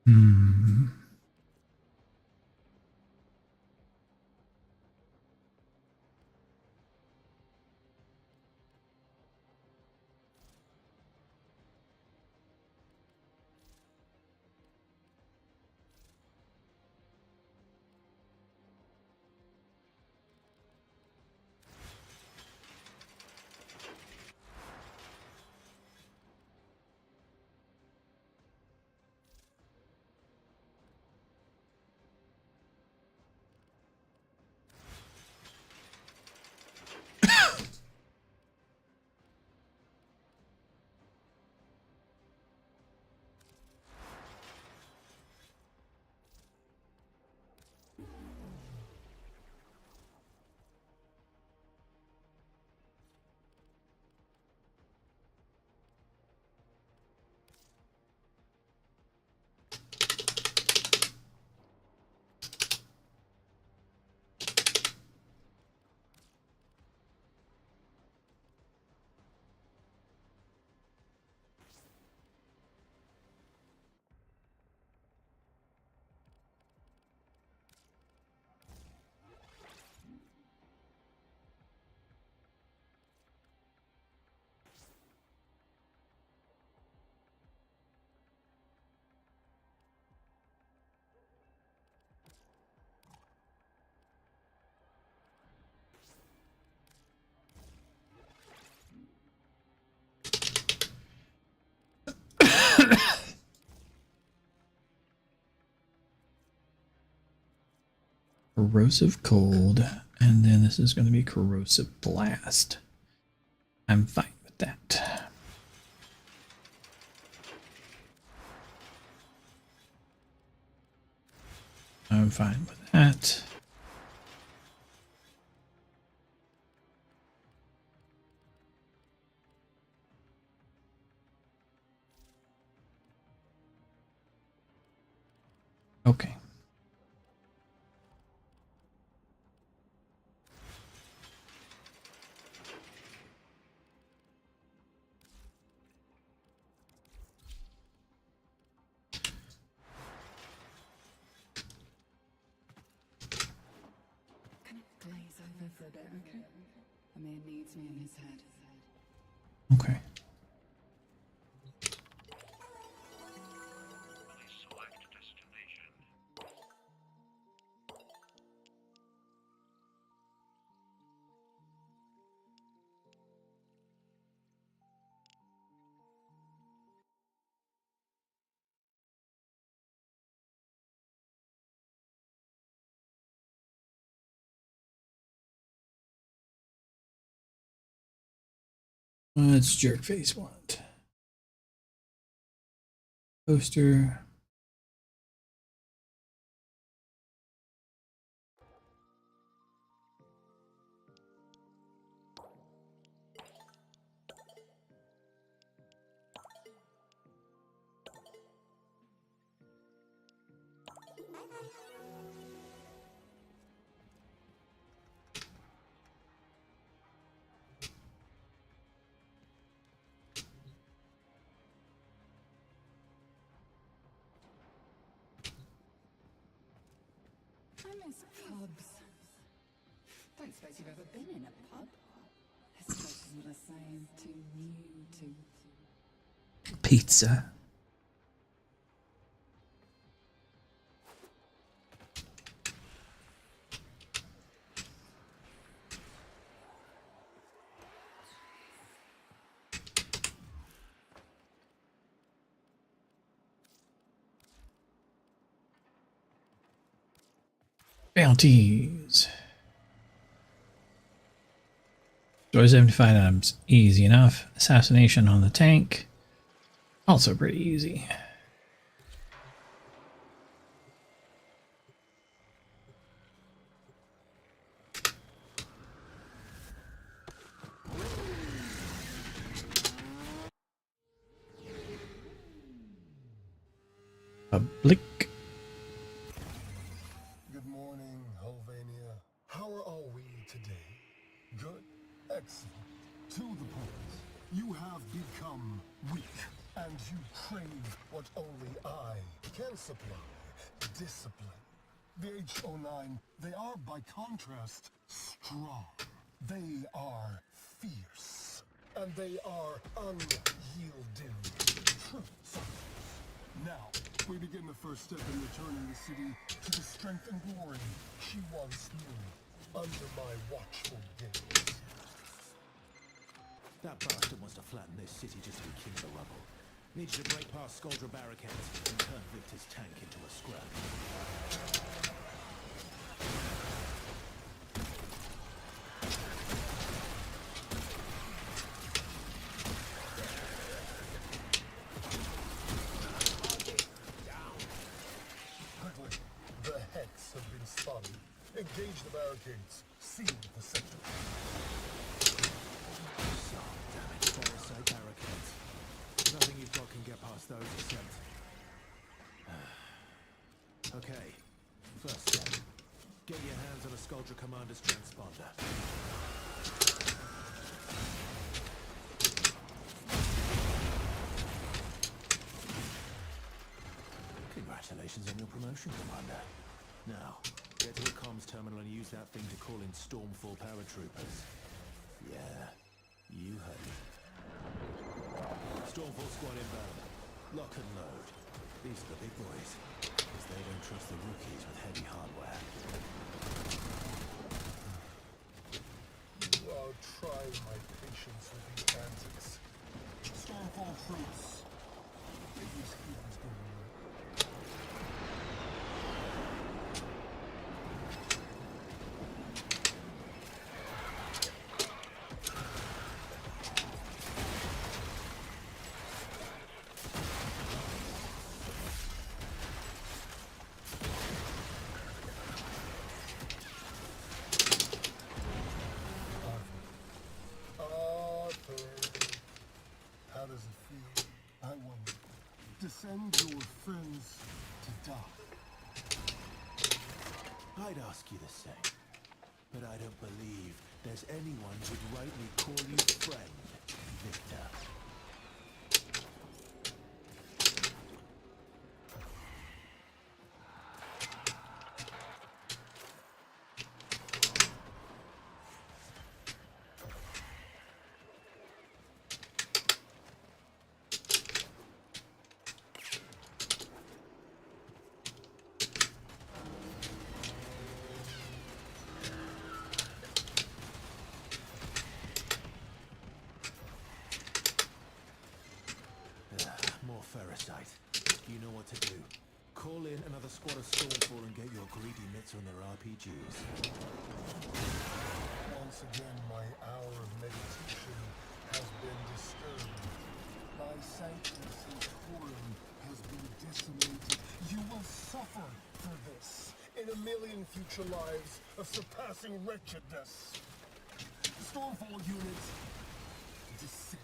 Hmm. Corrosive Cold, and then this is going to be Corrosive Blast. I'm fine with that. I'm fine with that. Okay. Glaze over for a bit, okay? Amir needs me in his head. Okay. Select destination. Let's jerk face want. Poster. I miss pubs. Don't suppose you've ever been in a pub? This place isn't the same. Too new, too... Pizza. Bounties. Destroy 75 items. Easy enough. Assassination on the tank. Also pretty easy. Public. Good morning, Hulvania. How are we today? Good? Excellent. To the point. You have become weak, and you crave what only I can supply discipline. The H09, they are by contrast strong. They are fierce. And they are unyielding truths. Now, we begin the first step in returning the city to the strength and glory she once knew under my watchful gaze. That bastard wants to flatten this city just to be king of the rubble. Needs to break past Skuldra barricades and turn Victor's tank into a scrap. Quickly, the hex have been spotted. Engage the barricades. Seal the sector. Damn it, Forest barricades. Nothing you've got can get past those except... Okay, first step. Get your hands on a Skuldra Commander's transponder. Congratulations on your promotion, Commander. Now, get to the comms terminal and use that thing to call in Stormfall paratroopers. Yeah, you heard it. Stormfall squad inbound. Lock and load. These are the big boys, because they don't trust the rookies with heavy hardware. You are trying my patience with these antics. Stormfall troops. Get these humans going. How does it feel? I wonder. To send your friends to die. I'd ask you the same, but I don't believe there's anyone who'd rightly call you friend, Victor. More ferrocite. You know what to do. Call in another squad of Stormfall and get your greedy mitts on their RPGs. Once again, my hour of meditation has been disturbed. My sanctum sanctorum has been decimated. You will suffer for this in a million future lives of surpassing wretchedness. Stormfall units, descend.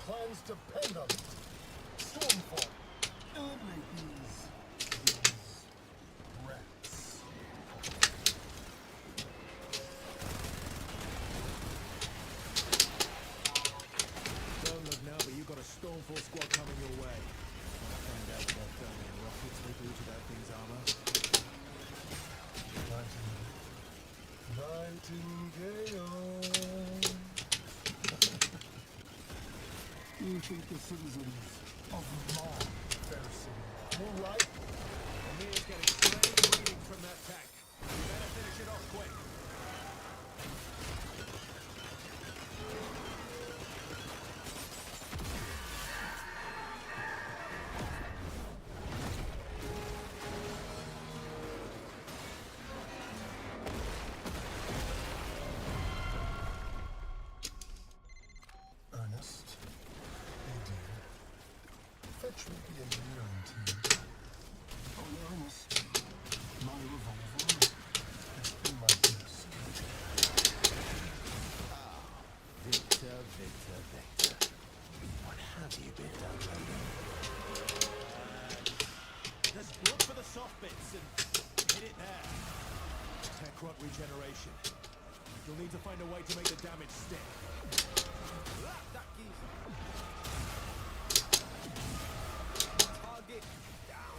plans depend on it. Stormfall, eliminate these rats. Don't look now, but you've got a Stormfall squad coming your way. Wanna find out what that thermal rockets will do to that thing's armor? Nightingale. You think the citizens of my fair city will like? Amir's getting strange readings from that tank. You better finish it off quick. Ernest, hey dear, fetch me the engineering team. Oh, Ernest, my revolver is in my desk. Victor, Victor, Victor. What have you been downloading? Just look for the soft bits and hit it there. Tech rot regeneration. You'll need to find a way to make the damage stick. That geezer. Target down.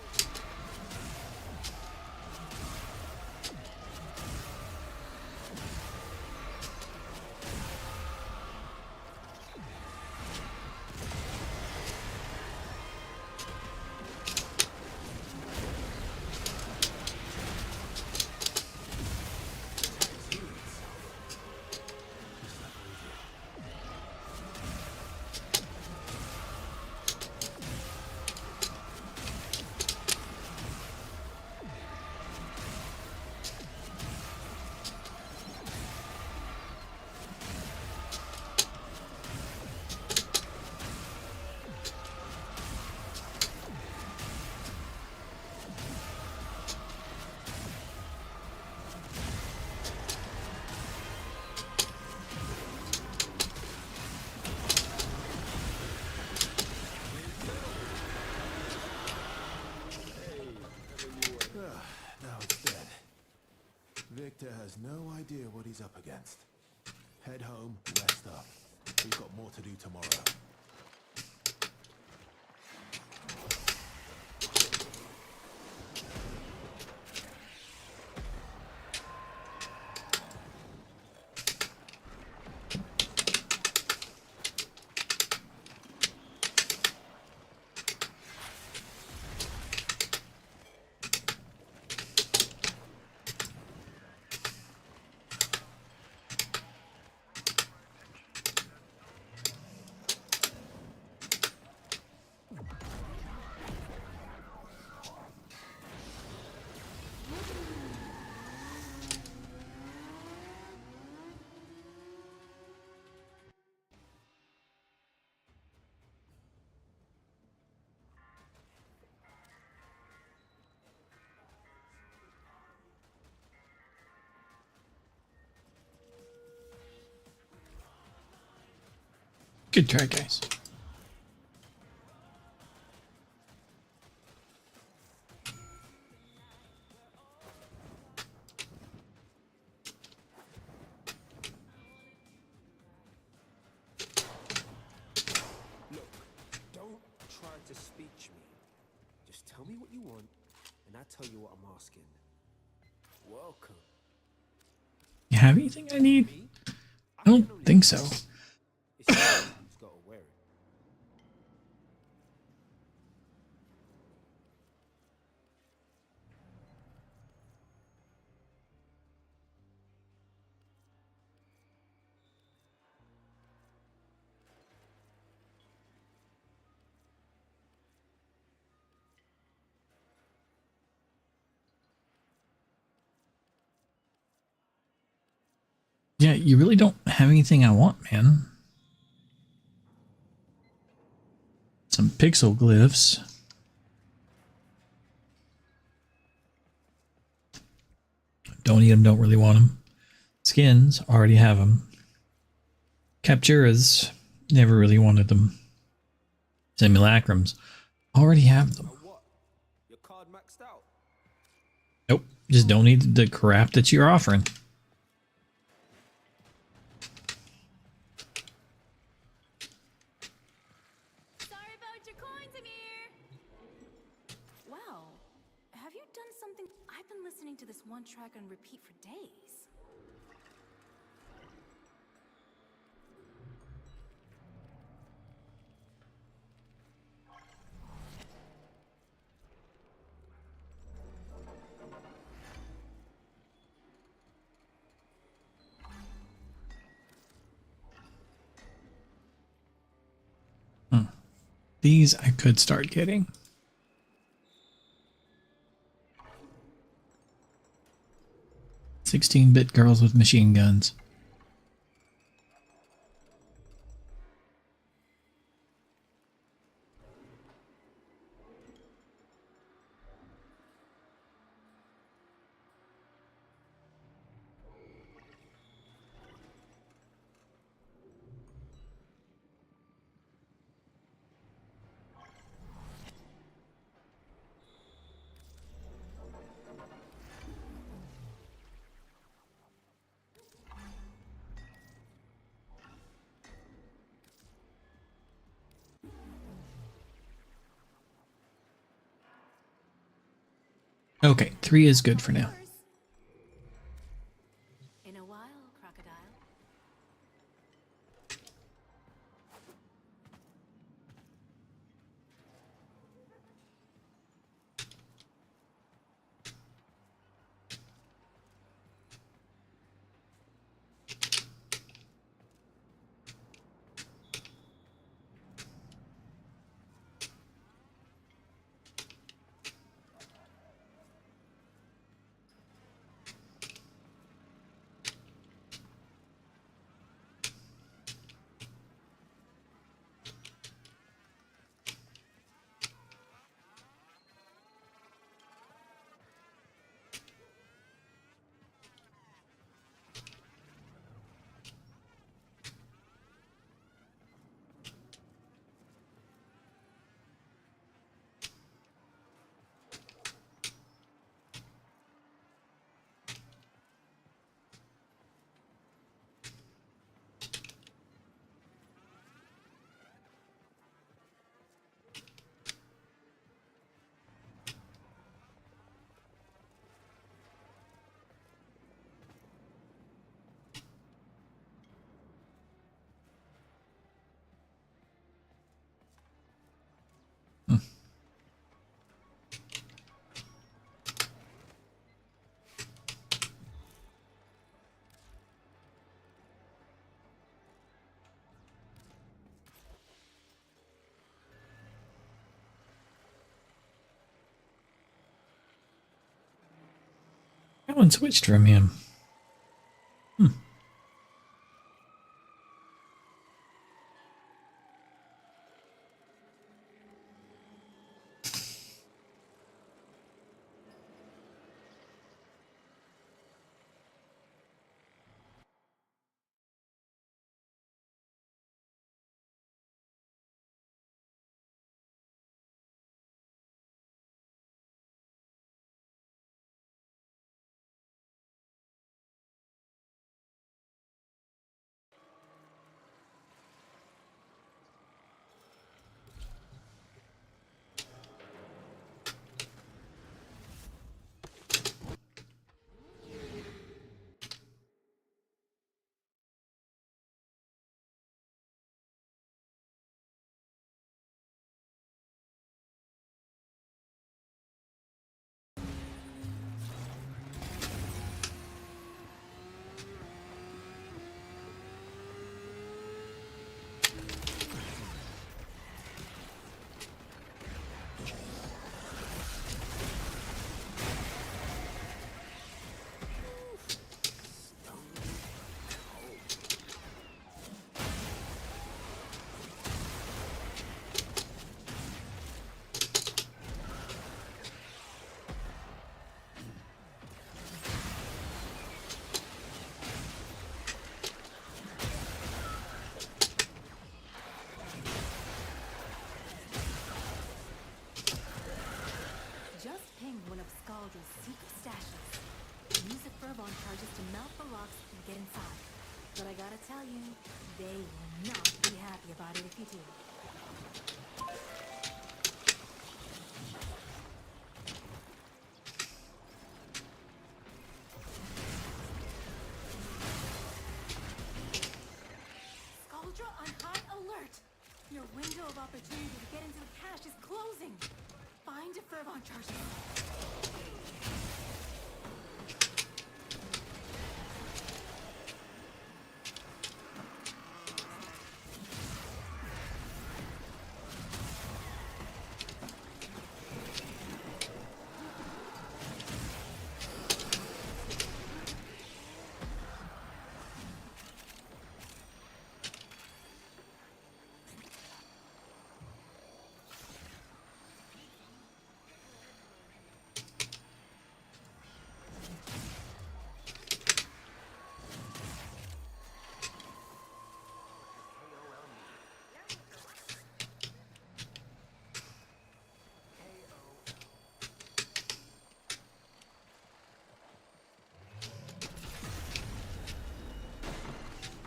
Tank's healing itself. Just like we did. Now it's dead. Victor has no idea what he's up against. Head home, rest up. We've got more to do tomorrow. Good try, guys. Look, don't try to speech me. Just tell me what you want, and I'll tell you what I'm asking. Welcome. You have anything I need? Me? I don't think so. It's you who's got to wear it. Yeah, you really don't have anything I want, man. Some pixel glyphs. Don't need them, don't really want them. Skins, already have them. Capturas, never really wanted them. Simulacrums. Already have them. Oh, what? Your card maxed out? Nope. Just don't need the crap that you're offering. Sorry about your coins, Amir. Wow, have you done something? I've been listening to this one track on repeat for days. These I could start getting. 16-bit girls with machine guns. Okay, 3 is good for now. In a while, crocodile. That one switched from him. box and get inside. But I gotta tell you, they will not be happy about it if you do. Skuldra on high alert! Your window of opportunity to get into the cache is closing! Find a fervent charges.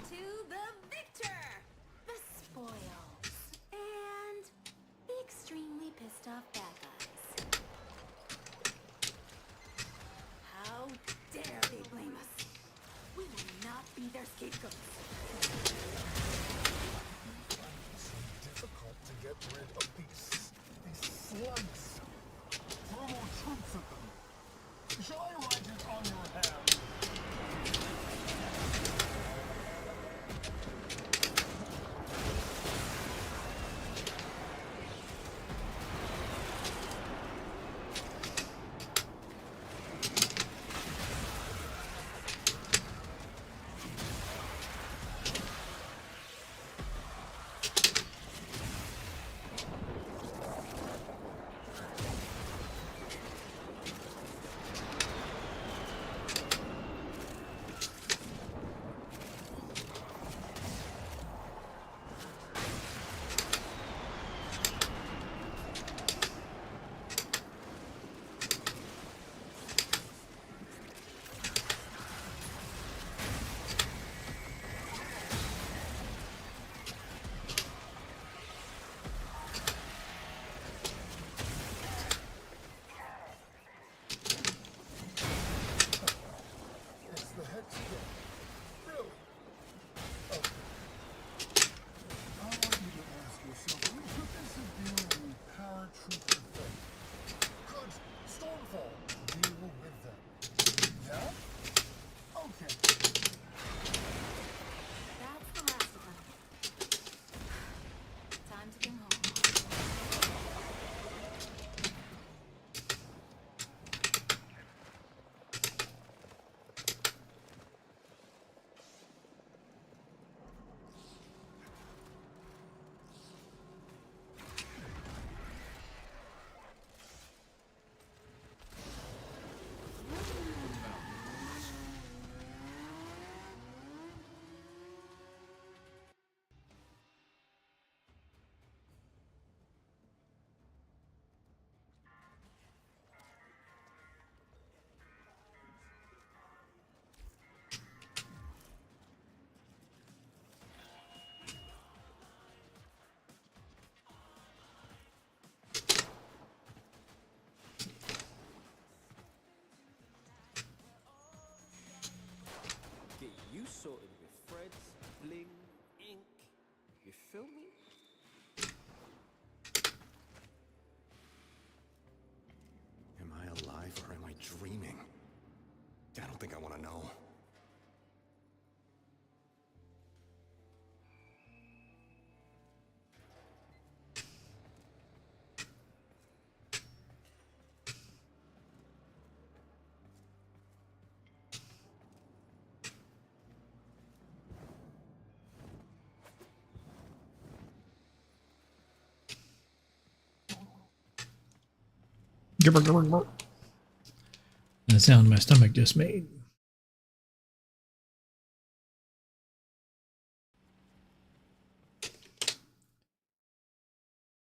To the victor! The spoils. And the extremely pissed off bad guys. How dare they blame us? We will not be their scapegoats. So difficult to get rid of these slugs. Throw more troops at them. Shall I write it on your hand? It's the hex kit. Really? Okay. I want you to ask yourself, could this have been a paratrooper thing? Could Stormfall deal with them? Yeah? Okay. That's the last of them. Time to come home. Get you sorted with threads, bling, ink. You feel me? Am I alive or am I dreaming? I don't think I want to know. The sound my stomach just made.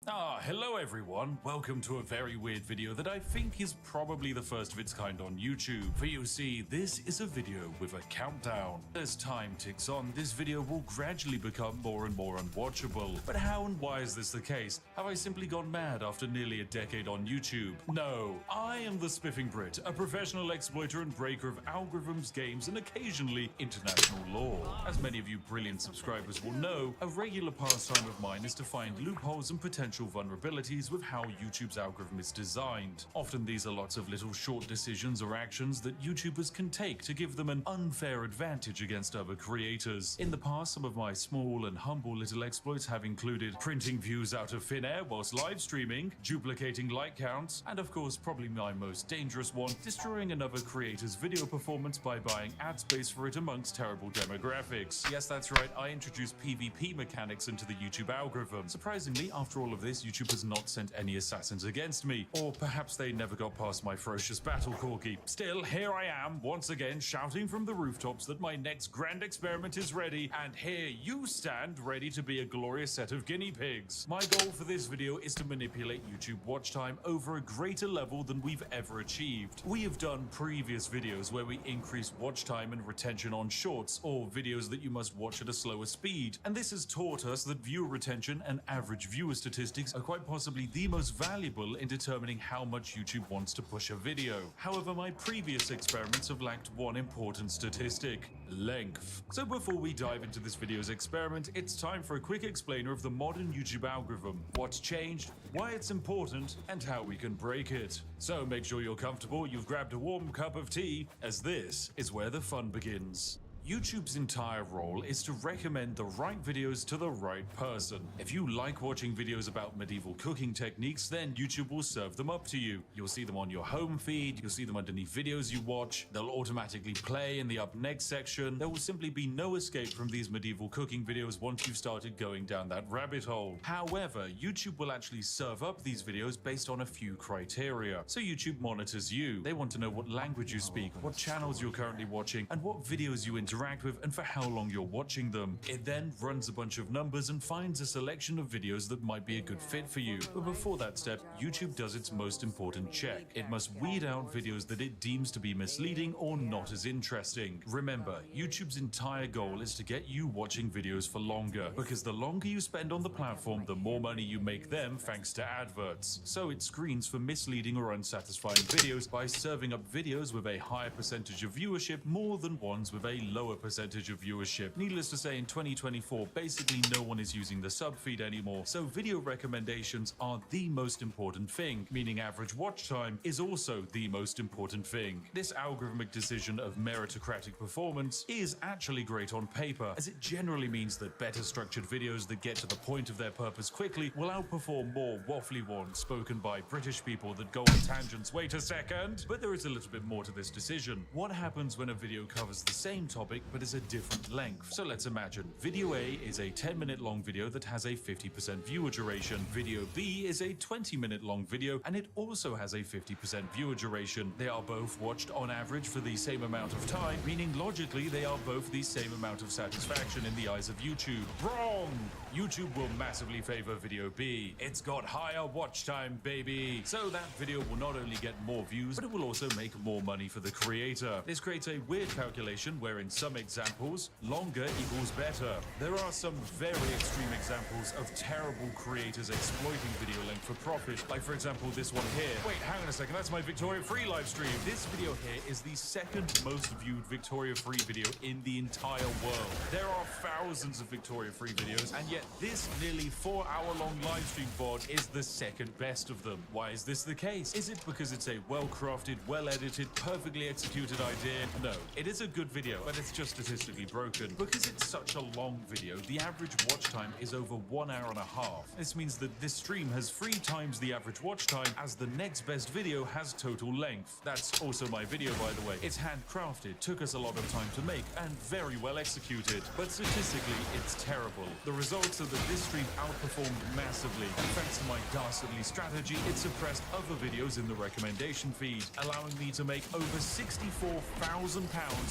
Hello everyone. Welcome to a very weird video that I think is probably the first of its kind on YouTube. For you see, this is a video with a countdown. As time ticks on, this video will gradually become more and more unwatchable. But how and why is this the case? Have I simply gone mad after nearly a decade on YouTube? No. I am the Spiffing Brit, a professional exploiter and breaker of algorithms, games, and occasionally international law. As many of you brilliant subscribers will know, a regular pastime of mine is to find loopholes and potential vulnerabilities with how YouTube's algorithm is designed. Often these are lots of little short decisions or actions that YouTubers can take to give them an unfair advantage against other creators. In the past, some of my small and humble little exploits have included printing views out of thin air whilst live streaming, duplicating like counts, and of course probably my most dangerous one, destroying another creator's video performance by buying ad space for it amongst terrible demographics. Yes, that's right, I introduced PvP mechanics into the YouTube algorithm. Surprisingly, after all of this, YouTube has not sent any assassins against me. Or perhaps they never got past my ferocious battle corgi. Still, here I am, once again, shouting from the rooftops that my next grand experiment is ready, and here you stand ready to be a glorious set of guinea pigs. My goal for this video is to manipulate YouTube watch time over a greater level than we've ever achieved. We have done previous videos where we increase watch time and retention on shorts, or videos that you must watch at a slower speed, and this has taught us that viewer retention and average viewer statistics are quite possibly the most valuable in determining how much YouTube wants to push a video. However, my previous experiments have lacked one important statistic: length. So before we dive into this video's experiment, it's time for a quick explainer of the modern YouTube algorithm, what's changed, why it's important, and how we can break it. So make sure you're comfortable, you've grabbed a warm cup of tea, as this is where the fun begins. YouTube's entire role is to recommend the right videos to the right person. If you like watching videos about medieval cooking techniques, then YouTube will serve them up to you. You'll see them on your home feed, you'll see them underneath videos you watch, they'll automatically play in the up next section. There will simply be no escape from these medieval cooking videos once you've started going down that rabbit hole. However, YouTube will actually serve up these videos based on a few criteria. So YouTube monitors you. They want to know what language you speak, what channels you're currently watching, and what videos you interact with and for how long you're watching them. It then runs a bunch of numbers and finds a selection of videos that might be a good fit for you. But before that step, YouTube does its most important check. It must weed out videos that it deems to be misleading or not as interesting. Remember, YouTube's entire goal is to get you watching videos for longer, because the longer you spend on the platform, the more money you make them thanks to adverts. So it screens for misleading or unsatisfying videos by serving up videos with a higher percentage of viewership more than ones with a lower percentage of viewership. Needless to say, in 2024, basically no one is using the sub feed anymore, so video recommendations are the most important thing, meaning average watch time is also the most important thing. This algorithmic decision of meritocratic performance is actually great on paper, as it generally means that better structured videos that get to the point of their purpose quickly will outperform more waffly ones spoken by British people that go on tangents. Wait a second! But there is a little bit more to this decision. What happens when a video covers the same topic but is a different length? So let's imagine video A is a 10-minute long video that has a 50% viewer duration. Video B is a 20-minute long video and it also has a 50% viewer duration. They are both watched on average for the same amount of time, meaning logically they are both the same amount of satisfaction in the eyes of YouTube. Wrong! YouTube will massively favor video B. It's got higher watch time, baby. So that video will not only get more views, but it will also make more money for the creator. This creates a weird calculation where in some examples, longer equals better. There are some very extreme examples of terrible creators exploiting video length for profit, like for example this one here. Wait, hang on a second, that's my Victoria Free live stream. This video here is the second most viewed Victoria Free video in the entire world. There are thousands of Victoria Free videos, and yet this nearly 4-hour-long live stream VOD is the second best of them. Why is this the case? Is it because it's a well-crafted, well-edited, perfectly executed idea? No, it is a good video, but it's just statistically broken. Because it's such a long video, the average watch time is over 1 hour and a half. This means that this stream has 3 times the average watch time as the next best video has total length. That's also my video, by the way. It's handcrafted, took us a lot of time to make, and very well executed. But statistically, it's terrible. The results are that this stream outperformed massively. Thanks to my dastardly strategy, it suppressed other videos in the recommendation feed, allowing me to make over £64,000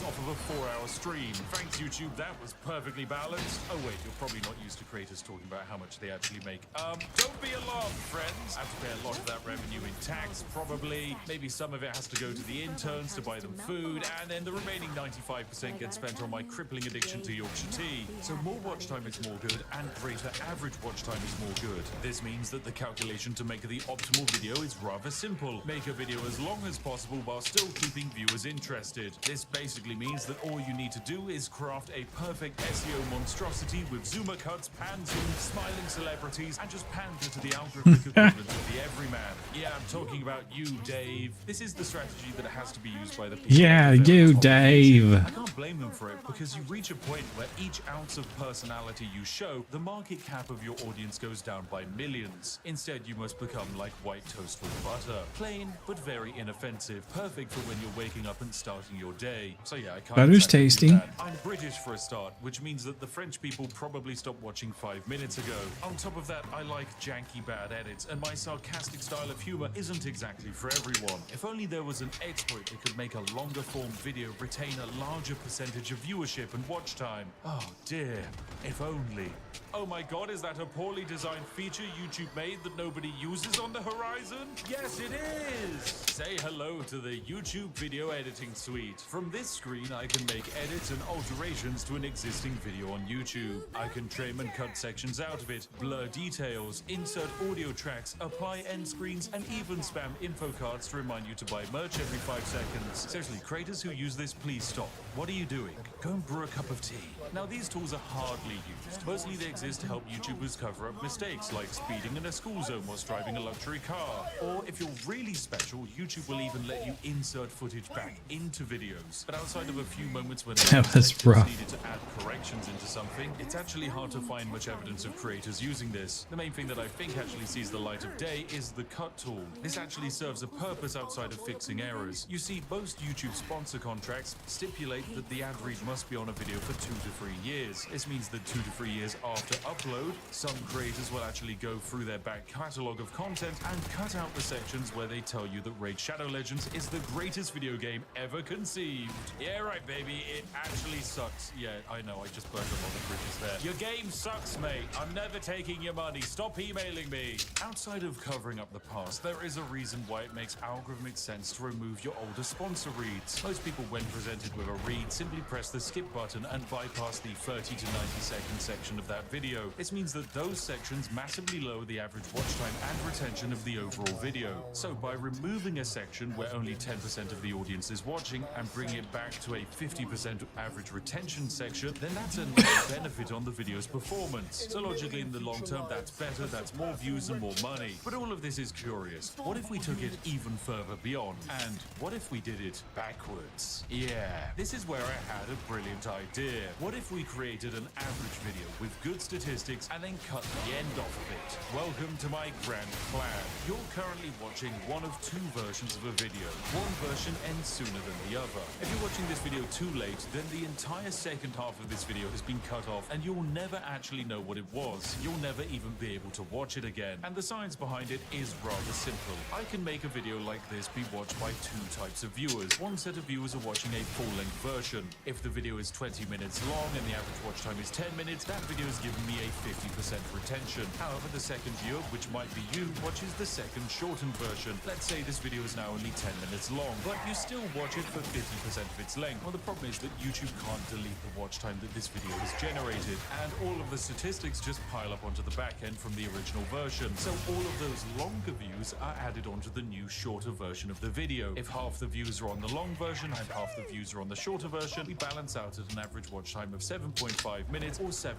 off of a 4-hour 2-hour stream. Thanks, YouTube. That was perfectly balanced. Oh, wait, you're probably not used to creators talking about how much they actually make. Don't be alarmed, friends. I have to pay a lot of that revenue in tax, probably. Maybe some of it has to go to the interns to buy them food, and then the remaining 95% gets spent on my crippling addiction to Yorkshire tea. So more watch time is more good, and greater average watch time is more good. This means that the calculation to make the optimal video is rather simple. Make a video as long as possible while still keeping viewers interested. This basically means that all you need to do is craft a perfect SEO monstrosity with zoomer cuts, pan zoom, smiling celebrities, and just pander to the algorithmic equivalent of the everyman. Yeah, I'm talking about you, Dave. This is the strategy that has to be used by the people. Yeah, at the very you, top. Dave. I can't blame them for it, because you reach a point where each ounce of personality you show, the market cap of your audience goes down by millions. Instead, you must become like white toast with butter. Plain, but very inoffensive. Perfect for when you're waking up and starting your day. So yeah, I can't Butter's exactly do tasty. that. I'm British for a start, which means that the French people probably stopped watching 5 minutes ago. On top of that, I like janky bad edits, and my sarcastic style of humor isn't exactly for everyone. If only there was an exploit that could make a longer form video retain a larger percentage of viewership and watch time. Oh dear, if only. Oh my god, is that a poorly designed feature YouTube made that nobody uses on the horizon? Yes, it is! Say hello to the YouTube video editing suite. From this screen, I can make edits and alterations to an existing video on YouTube. I can trim and cut sections out of it, blur details, insert audio tracks, apply end screens, and even spam info cards to remind you to buy merch every 5 seconds. Seriously, creators who use this, please stop. What are you doing? Go and brew a cup of tea. Now, these tools are hardly used. Mostly they exist to help YouTubers cover up mistakes like speeding in a school zone whilst driving a luxury car. Or if you're really special, YouTube will even let you insert footage back into videos. But outside of a few moments when That was rough. needed to add corrections into something, it's actually hard to find much evidence of creators using this. The main thing that I think actually sees the light of day is the cut tool. This actually serves a purpose outside of fixing errors. You see, most YouTube sponsor contracts stipulate that the ad read must be on a video for 2 to 3 years. This means that 2 to 3 years after upload, some creators will actually go through their back catalogue of content and cut out the sections where they tell you that Raid Shadow Legends is the greatest video game ever conceived. Yeah, right, baby, it actually sucks. Yeah, I know, I just burned a lot of bridges there. Your game sucks, mate. I'm never taking your money. Stop emailing me. Outside of covering up the past, there is a reason why it makes algorithmic sense to remove your older sponsor reads. Most people, when presented with a read, simply press the skip button and bypass the 30 to 90 second section of that video. This means that those sections massively lower the average watch time and retention of the overall video. So by removing a section where only 10% of the audience is watching and bringing it back to a 50% average retention section, then that's a net benefit on the video's performance. So logically, in the long term, that's better, that's more views and more money. But all of this is curious. What if we took it even further beyond? And what if we did it backwards? Yeah, this is where I had a brilliant idea. What if we created an average video with good statistics and then cut the end off of it? Welcome to my grand plan. You're currently watching one of 2 versions of a video. One version ends sooner than the other. If you're watching this video too late, then the entire second half of this video has been cut off and you'll never actually know what it was. You'll never even be able to watch it again. And the science behind it is rather simple. I can make a video like this be watched by 2 types of viewers. One set of viewers are watching a full-length version. If the video is 20 minutes long and the average watch time is 10 minutes, that video is giving me a 50% retention. However, the second viewer, which might be you, watches the second shortened version. Let's say this video is now only 10 minutes long, but you still watch it for 50% of its length. Well, the problem is that YouTube can't delete the watch time that this video has generated, and all of the statistics just pile up onto the back end from the original version. So all of those longer views are added onto the new shorter version of the video. If half the views are on the long version and half the views are on the shorter version, we balance out at an average watch time of 7.5 minutes or 75%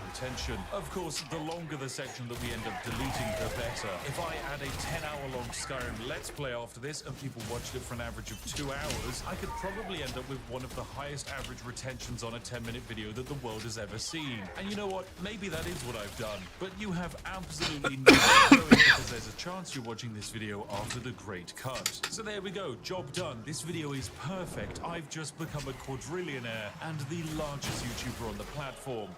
retention. Of course, the longer the section that we end up deleting, the better. If I add a 10-hour-long Skyrim Let's Play after this and people watched it for an average of 2 hours, I could probably end up with one of the highest average retentions on a 10 10-minute video that the world has ever seen. And you know what? Maybe that is what I've done. But you have absolutely no knowing, because there's a chance you're watching this video after the great cut. So there we go, job done. This video is perfect. I've just become a quadrillionaire and the largest YouTuber on the platform.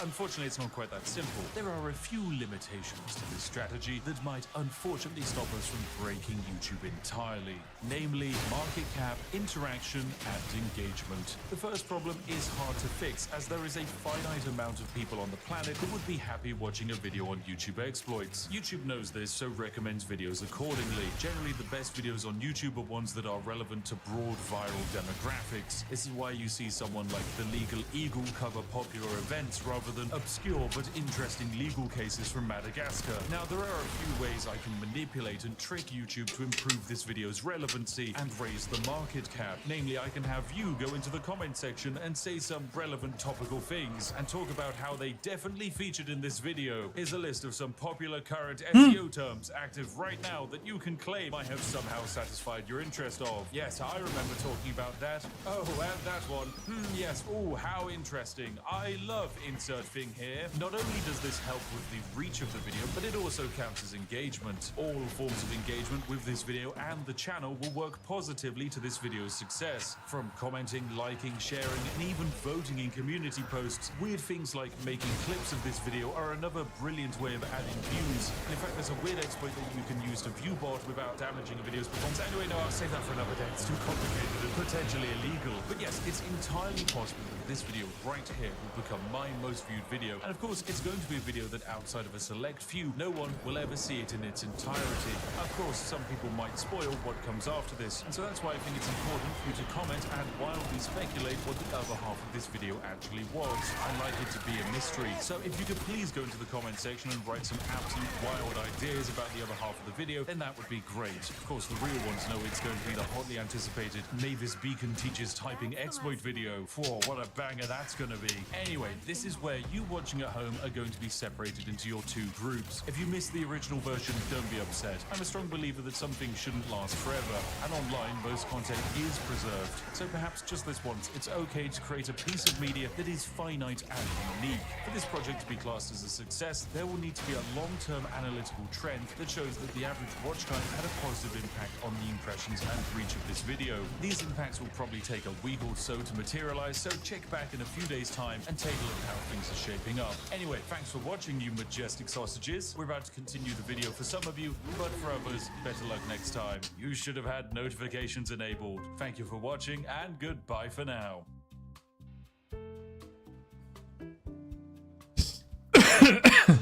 Unfortunately, it's not quite that simple. There are a few limitations to this strategy that might unfortunately stop us from breaking YouTube entirely. Namely, market cap, interaction, and engagement. The first problem is hard to fix, as there is a finite amount of people on the planet who would be happy watching a video on YouTube exploits. YouTube knows this, so recommends videos accordingly. Generally, the best videos on YouTube are ones that are relevant to broad viral demographics. This is why you see someone like the Legal Eagle cover popular events rather than obscure but interesting legal cases from Madagascar. Now, there are a few ways I can manipulate and trick YouTube to improve this video's relevancy and raise the market cap. Namely, I can have you go into the comment section and say some relevant topical things and talk about how they definitely featured in this video. Here's a list of some popular current SEO terms active right now that you can claim I have somehow satisfied your interest of. Yes, I remember talking about that. Oh, and that one. Yes. Oh, how interesting. I love insert thing here. Not only does this help with the reach of the video, but it also counts as engagement. All forms of engagement with this video and the channel will work positively to this video's success. From commenting, liking, sharing, and even voting in community posts, weird things like making clips of this video are another brilliant way of adding views. And in fact, there's a weird exploit that you can use to view bot without damaging a video's performance. Anyway, no, I'll save that for another day. It's too complicated and potentially illegal. But yes, it's entirely possible that this video right here will become my most viewed video. And of course, it's going to be a video that outside of a select few, no one will ever see it in its entirety. Of course, some people might spoil what comes after this. And so that's why I think it's important for you to comment and wildly speculate what the other half of this video actually was. I like it to be a mystery. So if you could please go into the comment section and write some absolute wild ideas about the other half of the video, then that would be great. Of course, the real ones know it's going to be the hotly anticipated Mavis Beacon teaches typing exploit video. Whoa, what a banger that's going to be. Anyway, this is where you watching at home are going to be separated into your two groups. If you missed the original version, don't be upset. I'm a strong believer that some things shouldn't last forever, and online most content is preserved. So perhaps just this once, it's okay to create a piece of media that is finite and unique. For this project to be classed as a success, there will need to be a long-term analytical trend that shows that the average watch time had a positive impact on the impressions and reach of this video. These impacts will probably take a week or so to materialize, so check back in a few days' time and take a look at how things are shaping up. Anyway, thanks for watching, you majestic sausages. We're about to continue the video for some of you, but for others, better luck next time. You should have had notifications enabled. Thank you for watching, and goodbye for now.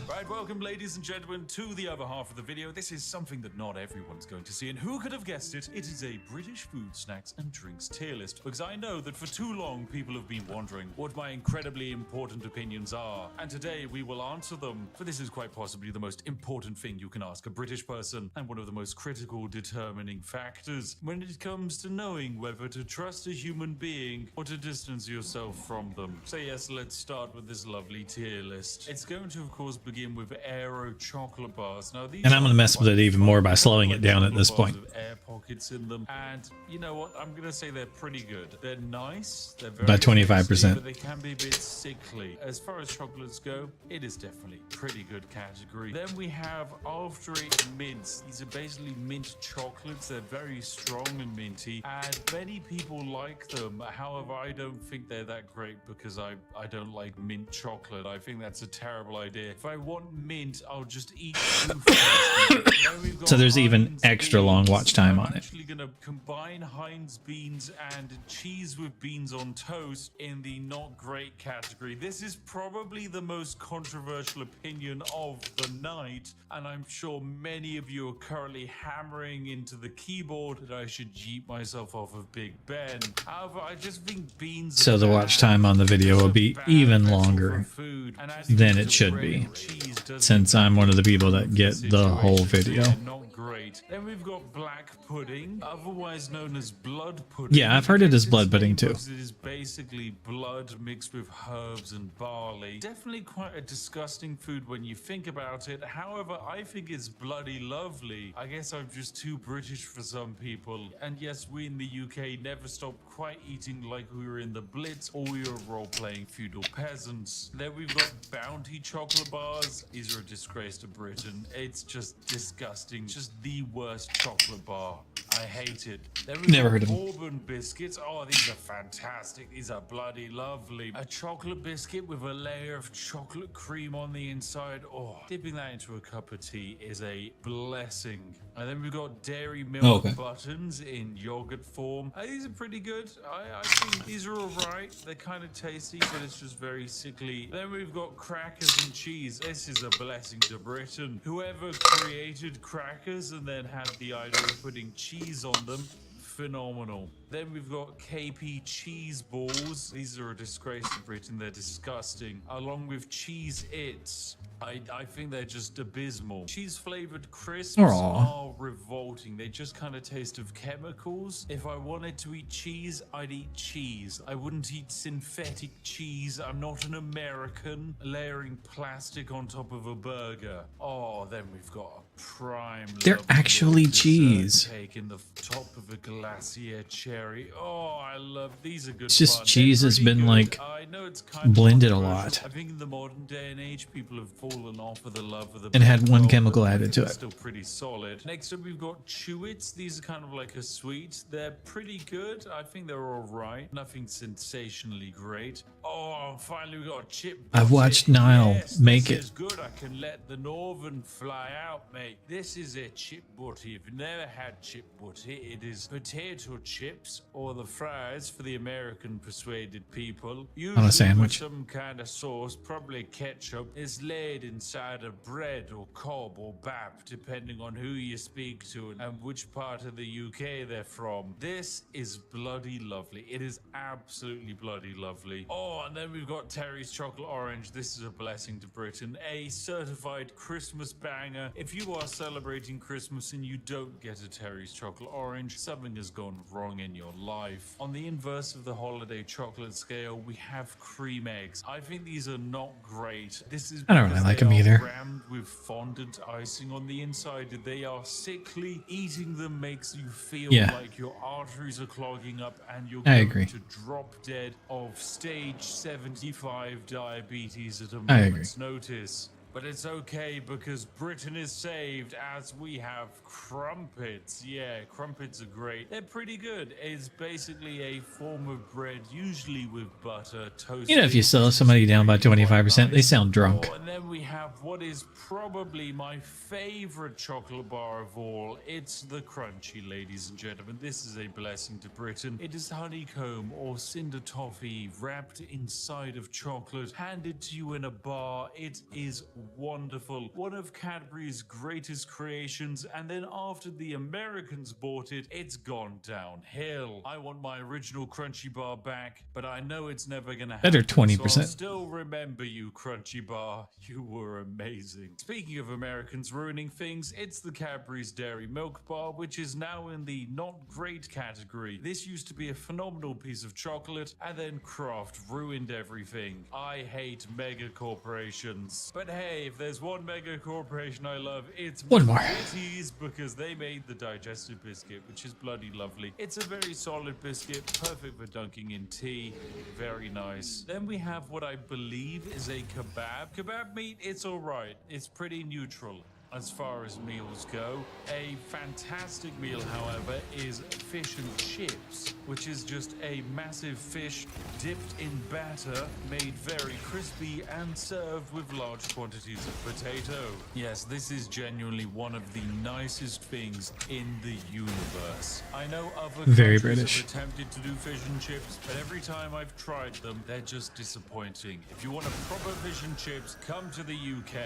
Right, welcome ladies and gentlemen to the other half of the video. This is something that not everyone's going to see, and who could have guessed it? It is a British food, snacks and drinks tier list, because I know that for too long people have been wondering what my incredibly important opinions are, and today we will answer them, for this is quite possibly the most important thing you can ask a British person, and one of the most critical determining factors when it comes to knowing whether to trust a human being or to distance yourself from them. So yes, let's start with this lovely tier list. It's going to, of course, begin with Aero chocolate bars. Now, these And I'm going to mess with it even more by quite slowing it down at this chocolate point. bars with air pockets in them, and you know what? I'm going to say they're pretty good. They're nice. They're very By 25%. tasty, but they can be a bit sickly. As far as chocolates go, it is definitely pretty good category. Then we have After Eight mints. These are basically mint chocolates. They're very strong and minty, and many people like them. However, I don't think they're that great because I don't like mint chocolate. I think that's a terrible idea. If I want mint, I'll just eat two first. Then we've got So there's even Heinz extra long beans. watch time on I'm it. actually going to combine Heinz beans and cheese with beans on toast in the not great category. This is probably the most controversial opinion of the night, and I'm sure many of you are currently hammering into the keyboard that I should yeet myself off of Big Ben. However, I just think beans So are the bad. watch time on the video will be Bad even vessel for longer food, and as than you it can should bread be, and cheese doesn't since I'm one of the people that get the whole situation, video. they're not great. great. Then we've got black pudding, otherwise known as blood pudding. Yeah, I've heard it gets as blood its pudding name too. because it is basically blood mixed with herbs and barley. Definitely quite a disgusting food when you think about it. However, I think it's bloody lovely. I guess I'm just too British for some people. And yes, we in the UK never stopped quite eating like we were in the Blitz or we were role-playing feudal peasants. Then we've got bounty chocolate bars. These are a disgrace to Britain. It's just disgusting. Just the worst chocolate bar. I hate it. Then we've Never got heard of 'em. bourbon biscuits. Oh, these are fantastic. These are bloody lovely. A chocolate biscuit with a layer of chocolate cream on the inside. Oh, dipping that into a cup of tea is a blessing. And then we've got dairy milk buttons in yogurt form. These are pretty good. I think these are all right. They're kind of tasty, but it's just very sickly. Then we've got crackers and cheese. This is a blessing to Britain. Whoever created crackers and then had the idea of putting cheese on them, phenomenal. Then we've got KP cheese balls. These are a disgrace to Britain. They're disgusting. Along with Cheez-Its. I think they're just abysmal. Cheese flavored crisps are revolting. They just kind of taste of chemicals. If I wanted to eat cheese, I'd eat cheese. I wouldn't eat synthetic cheese. I'm not an American layering plastic on top of a burger. Oh, then we've got a prime. They're actually cheese. Cake in the top of a glacier cherry. Oh, I love these. Are good. It's just fun. cheese They're has pretty been good. like I know it's kind of blended a controversial. lot. I think in the modern day and age, people have fallen off of the love of the And had one blend, chemical but I added think to they're it. Still pretty solid. Next up, we've got Chew-Its. These are kind of like a sweet. They're pretty good. I think they're all right. Nothing sensationally great. Oh, finally we got a chip. I've watched Niall make this it. is good. I can let the Northern fly out, mate. This is a chip butty. If you've never had chip butty, it is potato chips or the fries for the American persuaded people. Usually On a sandwich. with some kind of sauce, probably ketchup, is laid inside of bread or cob or bap, depending on who you speak to and which part of the UK they're from. This is bloody lovely. It is absolutely bloody lovely. Oh, and then we've got Terry's Chocolate Orange. This is a blessing to Britain. A certified Christmas banger. If you are celebrating Christmas and you don't get a Terry's Chocolate Orange, something has gone wrong in your life. On the inverse of the holiday chocolate scale, we have cream eggs. I think these are not great. This is I don't really because like they them are either. rammed with fondant icing on the inside. They are sickly. Eating them makes you feel like your arteries are clogging up and you're going to drop dead of stage 75 diabetes at a moment's notice. But it's okay because Britain is saved as we have crumpets. Yeah, crumpets are great. They're pretty good. It's basically a form of bread, usually with butter, toasted. You know, if you slow somebody down by 25%, they sound drunk. And then we have what is probably my favorite chocolate bar of all. It's the Crunchy, ladies and gentlemen. This is a blessing to Britain. It is honeycomb or cinder toffee wrapped inside of chocolate, handed to you in a bar. It is wonderful. One of Cadbury's greatest creations, and then after the Americans bought it, it's gone downhill. I want my original Crunchy Bar back, but I know it's never gonna happen. Better 20%. So I'll still remember you, Crunchy Bar. You were amazing. Speaking of Americans ruining things, it's the Cadbury's Dairy Milk Bar, which is now in the not great category. This used to be a phenomenal piece of chocolate, and then Kraft ruined everything. I hate mega corporations. But hey, if there's one mega corporation I love, it's one more. Wheaties, because they made the digestive biscuit, which is bloody lovely. It's a very solid biscuit, perfect for dunking in tea. Very nice. Then we have what I believe is a kebab. Kebab meat, it's all right. It's pretty neutral as far as meals go. A fantastic meal, however, is fish and chips, which is just a massive fish dipped in batter, made very crispy and served with large quantities of potato. Yes, this is genuinely one of the nicest things in the universe. I know other Very countries British. have attempted to do fish and chips, but every time I've tried them, they're just disappointing. If you want a proper fish and chips, come to the UK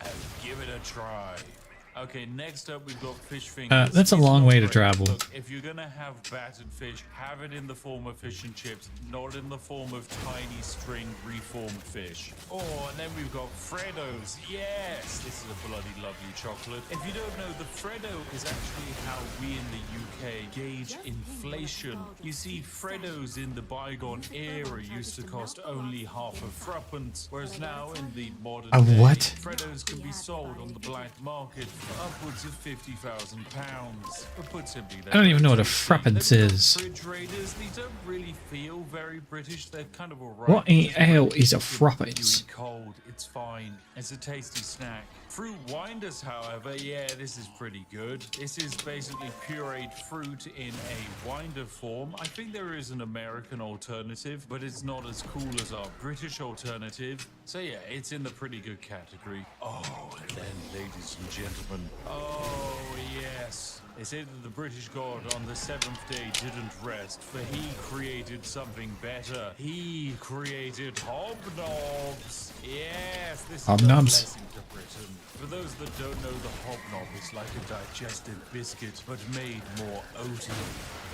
and give it a try. Okay, next up we've got fish fingers. That's a It's long not way to great. travel. Look, if you're gonna have battered fish, have it in the form of fish and chips, not in the form of tiny string reformed fish. Oh, and then we've got Freddos. Yes, this is a bloody lovely chocolate. If you don't know, the Freddo is actually how we in the UK gauge inflation. You see, Freddos in the bygone era used to cost only half a threepence, whereas now in the modern A day, what? Freddos can be sold on the black market for upwards of £50,000. Or put simply, I don't even know what a tasty. threepence Then we've got is. Refrigerators, these don't really feel very British. They're kind of alright. What in Just hell really is a cook them when threepence? you eat cold, it's fine. It's a tasty snack. Fruit winders, however, yeah, this is pretty good. This is basically pureed fruit in a winder form. I think there is an American alternative, but it's not as cool as our British alternative. So yeah, it's in the pretty good category. Oh, and then, ladies and gentlemen, oh yes. They say that the British god on the seventh day didn't rest, for he created something better. He created hobnobs. Yes, this is a Hobnobs. blessing to Britain. For those that don't know, the hobnob is like a digestive biscuit, but made more oaty.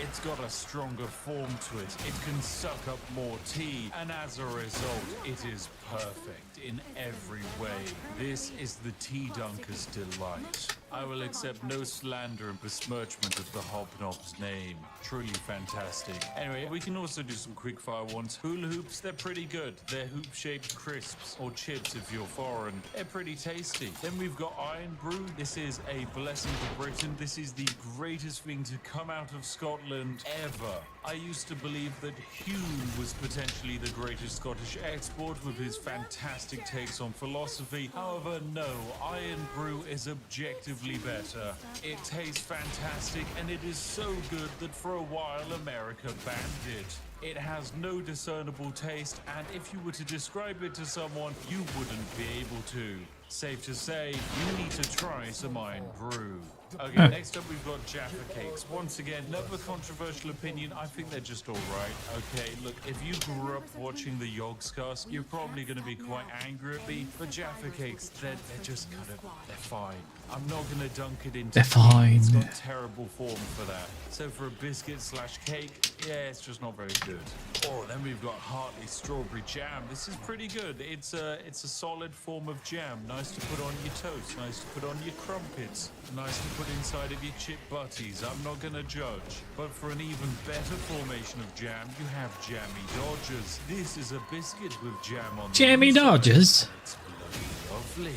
It's got a stronger form to it. It can suck up more tea, and as a result, it is perfect in every way. This is the tea dunker's delight. I will accept no slander and besmirchment of the hobnob's name. Truly fantastic. Anyway, we can also do some quickfire ones. Hula hoops, they're pretty good. They're hoop-shaped crisps, or chips if you're foreign. They're pretty tasty. Then we've got Iron Brew. This is a blessing to Britain. This is the greatest thing to come out of Scotland ever. I used to believe that Hume was potentially the greatest Scottish export with his fantastic takes on philosophy. However, no, Iron Brew is objectively better. It tastes fantastic, and it is so good that for a while America banned it. It has no discernible taste, and if you were to describe it to someone, you wouldn't be able to. Safe to say, you need to try some Iron Brew. Okay, next up we've got Jaffa Cakes. Once again, another controversial opinion. I think they're just alright. Okay, look, if you grew up watching the Yogscast, you're probably going to be quite angry at me. But Jaffa Cakes, they're just kind of, they're fine. I'm not going to dunk it into They're fine. It's got terrible form for that. So for a biscuit slash cake, yeah, it's just not very good. Oh, then we've got Hartley Strawberry Jam. This is pretty good. It's a solid form of jam. Nice to put on your toast. Nice to put on your crumpets. Nice to put inside of your chip butties. I'm not going to judge. But for an even better formation of jam, you have Jammy Dodgers. This is a biscuit with jam on the Jammy inside. Dodgers? It's bloody lovely.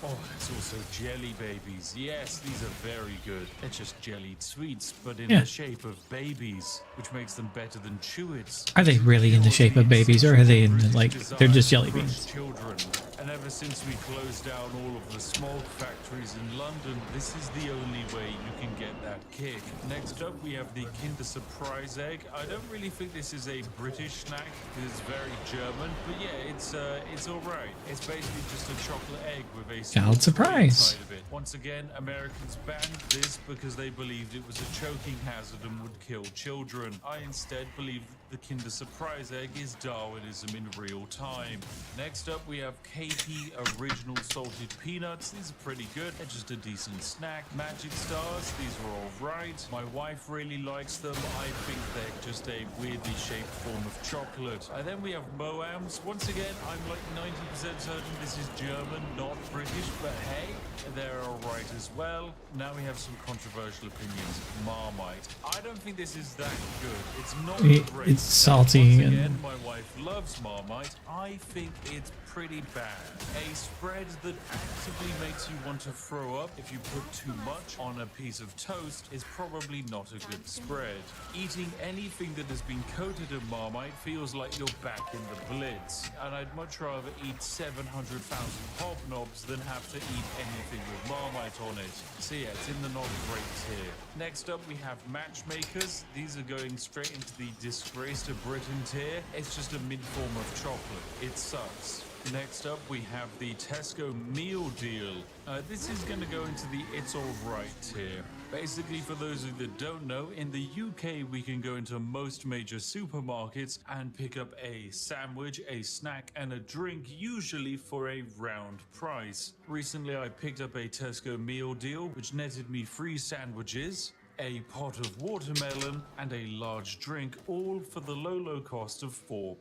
Oh, there's also jelly babies. Yes, these are very good. They're just jellied sweets, but in Yeah. the shape of babies, which makes them better than Chewits. Are they really in the shape of babies, or are they in, like, they're just jelly Crush beans? Children. And ever since we closed down all of the smog factories in London, this is the only way you can get that kick. Next up, we have the Kinder Surprise Egg. I don't really think this is a British snack. It's very German, but yeah, it's all right. It's basically just a chocolate egg with a small toy surprise. inside of it. Once again, Americans banned this because they believed it was a choking hazard and would kill children. I instead believe the Kinder Surprise Egg is Darwinism in real time. Next up, we have KP Original Salted Peanuts. These are pretty good. They're just a decent snack. Magic Stars, these are all right. My wife really likes them. I think they're just a weirdly shaped form of chocolate. And then we have Moams. Once again, I'm like 90% certain this is German, not British, but hey, they're all right as well. Now we have some controversial opinions. Marmite. I don't think this is that good. It's not great. It's salty Once again, and my wife loves Marmite. I think it's pretty bad. A spread that actively makes you want to throw up if you put too much on a piece of toast is probably not a good spread. Eating anything that has been coated in Marmite feels like you're back in the Blitz, and I'd much rather eat 700,000 hobnobs than have to eat anything with Marmite on it. So yeah, it's in the not great tier. Next up, we have Matchmakers. These are going straight into the disgrace to Britain tier. It's just a mid form of chocolate. It sucks. Next up, we have the Tesco meal deal. This is going to go into the It's Alright tier. Basically, for those of you that don't know, in the UK, we can go into most major supermarkets and pick up a sandwich, a snack, and a drink, usually for a round price. Recently, I picked up a Tesco meal deal, which netted me 3 sandwiches, a pot of watermelon, and a large drink, all for the low cost of £4.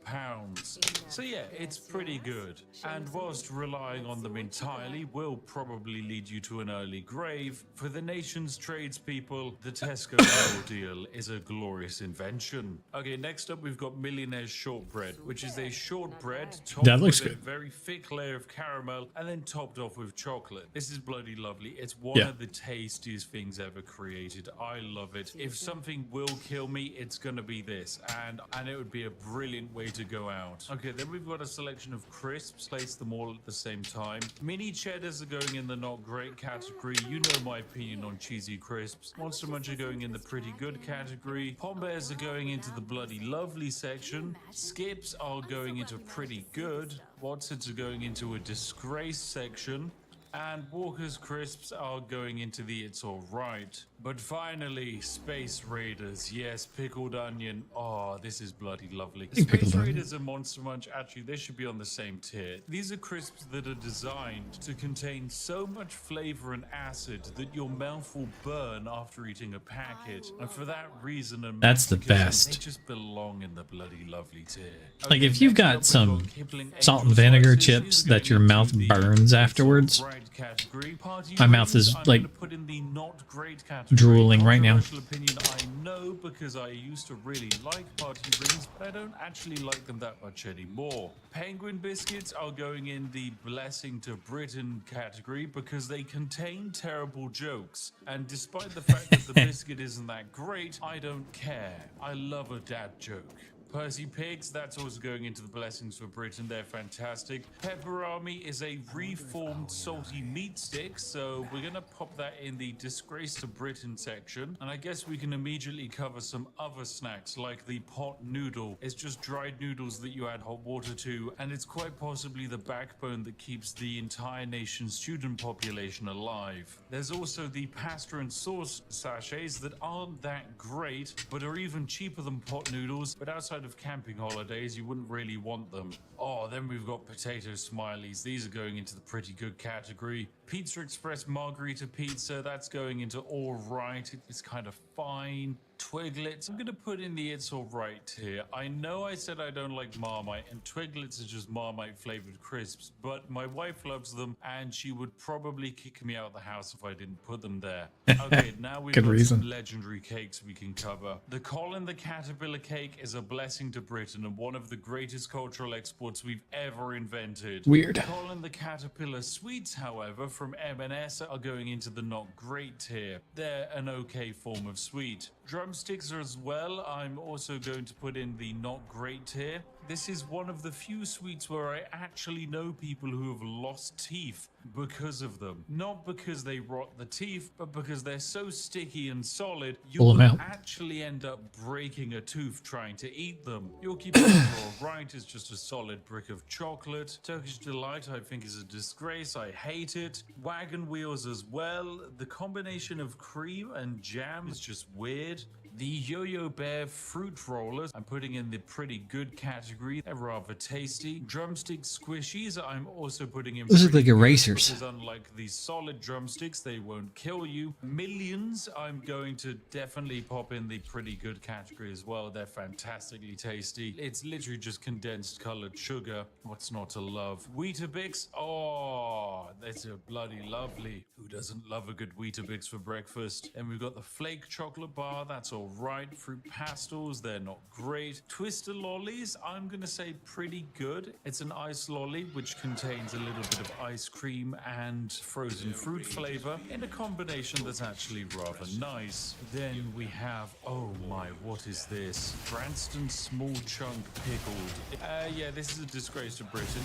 So yeah, it's pretty good. And whilst relying on them entirely will probably lead you to an early grave, for the nation's tradespeople, the Tesco meal deal is a glorious invention. Okay, next up we've got Millionaire's Shortbread, which is a shortbread topped That looks with a good. very thick layer of caramel and then topped off with chocolate. This is bloody lovely. It's one Yeah. of the tastiest things ever created. I love it. If something will kill me, it's gonna be this, and it would be a brilliant way to go out. Okay, then we've got a selection of crisps. Place them all at the same time. Mini cheddars are going in the not great category. You know my opinion on cheesy crisps. Monster Munch are going in the pretty good category. Pom Bears are going into the bloody lovely section. Skips are going into pretty good. Watsons are going into a disgrace section. And Walker's Crisps are going into the It's Alright. But finally, Space Raiders. Yes, pickled onion. Oh, this is bloody lovely. Space Raiders and Monster Munch, actually, they should be on the same tier. These are crisps that are designed to contain so much flavor and acid that your mouth will burn after eating a packet. And for that reason, and That's the because best. They just belong in the bloody lovely tier. Like, Okay, if you've next got up, we've some got Kipling salt and Angel vinegar Slices. chips These are that your going mouth into the burns It's afterwards. Alright category. Party My mouth rings, is, I'm like, gonna put in the not great category. drooling right now. Controversial opinion, I know, because I used to really like party rings, but I don't actually like them that much anymore. Penguin biscuits are going in the blessing to Britain category because they contain terrible jokes. And despite the fact that the biscuit isn't that great, I don't care. I love a dad joke. Percy Pigs, that's also going into the blessings for Britain. They're fantastic. Pepper Army is a reformed salty meat stick, so we're gonna pop that in the disgrace to Britain section. And I guess we can immediately cover some other snacks like the pot noodle. It's just dried noodles that you add hot water to, and it's quite possibly the backbone that keeps the entire nation's student population alive. There's also the pasta and sauce sachets that aren't that great, but are even cheaper than pot noodles, but outside of camping holidays, you wouldn't really want them. Oh, then we've got potato smileys. These are going into the pretty good category. Pizza Express Margarita Pizza, that's going into all right. It's kind of fine. Twiglets, I'm gonna put in the It's Alright here. I know I said I don't like Marmite, and Twiglets are just Marmite flavored crisps, but my wife loves them, and she would probably kick me out of the house if I didn't put them there. Okay, now we've Good got reason. some legendary cakes we can cover. The Colin the Caterpillar cake is a blessing to Britain and one of the greatest cultural exports we've ever invented. Weird. Colin the Caterpillar sweets, however, from M&S are going into the not great tier. They're an okay form of sweet. Drumsticks as well, I'm also going to put in the not great tier. This is one of the few sweets where I actually know people who have lost teeth because of them. Not because they rot the teeth, but because they're so sticky and solid, you Pull will 'em out. actually end up breaking a tooth trying to eat them. Your keeper all right is just a solid brick of chocolate. Turkish Delight, I think, is a disgrace. I hate it. Wagon Wheels as well. The combination of cream and jam is just weird. The Yo-Yo Bear fruit rollers, I'm putting in the pretty good category. They're rather tasty. Drumstick squishies, I'm also putting in. Those look pretty like good erasers. Because unlike these solid drumsticks, they won't kill you. Millions, I'm going to definitely pop in the pretty good category as well. They're fantastically tasty. It's literally just condensed colored sugar. What's not to love? Weetabix, oh, that's a bloody lovely. Who doesn't love a good Weetabix for breakfast? And we've got the flake chocolate bar, that's all right. Fruit pastels, they're not great. Twister lollies, I'm gonna say pretty good. It's an ice lolly which contains a little bit of ice cream and frozen fruit flavor in a combination that's actually rather nice. Then we have, oh my, what is this? Branston small chunk pickled. Yeah, this is a disgrace to Britain.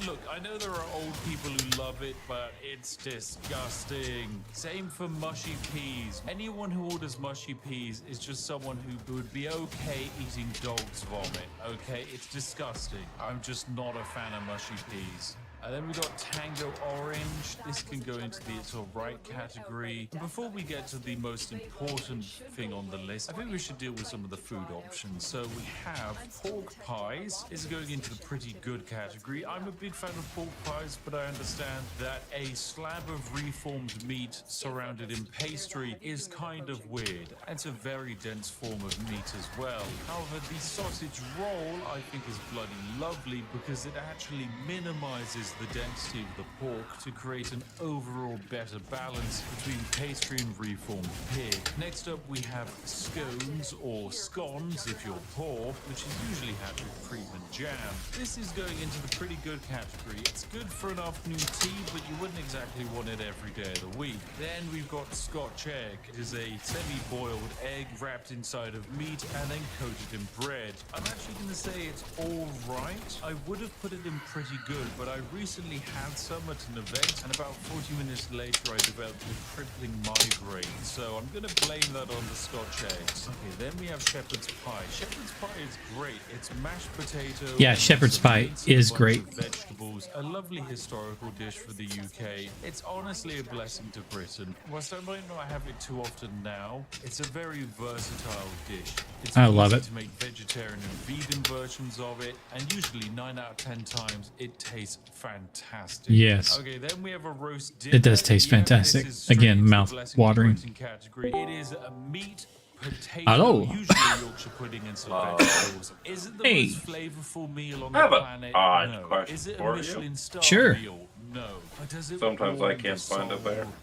Look, I know there are old people who love it, but it's disgusting. Same for mushy peas. Anyone who orders mushy peas is is just someone who would be okay eating dog's vomit, okay? It's disgusting. I'm just not a fan of mushy peas. And then we got Tango Orange. This can go into the It's Alright category. And before we get to the most important thing on the list, I think we should deal with some of the food options. So we have pork pies. This is going into the pretty good category. I'm a big fan of pork pies, but I understand that a slab of reformed meat surrounded in pastry is kind of weird. It's a very dense form of meat as well. However, the sausage roll I think is bloody lovely because it actually minimizes the density of the pork to create an overall better balance between pastry and reformed pig. Next up we have scones or scones if you're poor, which is usually had with cream and jam. This is going into the pretty good category. It's good for an afternoon tea, but you wouldn't exactly want it every day of the week. Then we've got Scotch egg. It is a semi-boiled egg wrapped inside of meat and then coated in bread. I'm actually going to say it's all right. I would have put it in pretty good, but I recently had some at an event, and about 40 minutes later I developed a crippling migraine, so I'm going to blame that on the Scotch eggs. Okay, then we have shepherd's pie. Shepherd's pie is great. It's mashed potato. Yeah, shepherd's pie is great. Vegetables, a lovely historical dish for the UK. It's honestly a blessing to Britain. Whilst I might not have it too often now, it's a very versatile dish. It's I love easy it. to make vegetarian and vegan versions of it, and usually 9 out of 10 times it tastes fantastic. Yes. Okay, then we have a roast dinner. It does taste fantastic. This is straight Again, into mouth blessing watering. Britain category. It is a meat potato, Hello. usually Yorkshire pudding and some vegetables. Is it the Hey. most flavorful meal on I have the a planet? odd No. question Is it a for you. Michelin star Sure. meal? No. But does it Sometimes I warm can't the find it there. soul?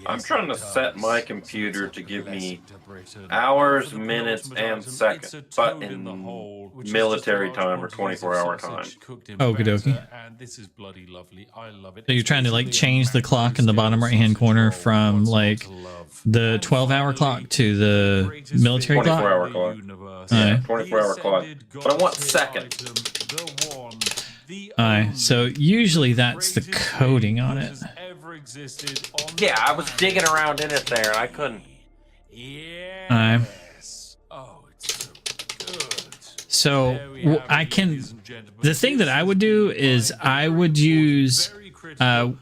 I'm Yes, trying to it set does. my computer to give me Blessing to Britain. hours, For the minutes, penultimate and item, seconds, it's a but toad in the hole, which is military just a large time or quantities of 24-hour sausage time. cooked in Okie dokie. batter, and this is bloody lovely. I love it. So you're It's trying to like basically a change the clock in the bottom right hand sausage corner roll. from What's not like to love? the And 12-hour finally, clock to the greatest military thing in clock. 24-hour the clock. universe. Yeah, The 24-hour clock. ascended But I want god-tier second. item, the one, the Alright, so only, usually that's the greatest coating thing on that it. has ever existed on Yeah, the I was planet. digging around in it there and I couldn't. Yes. Oh, it's so good. So There we have I it, can. ladies and gentlemen. The thing that This I has would do been is my I very would important, use very critical,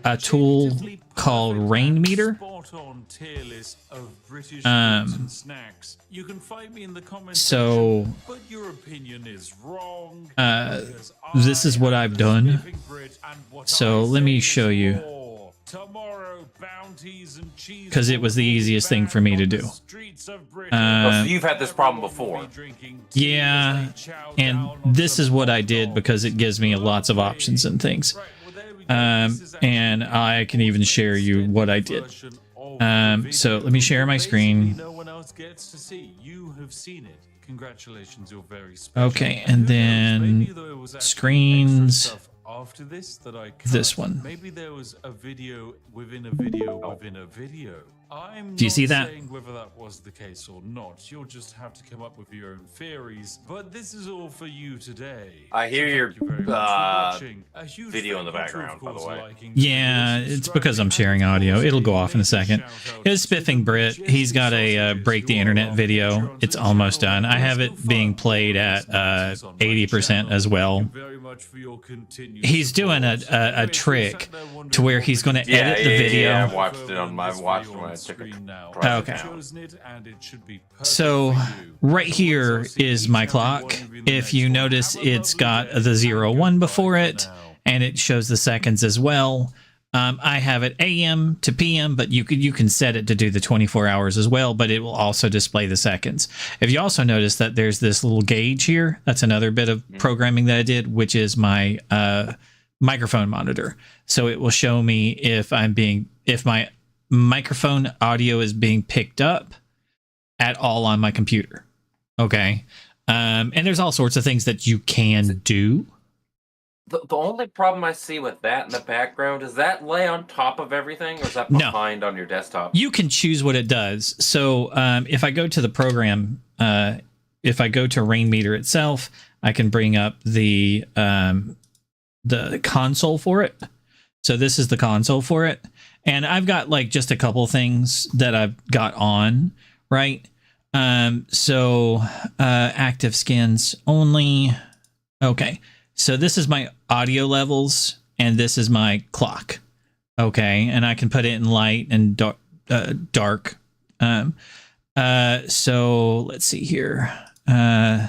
a tool objectively called perfect Rain and Meter. spot-on tier list of British Um, foods and snacks. You can find me in the comments So, section, but your opinion is wrong. because this is I what am I've the done. living Brit, and what So I let say me is show you. law. Tomorrow, bounties and cheese 'Cause it was the will be easiest thing for banned me to on the do. streets of Britain. Oh, so you've had this problem Everyone will before. be drinking tea Yeah, as they chow and down on this some is what hot I did dogs. because it gives me lots of options and things. Right, well, there we go. This is And actually I can even share you what I did. version of the So video let me share my that screen. basically no one else gets to see. You have seen it. Congratulations, you're very special. Okay, and who knows, then maybe there was actually screens. extra stuff after this that I cut. This one. Maybe there was a video within a video within a video. I'm Do you not see that? saying whether that was the case or not. You'll just have to come up with your own theories. But this is all for you today. I hear So your, thank you very much for watching. A huge video in the thank you to, of background, by the course, way. liking the Yeah, video, it's because I'm subscribing, sharing and of audio. course, It'll a go off in a major second. shout-out It's to the Spiffing Brit. He's got a Majestic break the sausages internet who are video. welcome to It's the almost channel. done. I have Let's it go being fun. played at It's on my 80% channel. as well. Thank you very much for your continued He's doing a support. Anyway, if you're trick sat there wondering to where what he's going to video Yeah, edit the yeah, video. yeah, I've watched it on my this watch video when on I took a screen now. drive Okay. I've chosen it and it should be perfect So for you. right Otherwise, here I'll see is each my and every clock. one of you in the If next you one. notice, Have a it's lovely got day the and 01 goodbye before for it, now. and it shows the seconds as well. I have it AM to PM, but you can set it to do the 24 hours as well, but it will also display the seconds. If you also notice that there's this little gauge here, that's another bit of programming that I did, which is my microphone monitor. So it will show me if my microphone audio is being picked up at all on my computer. Okay. And there's all sorts of things that you can do. The only problem I see with that in the background is that lay on top of everything, or is that No. behind on your desktop? You can choose what it does. So if I go to the program, if I go to Rain Meter itself, I can bring up the console for it. So this is the console for it. And I've got like just a couple things that I've got on, right? So active skins only. Okay. So this is my audio levels, and this is my clock. Okay, and I can put it in light and dark. So let's see here. See,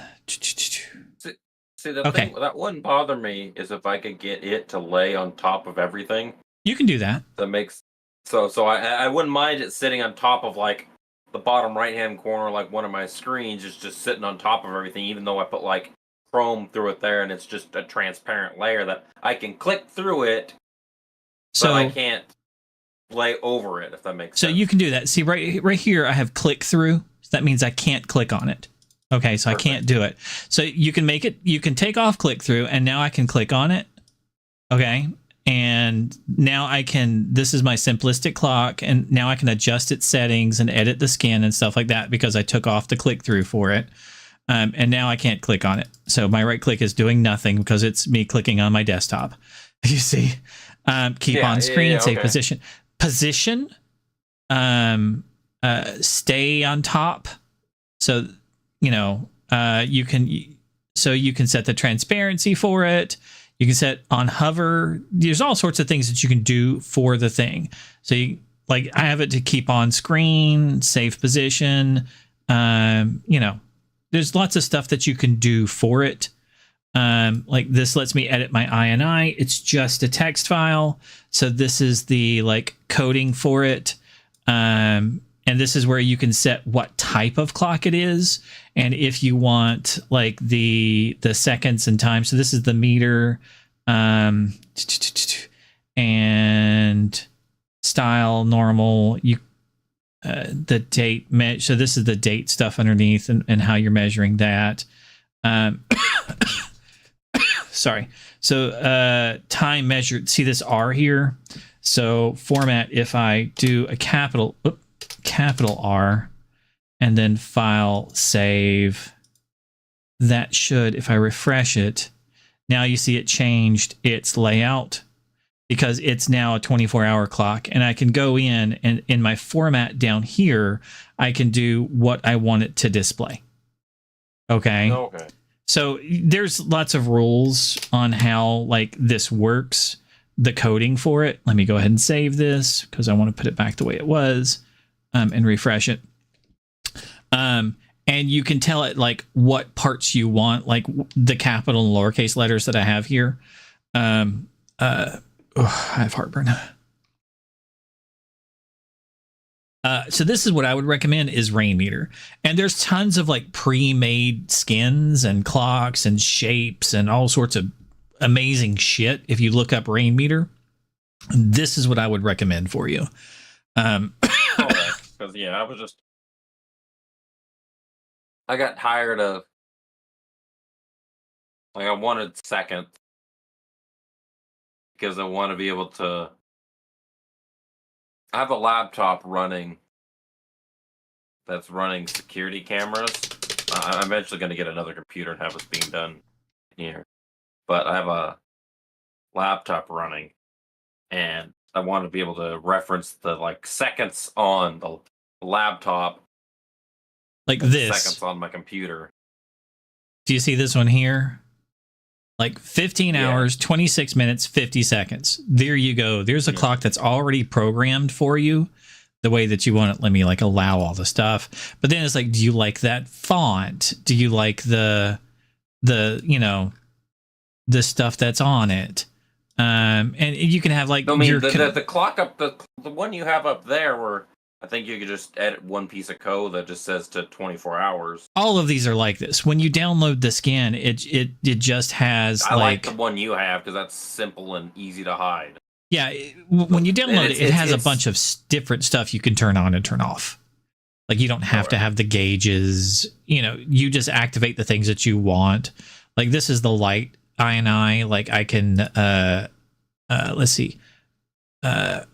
the thing that wouldn't bother me is if I could get it to lay on top of everything. You can do that. That makes so I wouldn't mind it sitting on top of like the bottom right hand corner, like one of my screens is just sitting on top of everything, even though I put like Chrome through it there, and it's just a transparent layer that I can click through it, so but I can't lay over it, if that makes sense. So you can do that. See, right here, I have click through. So that means I can't click on it. Okay, so Perfect. I can't do it. So you can make it, you can take off click through, and now I can click on it. Okay, and now I can, this is my simplistic clock, and now I can adjust its settings and edit the skin and stuff like that because I took off the click through for it. And now I can't click on it. So my right click is doing nothing because it's me clicking on my desktop. You see? Keep on screen, save position. Position, stay on top. So, you know, you can set the transparency for it. You can set on hover. There's all sorts of things that you can do for the thing. So you, like, I have it to keep on screen, save position. You know, there's lots of stuff that you can do for it. Like this lets me edit my INI. It's just a text file. So this is the like coding for it. And this is where you can set what type of clock it is. And if you want like the seconds and time. So this is the meter, and style, normal, the date. So this is the date stuff underneath and how you're measuring that. Sorry. So time measured. See this R here? So format, if I do a capital R and then file save, that should, if I refresh it, now you see it changed its layout because it's now a 24-hour clock, and I can go in and in my format down here, I can do what I want it to display. Okay. Okay. So there's lots of rules on how like this works, the coding for it. Let me go ahead and save this because I want to put it back the way it was, and refresh it. And you can tell it like what parts you want, like the capital and lowercase letters that I have here. I have heartburn. So this is what I would recommend is rain meter. And there's tons of like pre-made skins and clocks and shapes and all sorts of amazing shit. If you look up rain meter, this is what I would recommend for you. Because yeah, I got tired of, like, I wanted seconds because I want to be able to. I have a laptop running that's running security cameras. I'm eventually going to get another computer and have this being done here. But I have a laptop running, and I want to be able to reference the like seconds on the laptop, like this. Seconds on my computer. Do you see this one here? Like 15 hours, 26 minutes, 50 seconds. There you go. There's a clock that's already programmed for you the way that you want it. Let me like allow all the stuff. But then it's like, do you like that font? Do you like the you know, the stuff that's on it? And you can have like, I mean, the clock up, the one you have up there where I think you could just edit one piece of code that just says to 24 hours. All of these are like this. When you download the skin, it just has I like the one you have because that's simple and easy to hide. Yeah, when you download it has a bunch of different stuff you can turn on and turn off. Like you don't have to have the gauges. You know, you just activate the things that you want. Like this is the light INI. Like I can, let's see.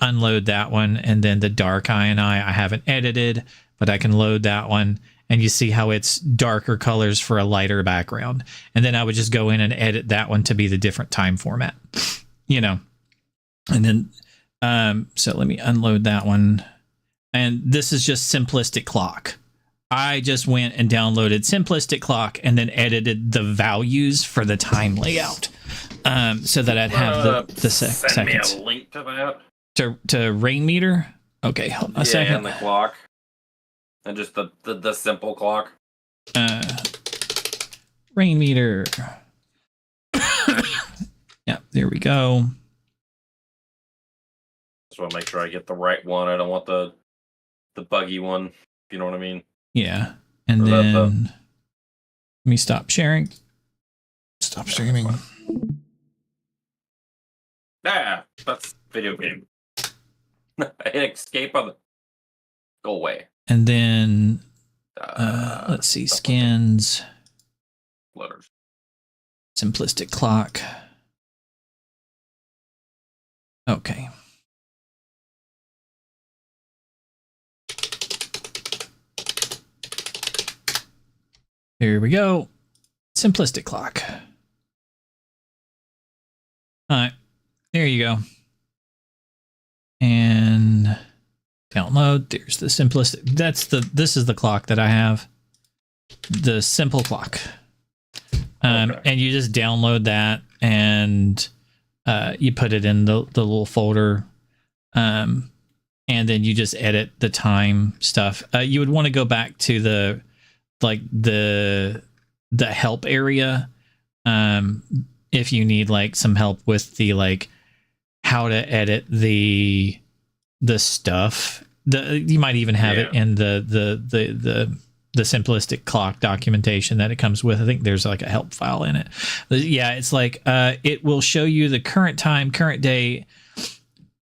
Unload that one, and then the dark INI I haven't edited, but I can load that one, and you see how it's darker colors for a lighter background. And then I would just go in and edit that one to be the different time format, you know. And then so let me unload that one, and this is just simplistic clock. I just went and downloaded simplistic clock and then edited the values for the time layout, so that I'd have the Send me seconds a link to that. to rain meter. Okay, hold on a second. And the clock, and just the simple clock. Rain meter. Yeah, there we go. Just want to make sure I get the right one. I don't want the buggy one. If you know what I mean. Yeah, and Or then that, let me stop sharing. Stop streaming. That's video game. I hit escape on the. Go away. And then let's see, skins, Letters. simplistic clock. Okay. Here we go. Simplistic clock. All right. There you go. And download. There's the simplistic. This is the clock that I have. The simple clock. Okay. And you just download that and you put it in the little folder. And then you just edit the time stuff. You would want to go back to the help area if you need like some help with the like how to edit the stuff. You might even have it in the simplistic clock documentation that it comes with. I think there's like a help file in it. Yeah, it's like it will show you the current time, current day,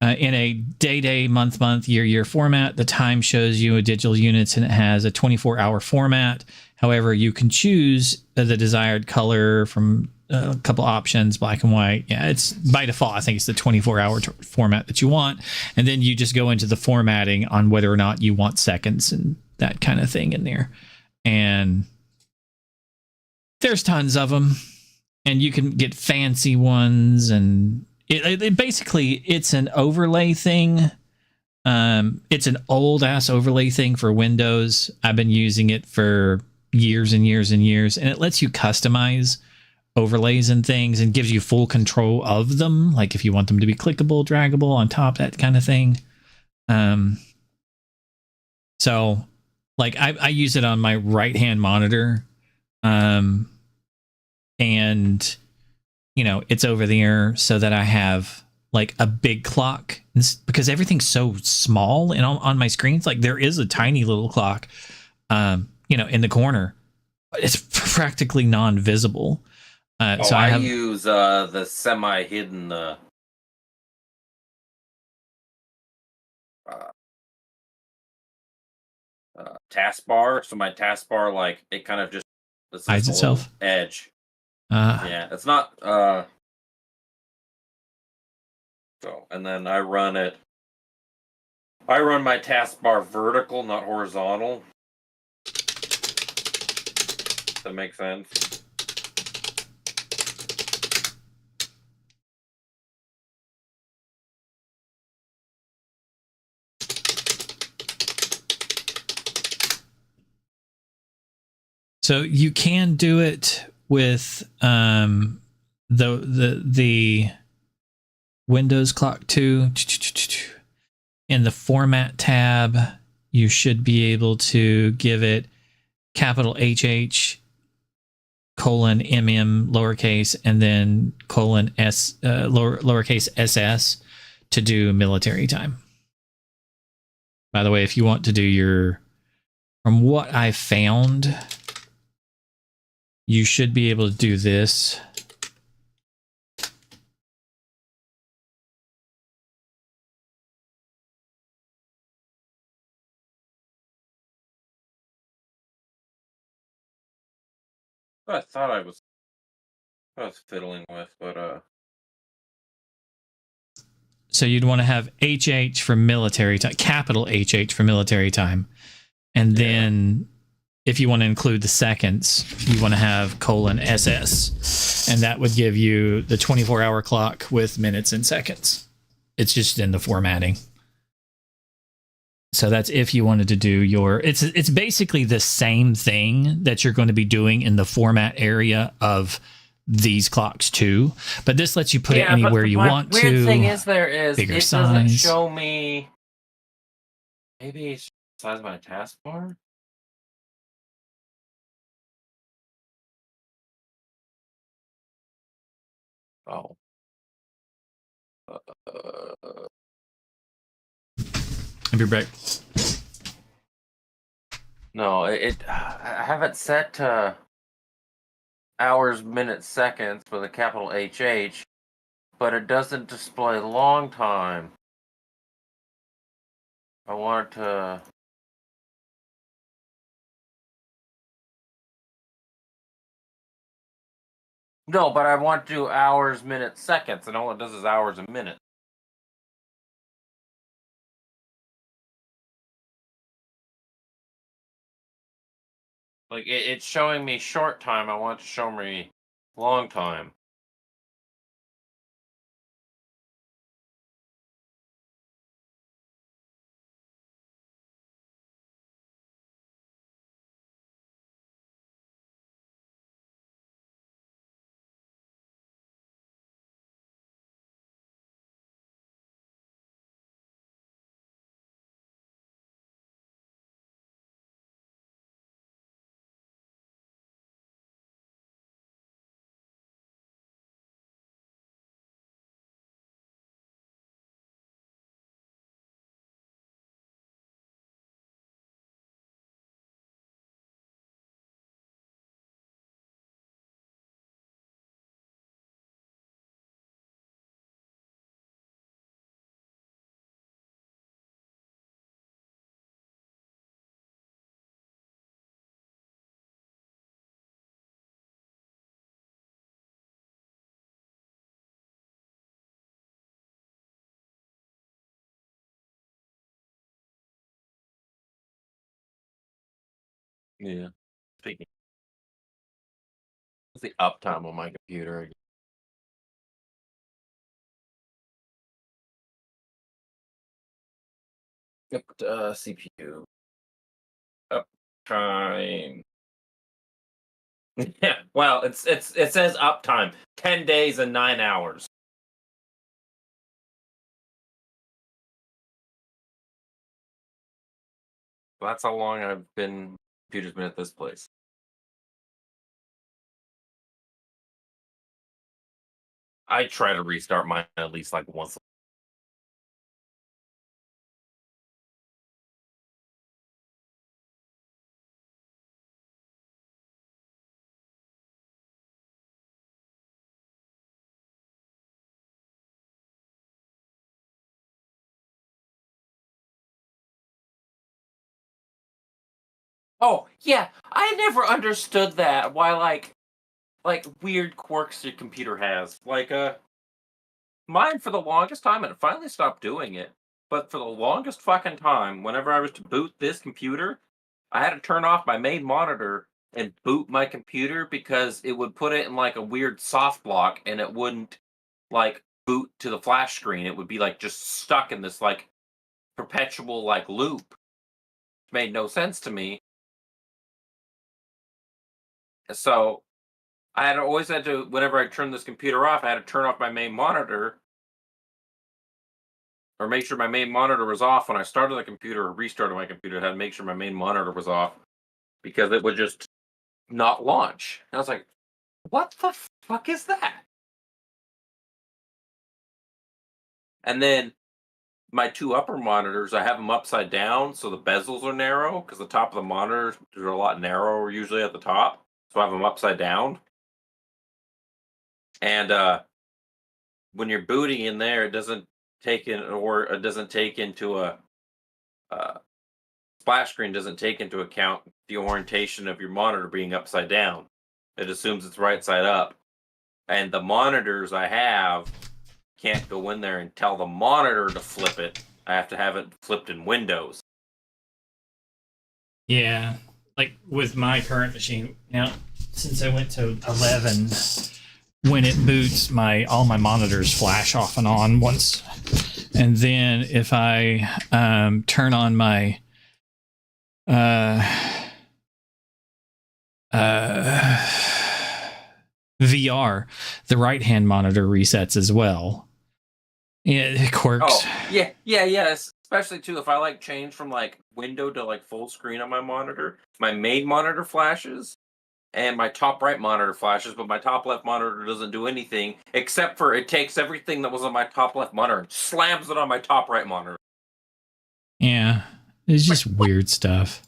in a day, month, year format. The time shows you digital units and it has a 24-hour format. However, you can choose the desired color from a couple options, black and white. Yeah, it's by default, I think it's the 24-hour format that you want. And then you just go into the formatting on whether or not you want seconds and that kind of thing in there. And there's tons of them. And you can get fancy ones, and it basically, it's an overlay thing. It's an old ass overlay thing for Windows. I've been using it for years and years and years, and it lets you customize overlays and things and gives you full control of them. Like if you want them to be clickable, draggable on top, that kind of thing. So like I use it on my right hand monitor. And you know, it's over there so that I have like a big clock, because everything's so small and on my screens. Like there is a tiny little clock, you know, in the corner. It's practically non-visible. So I use the semi-hidden taskbar. So my taskbar, like it kind of just hides itself. Edge. Yeah, it's not. So, and then I run my taskbar vertical, not horizontal. That makes sense. So you can do it with the Windows clock too. In the format tab, you should be able to give it capital HH colon MM lowercase and then colon S lowercase SS to do military time. By the way, if you want to do your, from what I found, you should be able to do this. I thought I was fiddling with, but so you'd want to have HH for military time, capital HH for military time. And then if you want to include the seconds, you want to have colon SS. And that would give you the 24-hour clock with minutes and seconds. It's just in the formatting. So that's if you wanted to do your, it's basically the same thing that you're going to be doing in the format area of these clocks too, but this lets you put it anywhere you want to. Weird thing is there is bigger it size. doesn't show me. Maybe it's the size of my taskbar. Oh. Have your break. No, I have it set to hours, minutes, seconds with a capital HH, but it doesn't display long time. I want it to. No, but I want to do hours, minutes, seconds, and all it does is hours and minutes. Like, it's showing me short time. I want it to show me long time. Yeah. Speaking. What's the uptime on my computer? Yep, CPU. Uptime. Yeah, well, it says uptime 10 days and 9 hours. That's how long computer's been at this place. I try to restart mine at least like once. Oh, yeah, I never understood that. Why, like weird quirks your computer has. Like, mine for the longest time, and it finally stopped doing it, but for the longest fucking time, whenever I was to boot this computer, I had to turn off my main monitor and boot my computer because it would put it in like a weird soft block and it wouldn't like boot to the flash screen. It would be like just stuck in this like perpetual like loop. It made no sense to me. So I had always had to, whenever I turned this computer off, I had to turn off my main monitor or make sure my main monitor was off when I started the computer or restarted my computer. I had to make sure my main monitor was off because it would just not launch. And I was like, what the fuck is that? And then my two upper monitors, I have them upside down so the bezels are narrow because the top of the monitors are a lot narrower usually at the top. So I have them upside down. And when you're booting in there, it doesn't take in, or it doesn't take into a splash screen doesn't take into account the orientation of your monitor being upside down. It assumes it's right side up. And the monitors I have can't go in there and tell the monitor to flip it. I have to have it flipped in Windows. Yeah, like with my current machine, now since I went to 11, when it boots, all my monitors flash off and on once And then if I turn on my VR, the right hand monitor resets as well. Yeah, it quirks. Oh, yeah. Especially too, if I like change from like window to like full screen on my monitor, my main monitor flashes and my top right monitor flashes, but my top left monitor doesn't do anything except for it takes everything that was on my top left monitor and slams it on my top right monitor. Yeah, it's just weird stuff.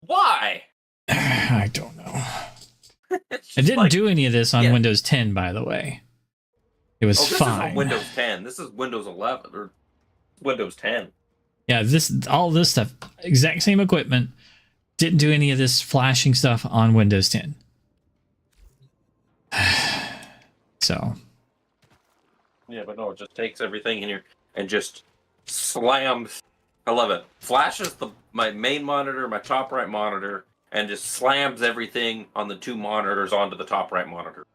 Why? I don't know. It's I just didn't like- do any of this on Windows 10, by the way. It was this fine. isn't Windows 10. This is Windows 11 or Windows 10. Yeah, all this stuff, exact same equipment. Didn't do any of this flashing stuff on Windows 10. So. Yeah, but no, it just takes everything in here and just slams. I love it. Flashes my main monitor, my top right monitor, and just slams everything on the two monitors onto the top right monitor.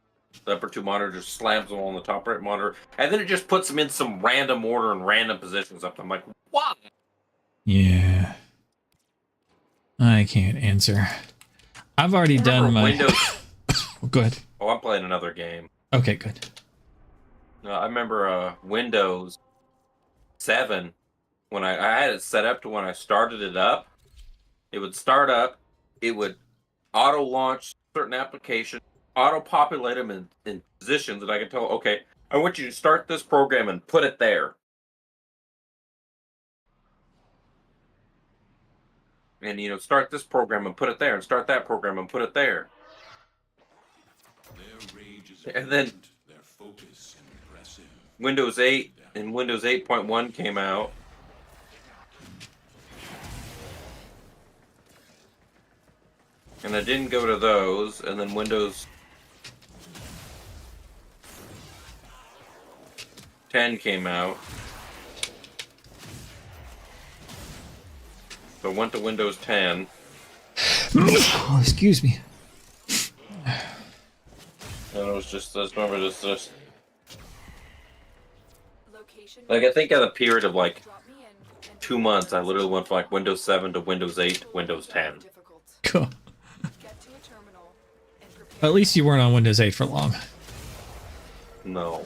The upper two monitors slams them on the top right monitor, and then it just puts them in some random order and random positions up. I'm like, why? Yeah. I can't answer. I've already done my Windows. Oh, go ahead. Oh, I'm playing another game. Okay, good. I remember Windows 7 when I had it set up to when I started it up. It would start up. It would auto launch certain applications, auto populate them in positions that I can tell. Okay, I want you to start this program and put it there. And start this program and put it there, and start that program and put it there. And then Windows 8 and Windows 8.1 came out. And I didn't go to those, and then Windows 10 came out. So I went to Windows 10. Oh, excuse me. And it was just, I just remember this. Like, I think at a period of like 2 months, I literally went from like Windows 7 to Windows 8 to Windows 10. Cool. At least you weren't on Windows 8 for long. No.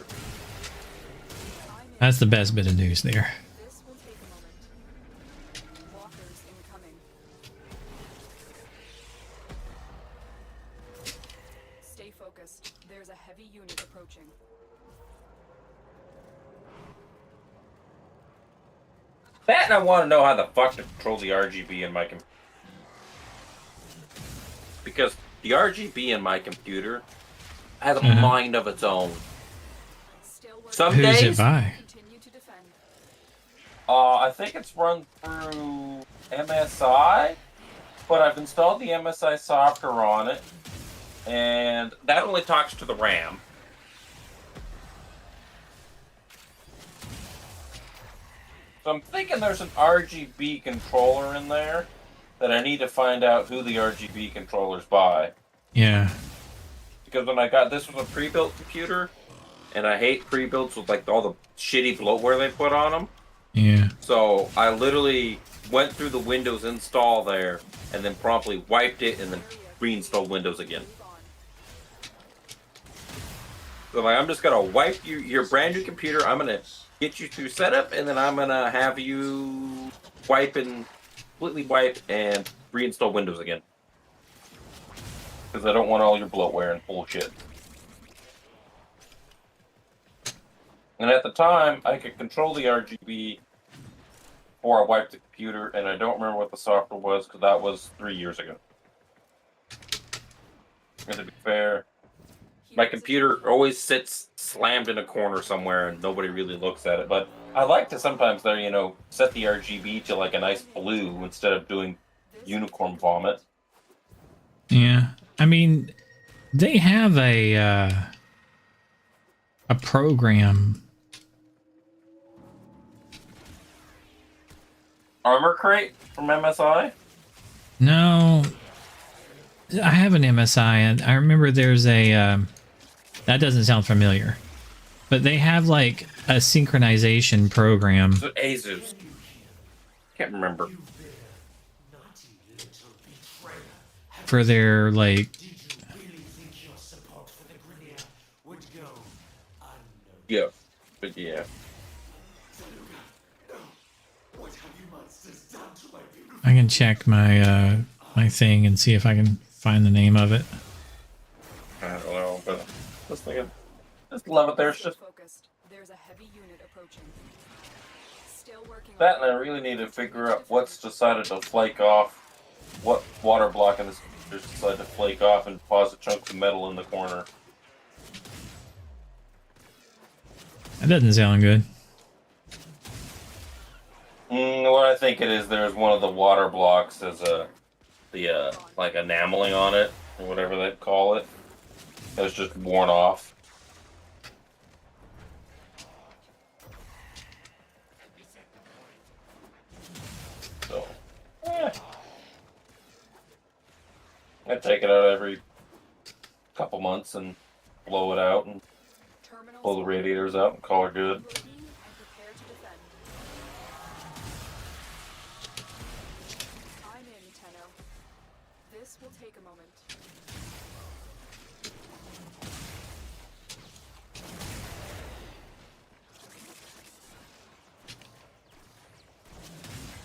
That's the best bit of news there. This will take a moment. Walkers incoming. Stay focused. There's a heavy unit approaching. That and I want to know how the fuck to control the RGB in my computer. Because the RGB in my computer has a mind of its own. Some Who's days, it by? Continue to defend. I think it's run through MSI, but I've installed the MSI software on it, and that only talks to the RAM. So I'm thinking there's an RGB controller in there that I need to find out who the RGB controller's by. Yeah. Because when I got this was a pre-built computer, and I hate pre-builts with like all the shitty bloatware they put on them. Yeah. So I literally went through the Windows install there, and then promptly wiped it, and then reinstalled Windows again. So like, I'm just gonna wipe your brand new computer. I'm gonna get you through setup, and then I'm gonna have you completely wipe and reinstall Windows again. Because I don't want all your bloatware and bullshit. And at the time, I could control the RGB before I wiped the computer, and I don't remember what the software was, because that was 3 years ago. And to be fair, my computer always sits slammed in a corner somewhere, and nobody really looks at it. But I like to sometimes, there, set the RGB to like a nice blue instead of doing unicorn vomit. Yeah. I mean, they have a program. Armor Crate from MSI? No, I have an MSI, and I remember there's a. That doesn't sound familiar. but they have like a synchronization program So Asus. Can't remember. for their like Yeah. But yeah. I can check my my thing and see if I can find the name of it. I don't know, but just love it. There's just Focused. There's a heavy unit approaching. Still working that, and I really need to figure out what's decided to flake off. What water block in this just decided to flake off and deposit chunks of metal in the corner. That doesn't sound good. What I think it is, there's one of the water blocks as the like enameling on it, or whatever they call it. It's just worn off. So, I take it out every couple months and blow it out and pull the radiators out and call it good. I'm in, Tenno. This will take a moment.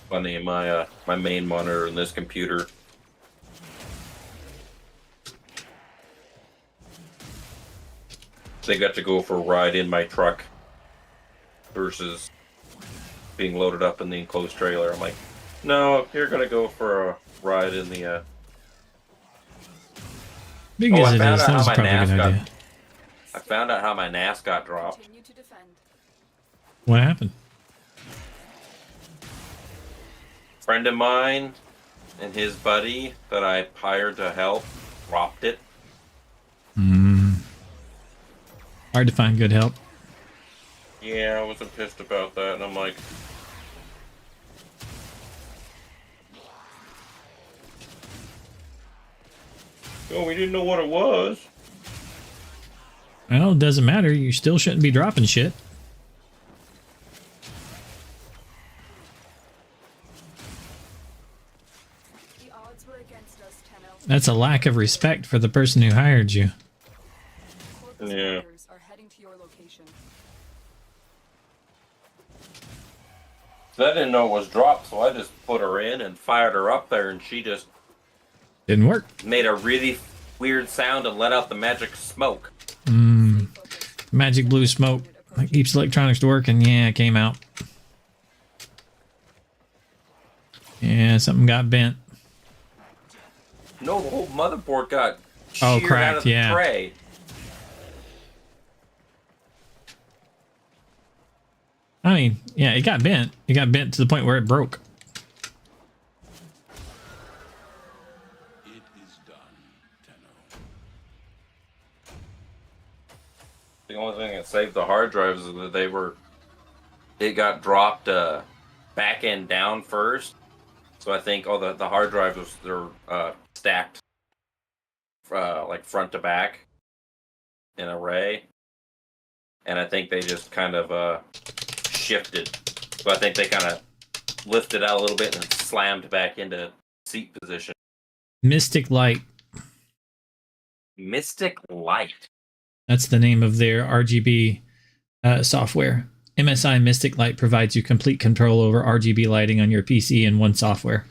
Funny, my main monitor in this computer. They got to go for a ride in my truck versus being loaded up in the enclosed trailer. I'm like, no, you're gonna go for a ride in the. Big as it is, that was probably a good idea. I found out how my NAS got dropped. Continue to defend. What happened? Friend of mine and his buddy that I hired to help dropped it. Hard to find good help. Yeah, I wasn't pissed about that, and I'm like, oh, we didn't know what it was. Well, it doesn't matter. You still shouldn't be dropping shit. The odds were against us, Tenno. That's a lack of respect for the person who hired you. Corpus Yeah. Riders are heading to your location. So I didn't know it was dropped, so I just put her in and fired her up there, and she just Didn't work. made a really weird sound and let out the magic smoke. Stay focused. Magic blue smoke that keeps electronics to work, and yeah, it came out. Yeah, something got bent. No, the whole motherboard got Oh, sheared out cracked, of the yeah. tray. I mean, yeah, it got bent. It got bent to the point where it broke. It is done, Tenno. The only thing that saved the hard drives is that it got dropped back end down first. So I think all the hard drives they're stacked like front to back in array, and I think they just kind of shifted. So I think they kind of lifted out a little bit and then slammed back into seat position. Mystic Light. Mystic Light. That's the name of their RGB software. MSI Mystic Light provides you complete control over RGB lighting on your PC in one software.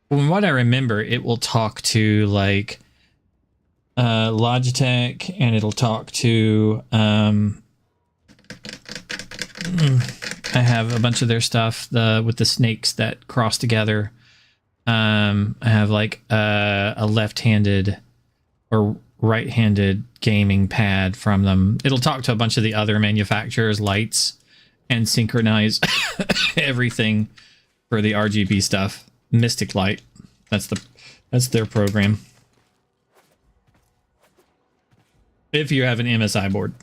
From what I remember, it will talk to like Logitech, and it'll talk to I have a bunch of their stuff with the snakes that cross together. I have like a left-handed or right-handed gaming pad from them. It'll talk to a bunch of the other manufacturers' lights and synchronize everything for the RGB stuff. Mystic Light. That's their program. If you have an MSI board.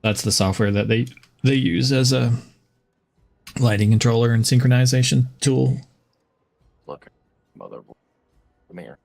That's the software that they use as a lighting controller and synchronization tool. Look, motherboard. Come here.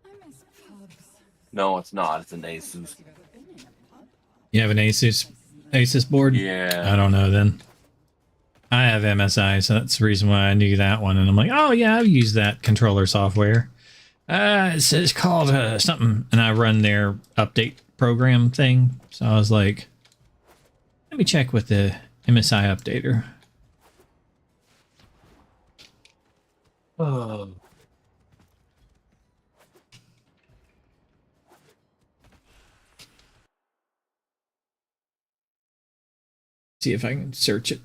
I miss pubs. No, it's not. It's an Asus. You've ever been in a pub? You have an Asus board? Yeah. I don't know then. I have MSI, so that's the reason why I knew that one. And I'm like, oh yeah, I've used that controller software. It's called something, and I run their update program thing. So I was like, let me check with the MSI updater. Oh. See if I can search it.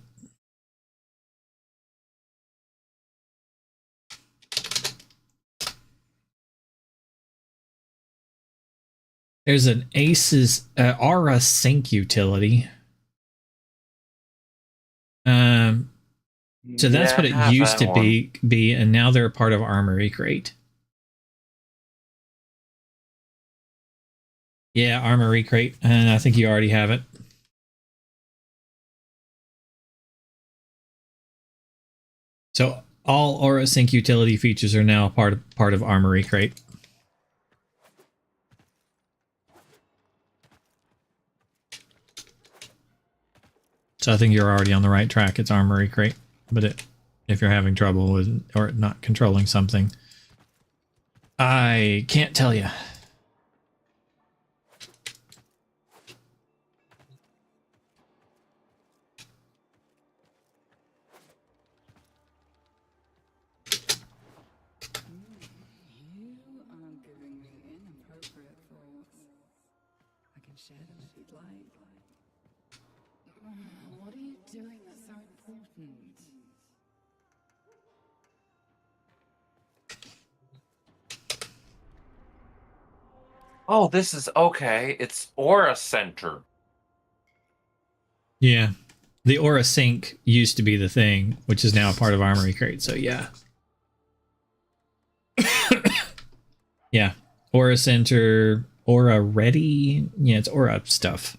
There's an Asus Aura Sync utility. So that's Yeah, what I it have used that to be, and now they're a part of Armory Crate. Yeah, Armory Crate, and I think you already have it. So all Aura Sync utility features are now part of Armory Crate. So I think you're already on the right track. It's Armory Crate, but if you're having trouble with or not controlling something, I can't tell you. You are giving me inappropriate thoughts. I can share them if you'd like. What are you doing that's so important? Oh, this is okay. It's Aura Center. Yeah. The Aura Sync used to be the thing, which is now a part of Armory Crate. So yeah. Yeah. Aura Center, Aura Ready. Yeah, it's Aura stuff.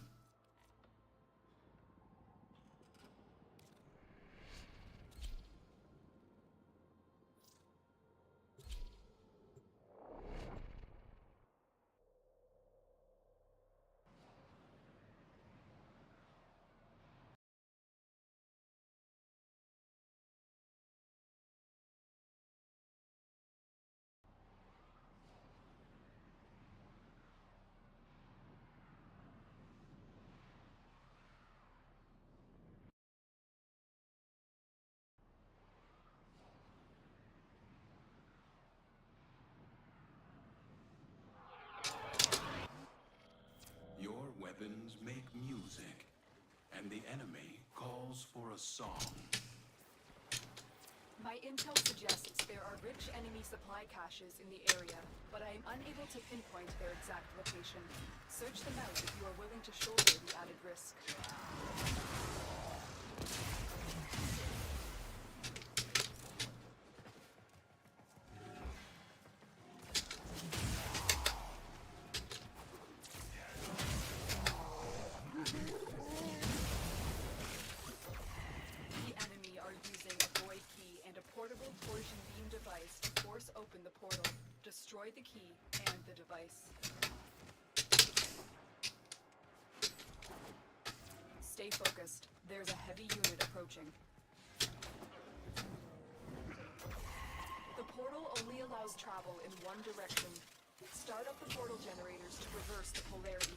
Your weapons make music, and the enemy calls for a song. My intel suggests there are rich enemy supply caches in the area, but I am unable to pinpoint their exact location. Search them out if you are willing to shoulder the added risk. The enemy are using a void key and a portable torsion beam device to force open the portal. Destroy the key and the device. Stay focused. There's a heavy unit approaching. The portal only allows travel in one direction. Start up the portal generators to reverse the polarity.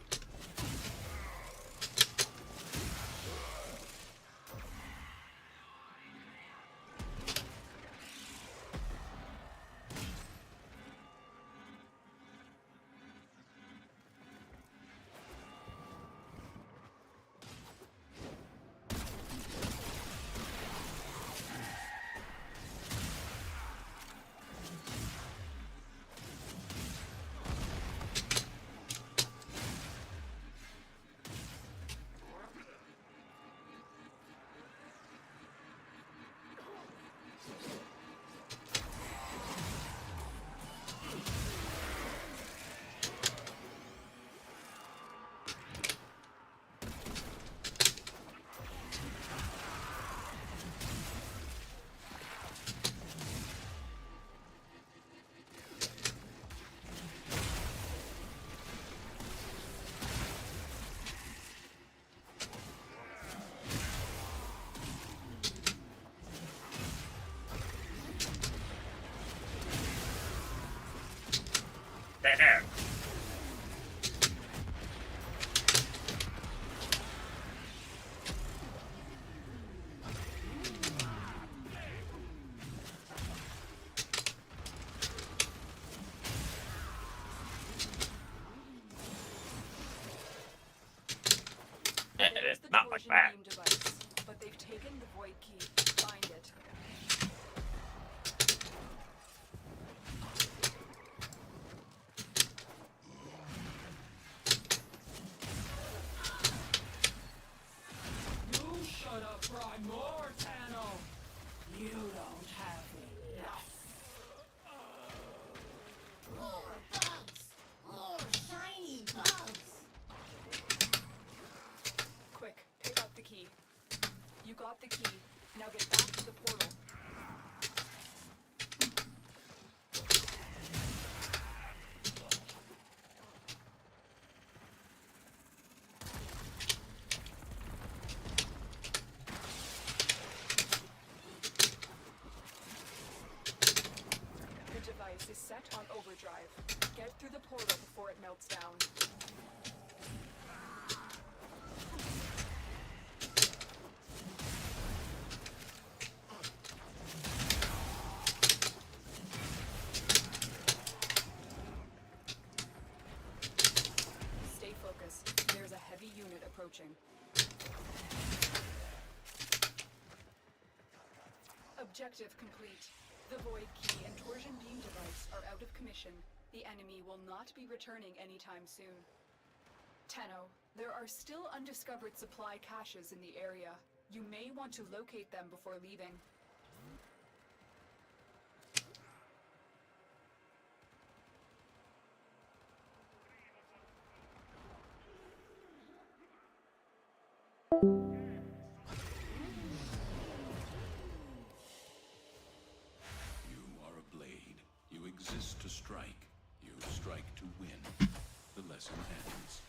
device is set on overdrive. Get through the portal before it melts down. Stay focused. There's a heavy unit approaching. Objective complete. The Void Key and Torsion Beam device are out of commission. The enemy will not be returning anytime soon. Tenno, there are still undiscovered supply caches in the area. You may want to locate them before leaving. You are a blade. You exist to strike. You strike to win. The lesson ends.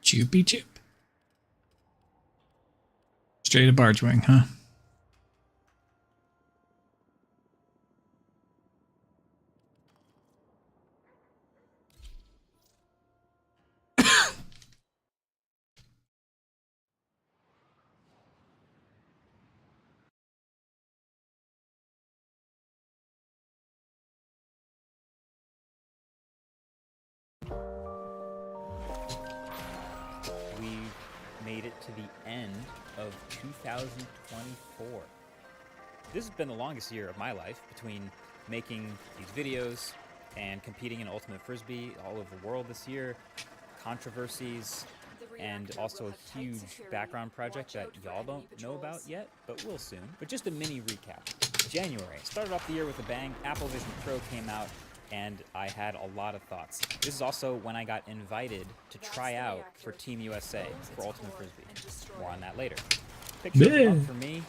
Choopy chip. Straight to barge wing, huh? We made it to the end of 2024. This has been the longest year of my life between making these videos and competing in Ultimate Frisbee all over the world this year, controversies, and also a huge background project that y'all don't know about yet, but will soon. But just a mini recap. January, started off the year with a bang. Apple Vision Pro came out, and I had a lot of thoughts. This is also when I got invited to try out for Team USA for Ultimate Frisbee. More on that later. Picture of the month for me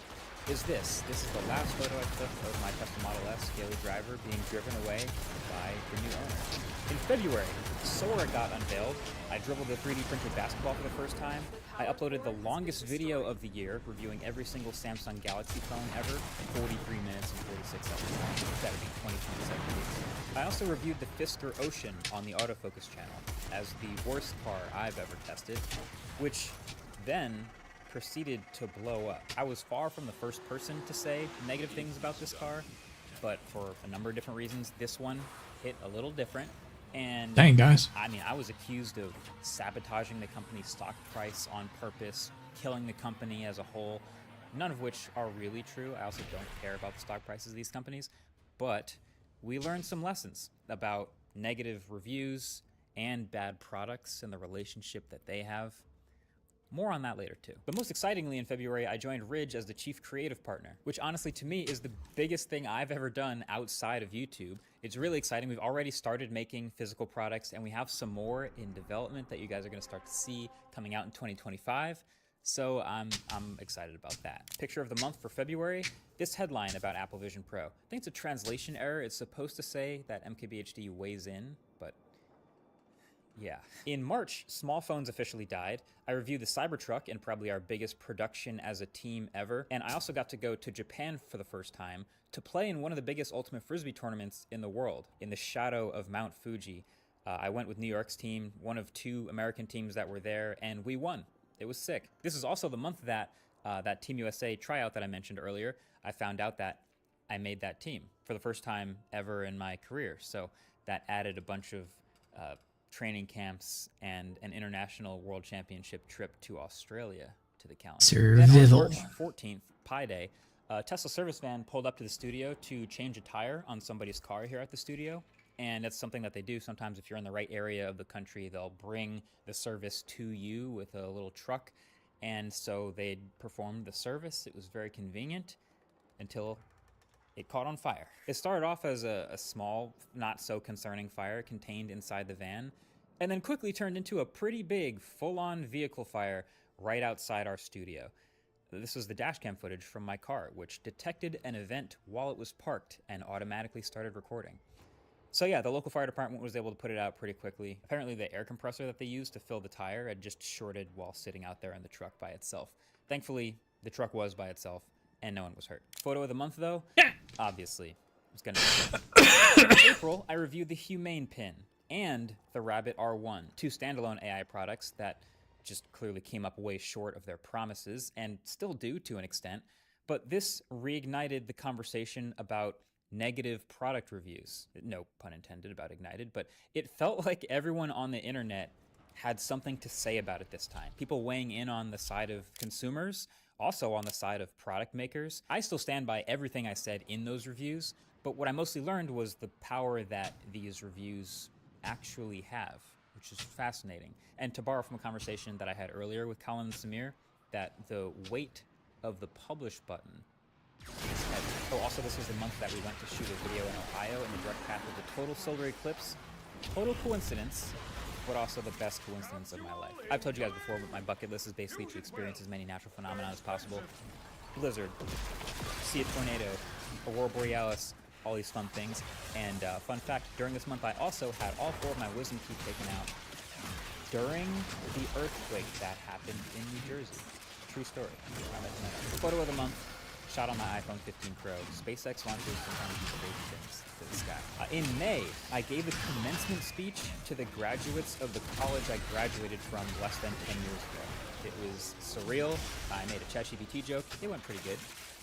is this. This is the last photo I took of my custom Model S Scaly driver being driven away by the new owner. In February, Sora got unveiled. I dribbled the 3D printed basketball for the first time. I uploaded the longest video of the year, reviewing every single Samsung Galaxy phone ever in 43 minutes and 46 seconds. That'd be 2027 weeks. I also reviewed the Fisker Ocean on the autofocus channel as the worst car I've ever tested, which then proceeded to blow up. I was far from the first person to say negative things about this car, but for a number of different reasons, this one hit a little different. And dang, guys. I mean, I was accused of sabotaging the company's stock price on purpose, killing the company as a whole, none of which are really true. I also don't care about the stock prices of these companies, but we learned some lessons about negative reviews and bad products and the relationship that they have. More on that later too. But most excitingly in February, I joined Ridge as the chief creative partner, which honestly to me is the biggest thing I've ever done outside of YouTube. It's really exciting. We've already started making physical products and we have some more in development that you guys are gonna start to see coming out in 2025. So I'm excited about that. Picture of the month for February, this headline about Apple Vision Pro. I think it's a translation error. It's supposed to say that MKBHD weighs in, but yeah. In March, small phones officially died. I reviewed the Cybertruck in probably our biggest production as a team ever. And I also got to go to Japan for the first time to play in one of the biggest Ultimate Frisbee tournaments in the world, in the shadow of Mount Fuji. I went with New York's team, one of 2 American teams that were there, and we won. It was sick. This is also the month that that Team USA tryout that I mentioned earlier. I found out that I made that team for the first time ever in my career. So that added a bunch of training camps and an international world championship trip to Australia to the calendar. Then on Survival. March 14th, Pi Day, a Tesla service van pulled up to the studio to change a tire on somebody's car here at the studio. And that's something that they do sometimes. If you're in the right area of the country, they'll bring the service to you with a little truck. And so they performed the service. It was very convenient until it caught on fire. It started off as a small, not so concerning fire contained inside the van, and then quickly turned into a pretty big, full-on vehicle fire right outside our studio. This was the dashcam footage from my car, which detected an event while it was parked and automatically started recording. So yeah, the local fire department was able to put it out pretty quickly. Apparently the air compressor that they used to fill the tire had just shorted while sitting out there in the truck by itself. Thankfully, the truck was by itself and no one was hurt. Photo of the month though, obviously, was gonna be in April, I reviewed the Humane Pin and the Rabbit R1, two standalone AI products that just clearly came up way short of their promises and still do to an extent. But this reignited the conversation about negative product reviews. No pun intended about ignited, but it felt like everyone on the internet had something to say about it this time. People weighing in on the side of consumers, also on the side of product makers. I still stand by everything I said in those reviews, but what I mostly learned was the power that these reviews actually have, which is fascinating. And to borrow from a conversation that I had earlier with Colin and Samir, that the weight of the publish button is heavy. Oh, also this was the month that we went to shoot a video in Ohio in the direct path of the total solar eclipse. Total coincidence, but also the best coincidence of my life. I've told you guys before, but my bucket list is basically to experience as many natural phenomena as possible. Blizzard, see a tornado, aurora borealis, all these fun things. And fun fact, during this month I also had all 4 of my wisdom teeth taken out during the earthquake that happened in New Jersey. True story. Photo of the month, shot on my iPhone 15 Pro. SpaceX launches some unused baby things to the sky. In May, I gave a commencement speech to the graduates of the college I graduated from less than 10 years ago. It was surreal. I made a ChatGPT joke. It went pretty good.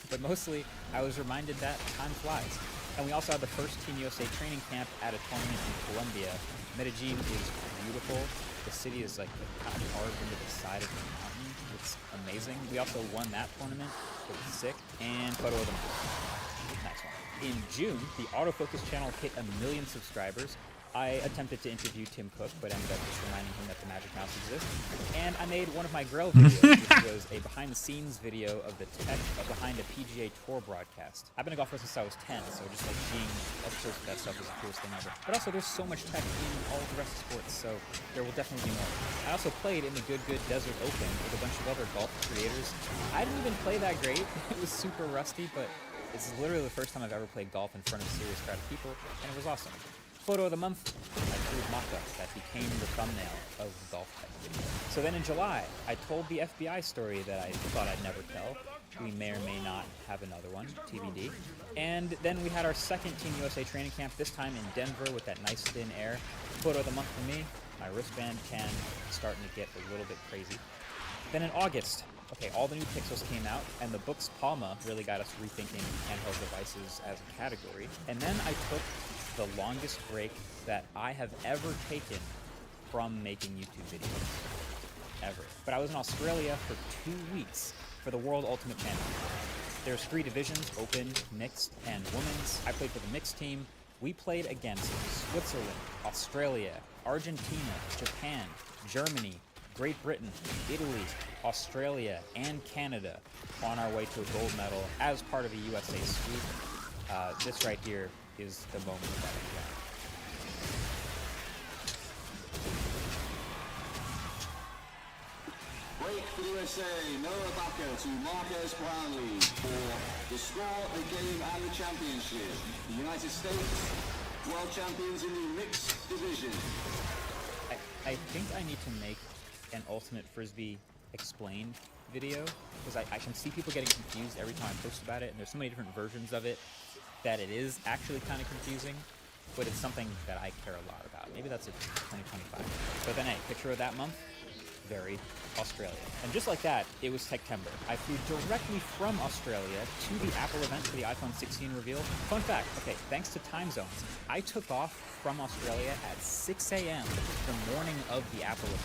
But mostly, I was reminded that time flies. And we also had the first Team USA training camp at a tournament in Colombia. Medellin is beautiful. The city is like kind of carved into the side of the mountain. It's amazing. We also won that tournament. It was sick. And photo of the month. Nice one. In June, the autofocus channel hit 1 million subscribers. I attempted to interview Tim Cook, but ended up just reminding him that the Magic Mouse exists. And I made one of my Grell videos, which was a behind-the-scenes video of the tech behind a PGA Tour broadcast. I've been a golfer since I was 10, so just like seeing episodes of that stuff was the coolest thing ever. But also, there's so much tech in all the rest of sports, so there will definitely be more. I also played in the Good Desert Open with a bunch of other golf creators. I didn't even play that great. It was super rusty, but it's literally the first time I've ever played golf in front of a serious crowd of people, and it was awesome. Photo of the month, I drew mock-up that became the thumbnail of the golf tech video. So then in July, I told the FBI story that I thought I'd never tell. We may or may not have another one, TBD. And then we had our second Team USA training camp, this time in Denver with that nice thin air. Photo of the month for me, my wristband can starting to get a little bit crazy. Then in August, okay, all the new Pixels came out, and the books Palma really got us rethinking handheld devices as a category. And then I took the longest break that I have ever taken from making YouTube videos. Ever. But I was in Australia for 2 weeks for the World Ultimate Championship. There's 3 divisions, open, mixed, and women's. I played for the mixed team. We played against Switzerland, Australia, Argentina, Japan, Germany, Great Britain, Italy, Australia, and Canada on our way to a gold medal as part of a USA sweep. This right here is the moment that I got. Break for the USA, Noah Bakker to Marcus Brownlee for the score, the game, and the championship. The United States, world champions in the mixed division. I think I need to make an Ultimate Frisbee explained video, because I can see people getting confused every time I post about it, and there's so many different versions of it that it is actually kind of confusing, but it's something that I care a lot about. Maybe that's a 2025. But then, hey, picture of that month, very Australia. And just like that, it was September. I flew directly from Australia to the Apple event for the iPhone 16 reveal. Fun fact, okay, thanks to time zones, I took off from Australia at 6 a.m. the morning of the Apple event.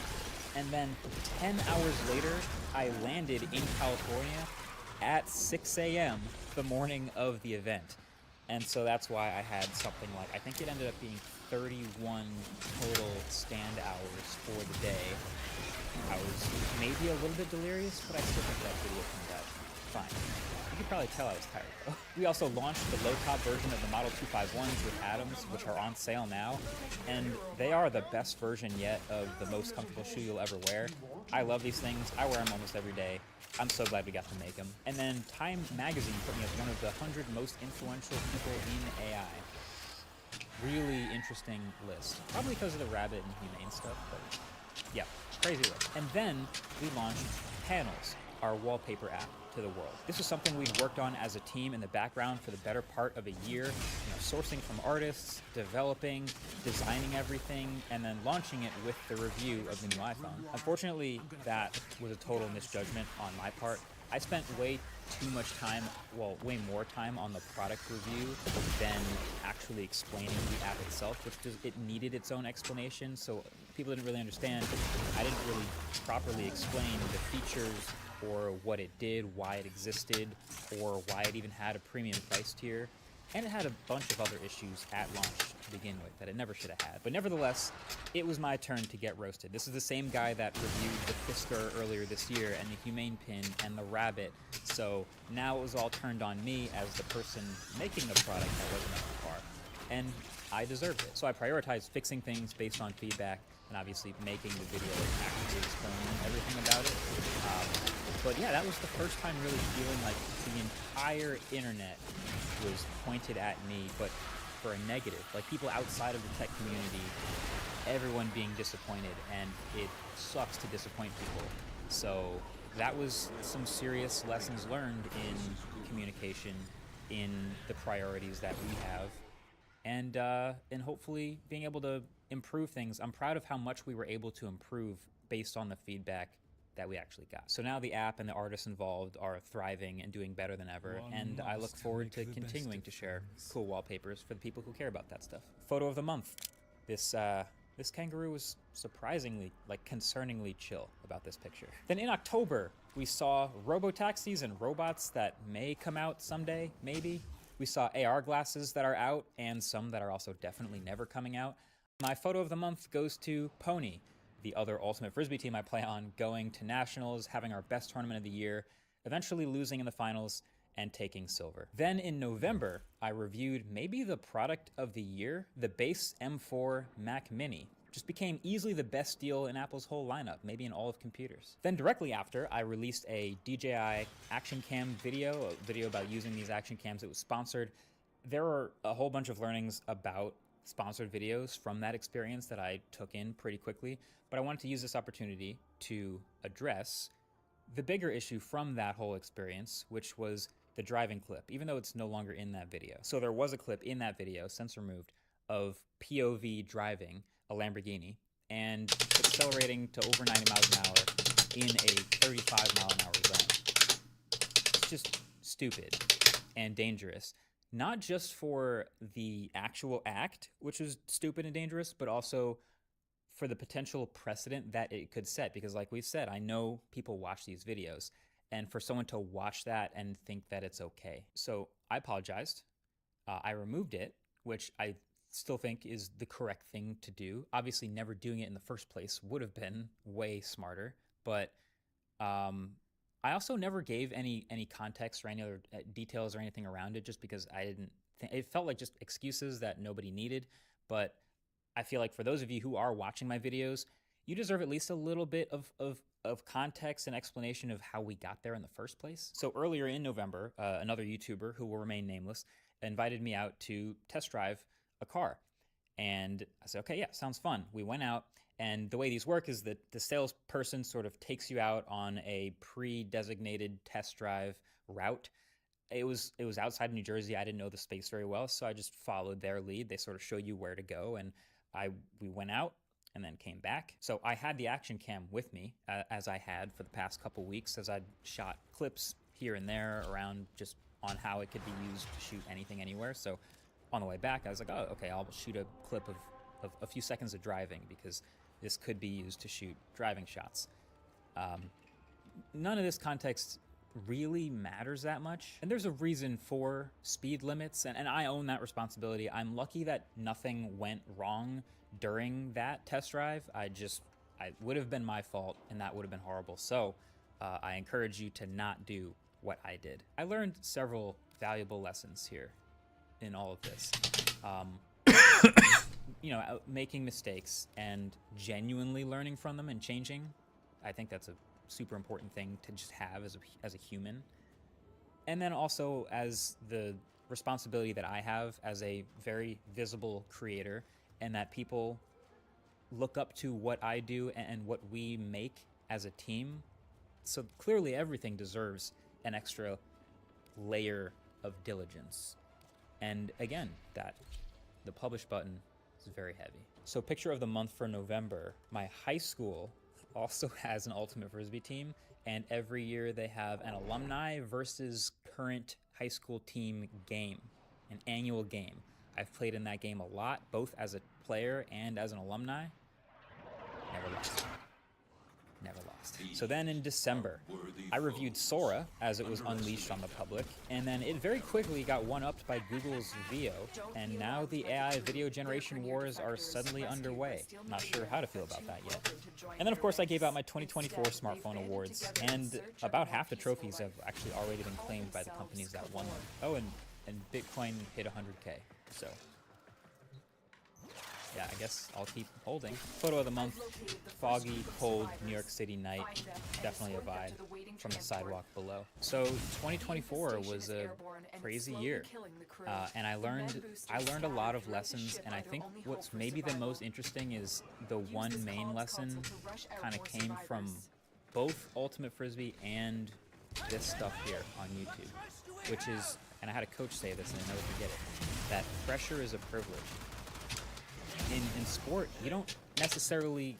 And then 10 hours later, I landed in California at 6 a.m. the morning of the event. And so that's why I had something like, I think it ended up being 31 total stand hours for the day. I was maybe a little bit delirious, but I still think that video turned out fine. You could probably tell I was tired though. We also launched the low-top version of the Model 251s with Atoms, which are on sale now, and they are the best version yet of the most comfortable shoe you'll ever wear. I love these things. I wear them almost every day. I'm so glad we got to make them. And then Time Magazine put me as one of the 100 most influential people in AI. Really interesting list. Probably because of the rabbit and humane stuff, but yeah, crazy list. And then we launched Panels, our wallpaper app, to the world. This is something we've worked on as a team in the background for the better part of a year, sourcing from artists, developing, designing everything, and then launching it with the review of the new iPhone. Unfortunately, that was a total misjudgment on my part. I spent way too much time, well, way more time on the product review than actually explaining the app itself, which it needed its own explanation, so people didn't really understand. I didn't really properly explain the features or what it did, why it existed, or why it even had a premium price tier. And it had a bunch of other issues at launch to begin with that it never should have had. But nevertheless, it was my turn to get roasted. This is the same guy that reviewed the Fisker earlier this year, and the Humane Pin, and the Rabbit. So now it was all turned on me as the person making the product that wasn't up to par. And I deserved it. So I prioritized fixing things based on feedback, and obviously making the video actually explaining everything about it. But yeah, that was the first time really feeling like the entire internet was pointed at me, but for a negative. Like people outside of the tech community, everyone being disappointed, and it sucks to disappoint people. So that was some serious lessons learned in communication, in the priorities that we have, and hopefully being able to improve things. I'm proud of how much we were able to improve based on the feedback that we actually got. So now the app and the artists involved are thriving and doing better than ever, and I look forward to continuing to share cool wallpapers for the people who care about that stuff. Photo of the month. This kangaroo was surprisingly, concerningly chill about this picture. Then in October, we saw robotaxis and robots that may come out someday, maybe. We saw AR glasses that are out, and some that are also definitely never coming out. My photo of the month goes to Pony, the other Ultimate Frisbee team I play on, going to Nationals, having our best tournament of the year, eventually losing in the finals, and taking silver. Then in November, I reviewed maybe the product of the year, the base M4 Mac Mini. Just became easily the best deal in Apple's whole lineup, maybe in all of computers. Then directly after, I released a DJI action cam video, a video about using these action cams. It was sponsored. There were a whole bunch of learnings about sponsored videos from that experience that I took in pretty quickly, but I wanted to use this opportunity to address the bigger issue from that whole experience, which was the driving clip, even though it's no longer in that video. So there was a clip in that video, since removed, of POV driving a Lamborghini and accelerating to over 90 miles an hour in a 35 mile an hour zone. It's just stupid and dangerous. Not just for the actual act, which was stupid and dangerous, but also for the potential precedent that it could set. Because like we said, I know people watch these videos, and for someone to watch that and think that it's okay. So I apologized. I removed it, which I still think is the correct thing to do. Obviously, never doing it in the first place would have been way smarter, but I also never gave any context or any other details or anything around it, just because I didn't think it felt like just excuses that nobody needed. But I feel like for those of you who are watching my videos, you deserve at least a little bit of context and explanation of how we got there in the first place. So earlier in November, another YouTuber who will remain nameless invited me out to test drive a car. And I said, okay, yeah, sounds fun. We went out, and the way these work is that the salesperson sort of takes you out on a pre-designated test drive route. It was outside of New Jersey. I didn't know the space very well, so I just followed their lead. They sort of show you where to go, and we went out, and then came back. So I had the action cam with me, as I had for the past couple weeks, as I'd shot clips here and there around just on how it could be used to shoot anything anywhere. So on the way back, I was like, oh, okay, I'll shoot a clip of a few seconds of driving because this could be used to shoot driving shots. None of this context really matters that much. And there's a reason for speed limits, and I own that responsibility. I'm lucky that nothing went wrong during that test drive. I would have been my fault, and that would have been horrible. So I encourage you to not do what I did. I learned several valuable lessons here in all of this. You know, making mistakes and genuinely learning from them and changing. I think that's a super important thing to just have as a human. And then also as the responsibility that I have as a very visible creator, and that people look up to what I do and what we make as a team. So clearly everything deserves an extra layer of diligence. And again, that the publish button is very heavy. So picture of the month for November, my high school also has an Ultimate Frisbee team, and every year they have an alumni versus current high school team game, an annual game. I've played in that game a lot, both as a player and as an alumni. Never lost. Never lost. So then in December, I reviewed Sora as it was unleashed on the public, and then it very quickly got one-upped by Google's Veo, and now the AI video generation wars are suddenly underway. Not sure how to feel about that yet. And then of course I gave out my 2024 smartphone awards, and about half the trophies have actually already been claimed by the companies that won them. Oh, and Bitcoin hit 100K, so yeah, I guess I'll keep holding. Photo of the month, foggy, cold New York City night. Definitely a vibe from the sidewalk below. So 2024 was a crazy year, and I learned a lot of lessons. And I think what's maybe the most interesting is the one main lesson kind of came from both Ultimate Frisbee and this stuff here on YouTube, which is, and I had a coach say this and I never forget it, that pressure is a privilege. In sport, you don't necessarily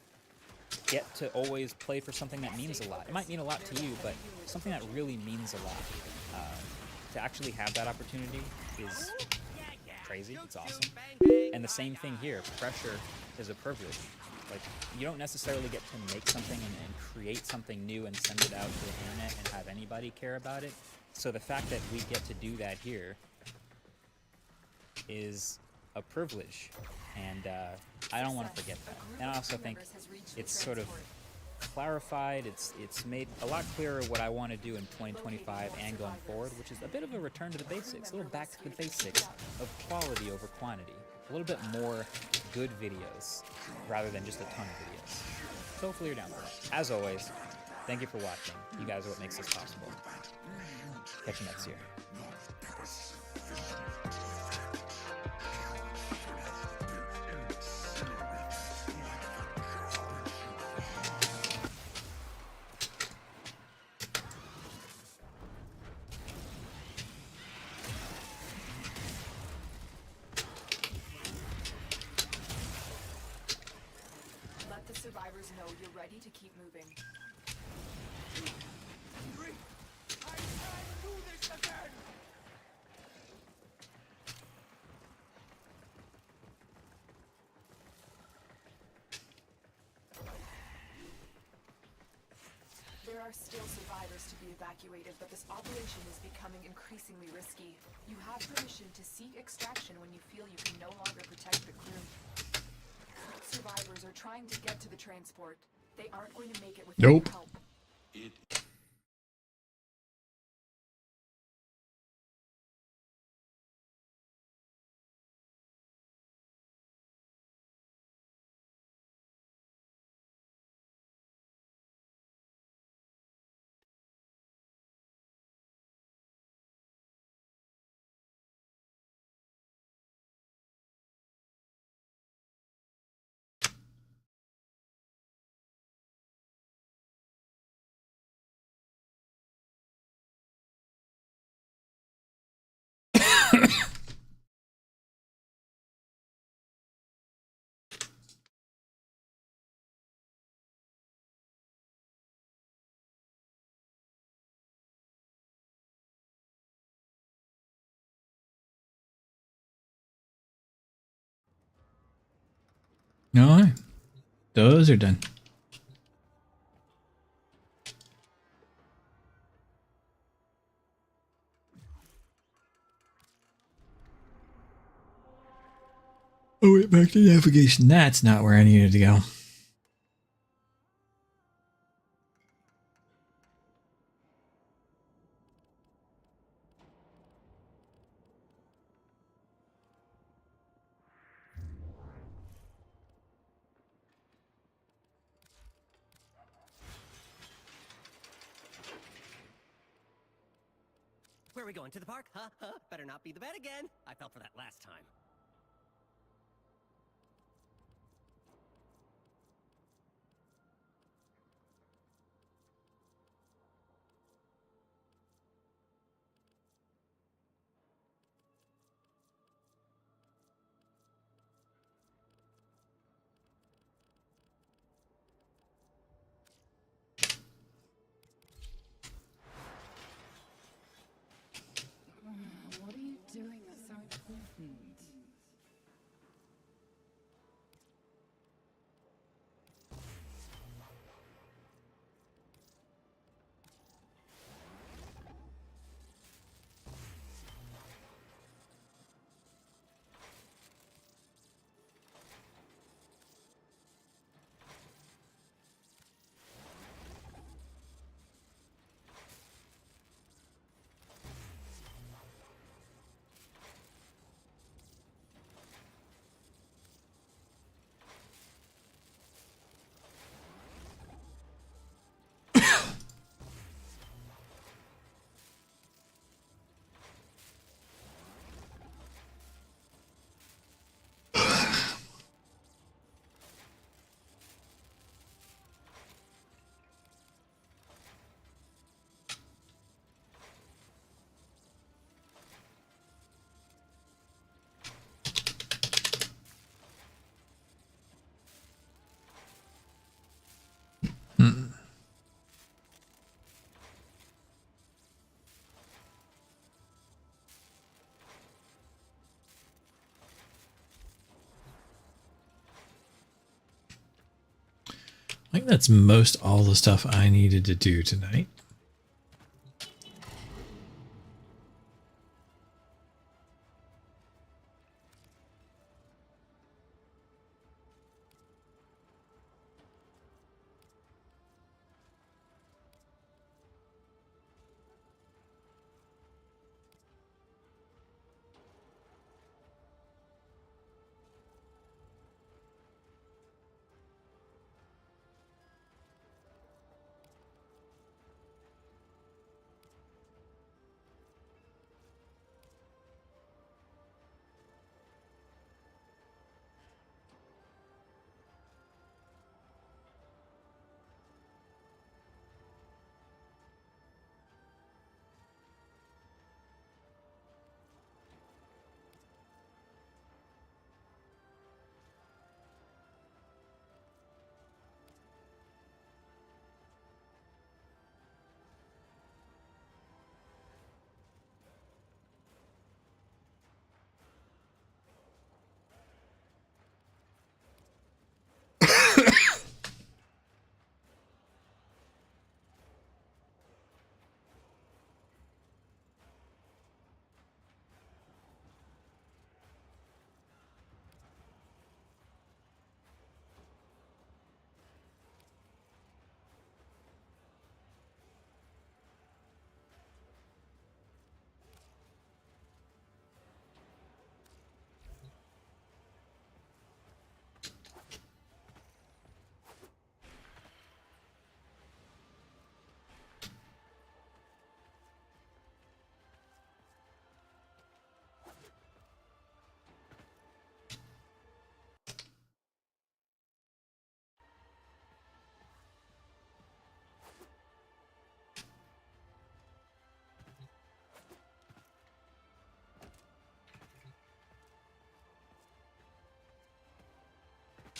get to always play for something that means a lot. It might mean a lot to you, but something that really means a lot. To actually have that opportunity is crazy. It's awesome. And the same thing here. Pressure is a privilege. Like, you don't necessarily get to make something and create something new and send it out to the internet and have anybody care about it. So the fact that we get to do that here is a privilege, and I don't want to forget that. And I also think it's sort of clarified, it's made a lot clearer what I want to do in 2025 and going forward, which is a bit of a return to the basics, a little back to the basics of quality over quantity, a little bit more good videos rather than just a ton of videos. So hopefully you're down for that. As always, thank you for watching. You guys are what makes this possible. Catch you next year. Let the survivors know you're ready to keep moving. There are still survivors to be evacuated, but this operation is becoming increasingly risky. You have permission to seek extraction when you feel you can no longer protect the crew. Survivors are trying to get to the transport. They aren't going to make it without Nope. help. It No, those are done. Oh, wait, back to navigation. That's not where I needed to go. Where are we going? To the park? Huh? Better not be the bed again. I fell for that last time. What are you doing that's so important? I think that's most all the stuff I needed to do tonight.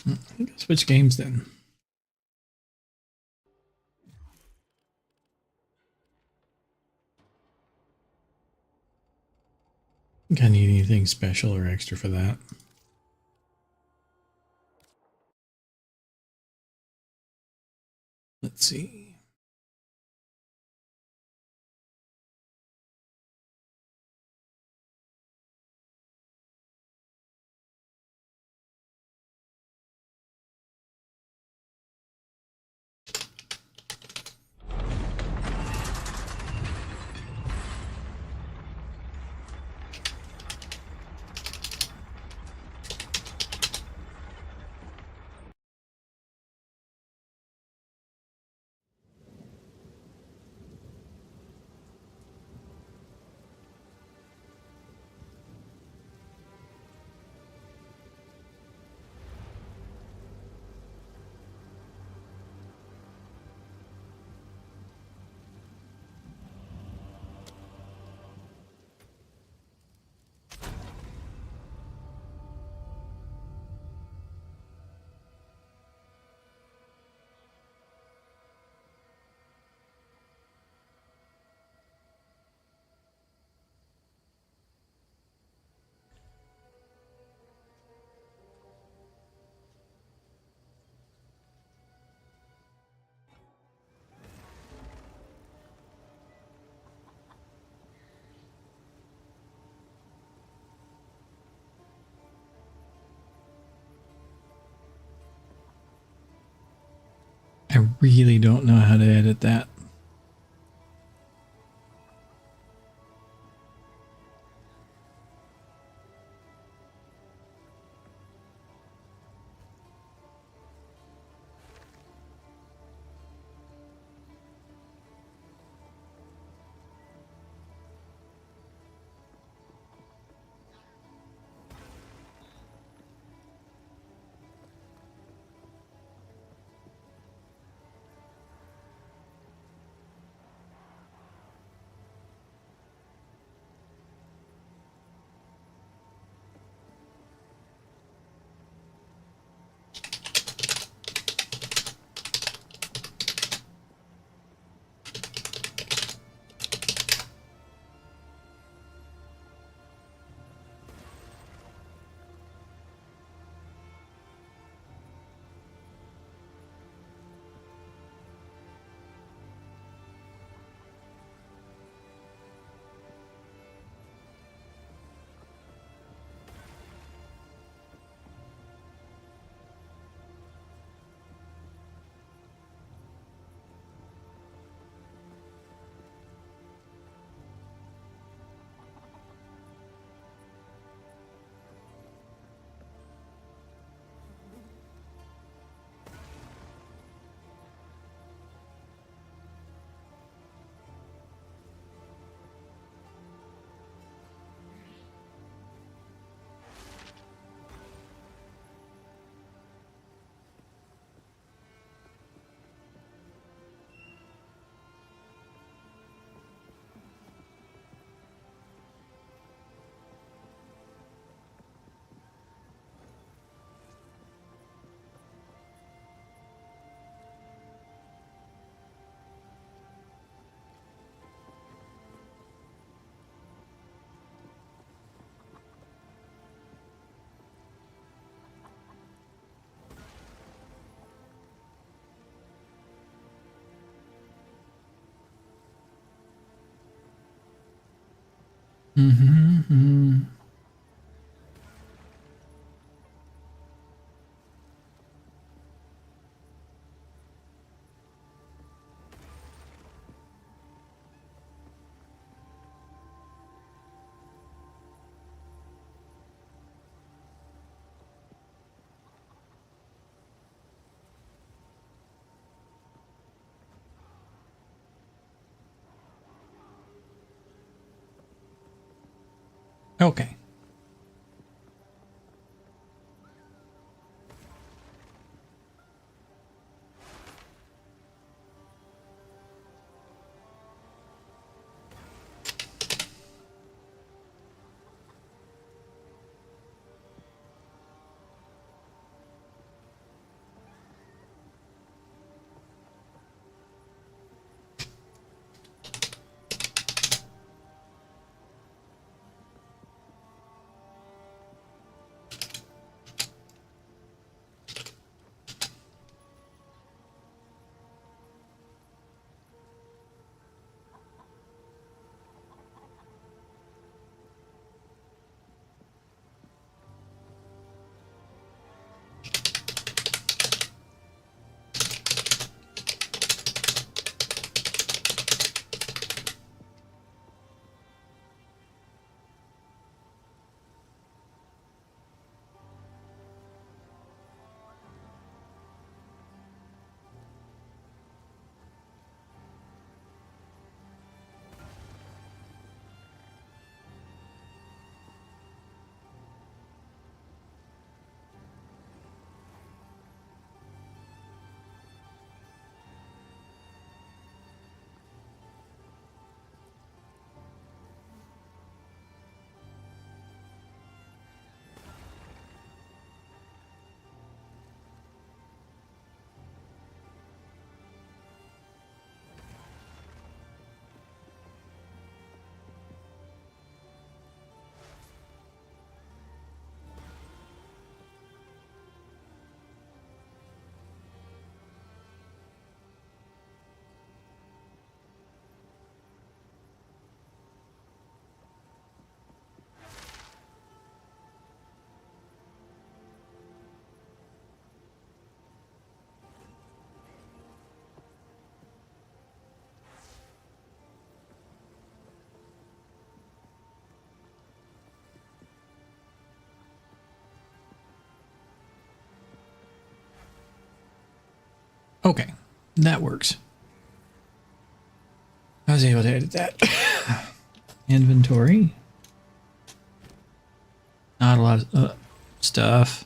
I think I'll switch games then. I think I need anything special or extra for that. let's see. I really don't know how to edit that. Mm-hmm. Okay. Okay, that works. I was able to edit that. Inventory. Not a lot of stuff.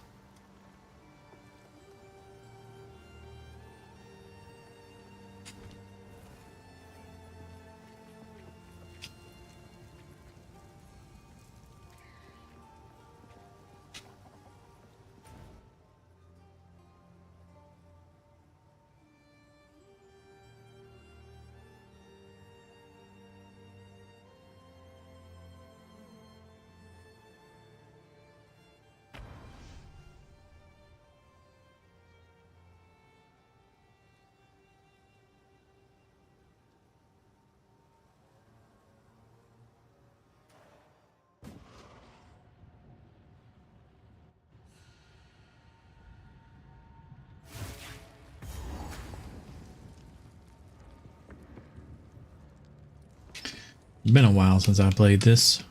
It's been a while since I played this.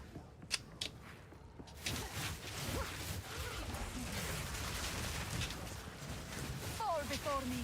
Fall before me.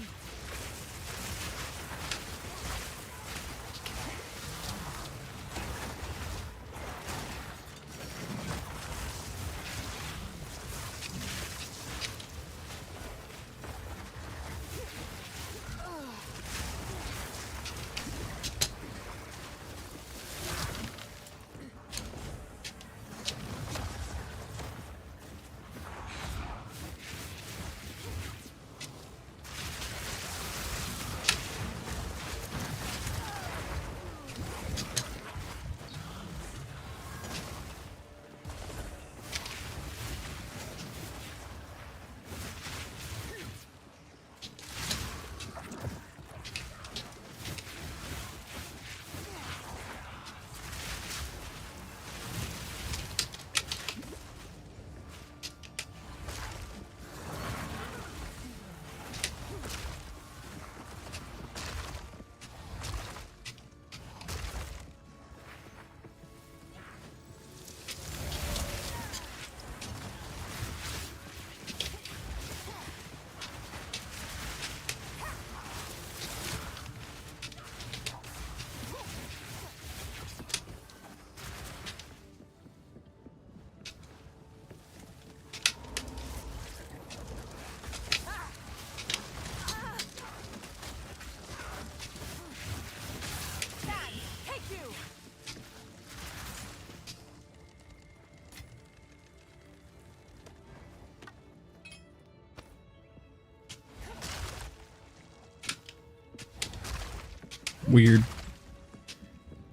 Weird.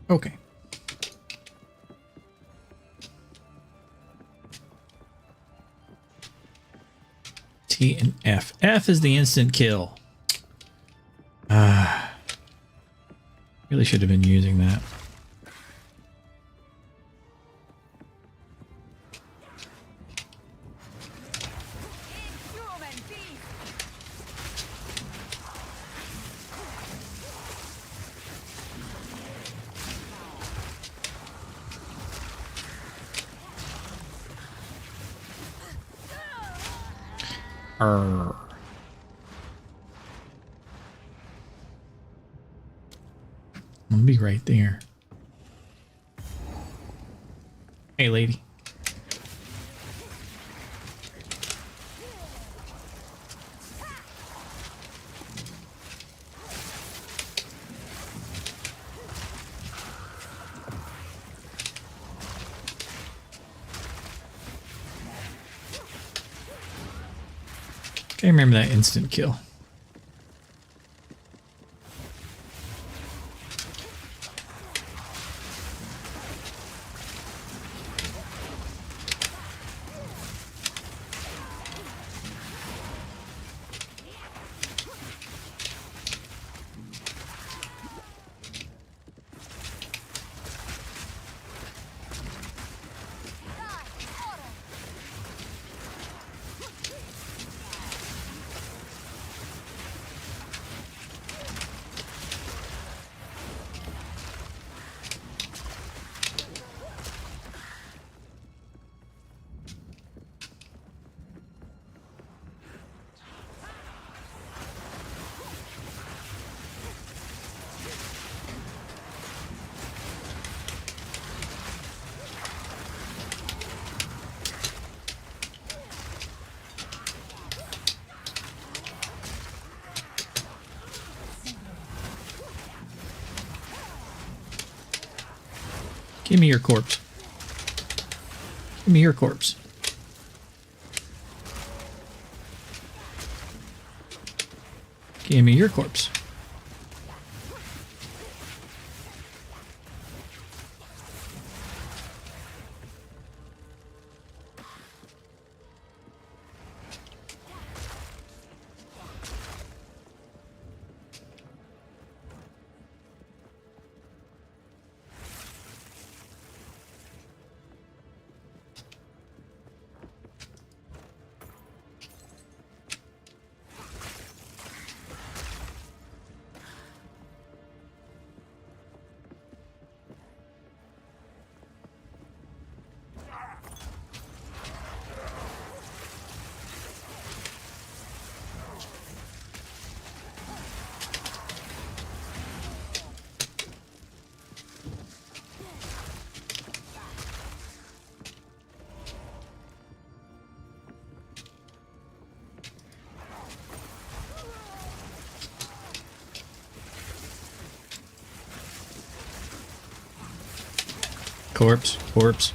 Okay. T and F. F is the instant kill. Really should have been using that. I'm gonna be right there. Hey, lady. Okay, remember that instant kill. Give me your corpse. Give me your corpse. Give me your corpse. Corpse, corpse.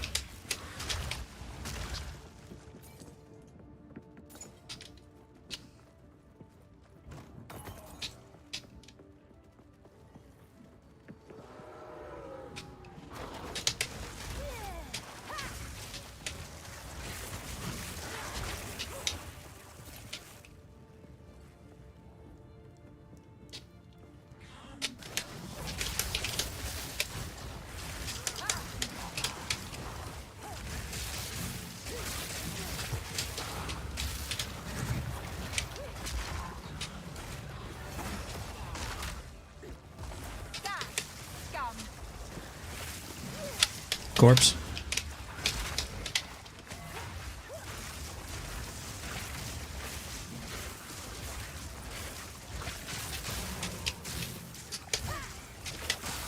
Corpse.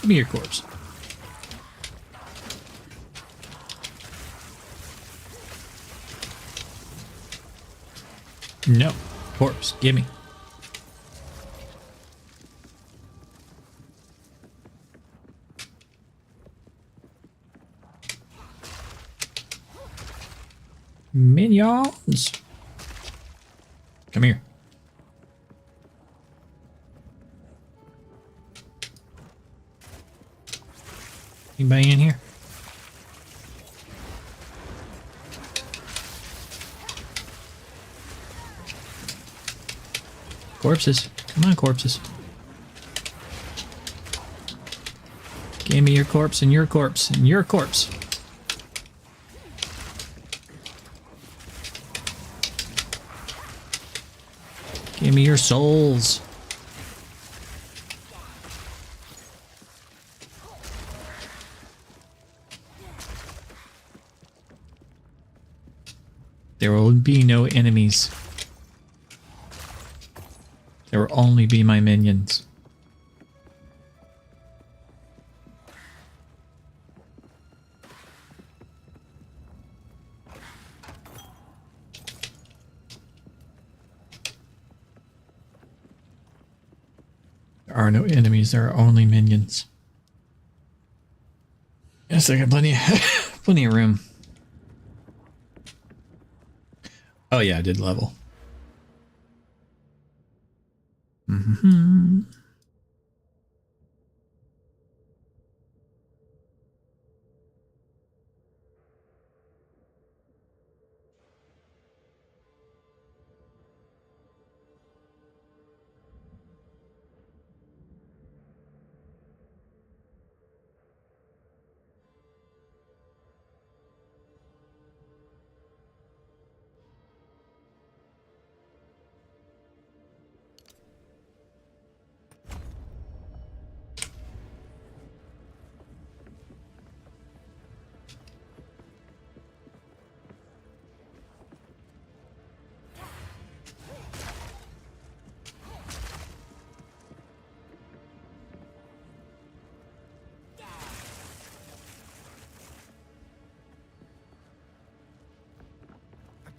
Give me your corpse. No. Corpse. Give me. Minions. Come here. Anybody in here? Corpses. Come on, corpses. Give me your corpse and your corpse and your corpse. Give me your souls. There will be no enemies. There will only be my minions. There are no enemies, there are only minions. Yes, I got plenty of room. Oh yeah, I did level. Mm-hmm.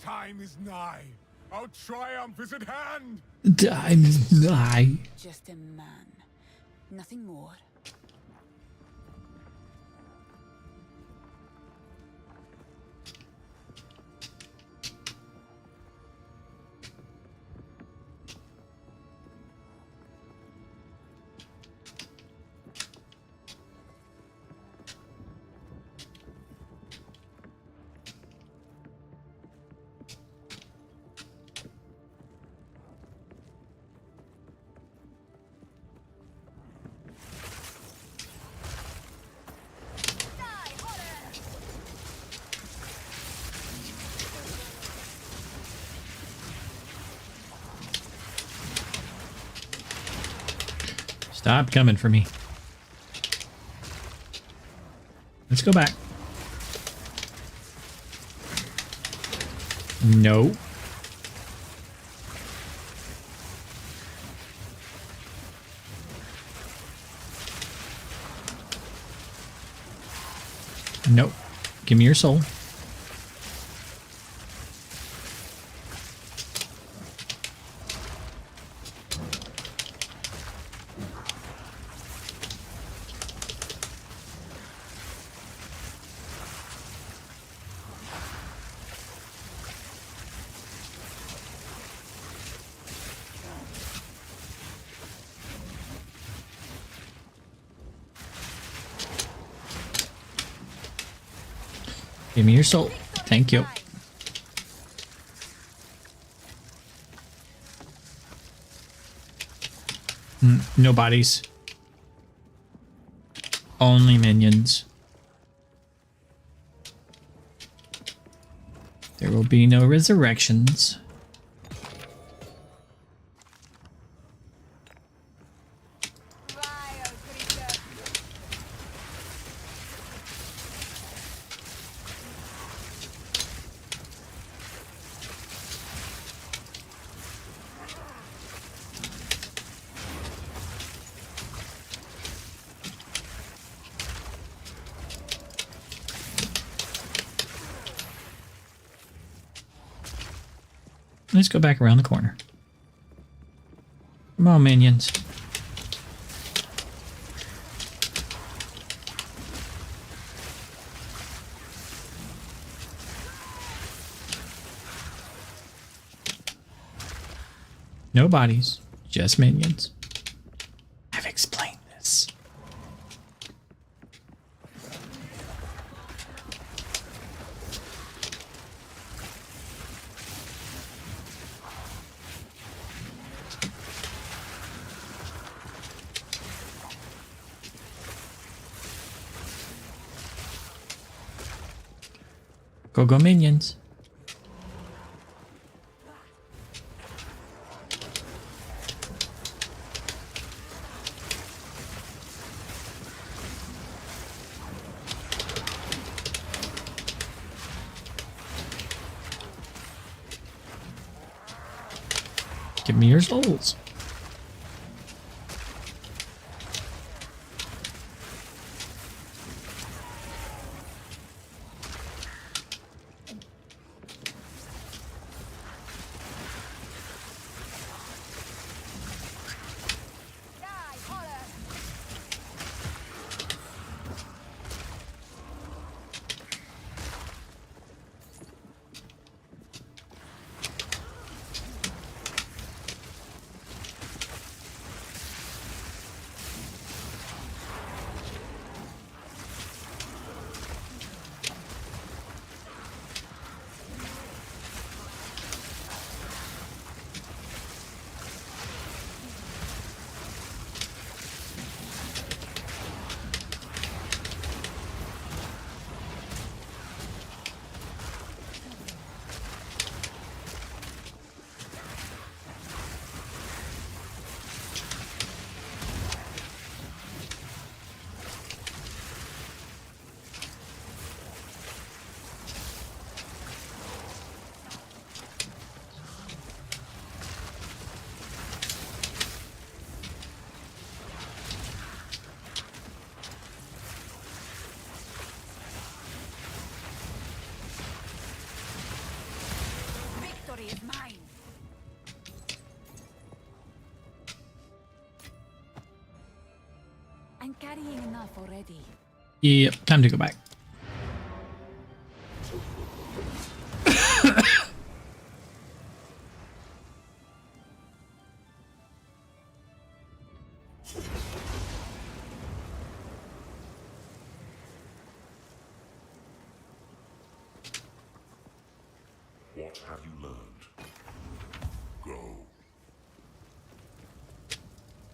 Time is nigh. Our triumph is at hand. Time is nigh. Just a man. Nothing more. Stop coming for me. Let's go back. No. Nope. Give me your soul. Give me your soul. Thank you. No bodies. Only minions. There will be no resurrections. Let's go back around the corner. Come on, minions. No bodies, just minions. I've explained this. Go minions. Give me your souls. Is mine. I'm carrying enough already. Yep, time to go back. What have you learned? Go.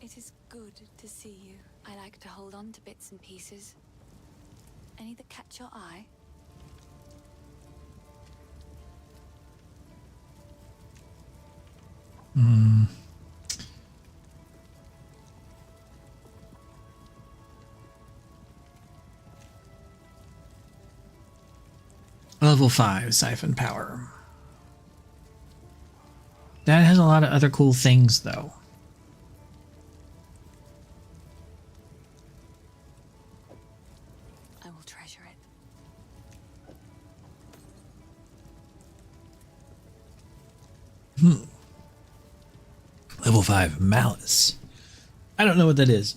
It is good to see you. I like to hold on to bits and pieces. Any that catch your eye? Level 5 siphon power. That has a lot of other cool things, though. I will treasure it. Level 5 malice. I don't know what that is.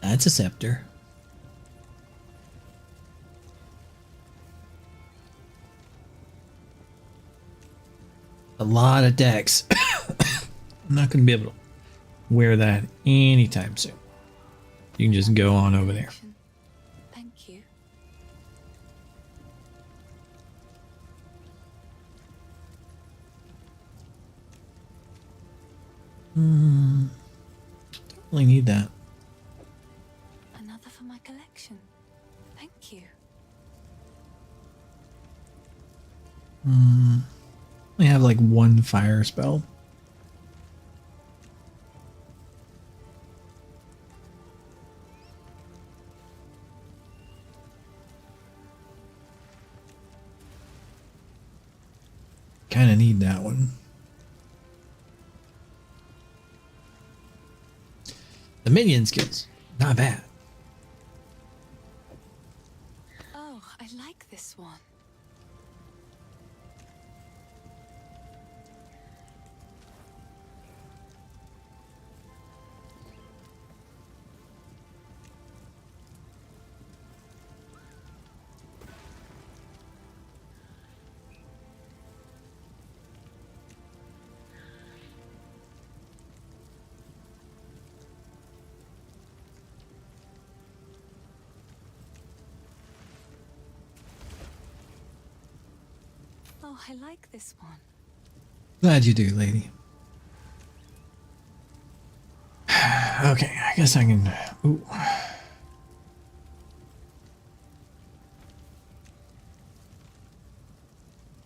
That's a scepter. A lot of decks. I'm not going to be able to wear that anytime soon. You can just go on over there. Thank you. Don't really need that. Another for my collection. Thank you. We have like one fire spell. Kind of need that one. The minion skills, not bad. Oh, I like this one. Oh, I like this one. Glad you do, lady. Okay, I guess I can. Ooh.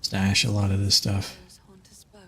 Stash a lot of this stuff. Those haunt us both.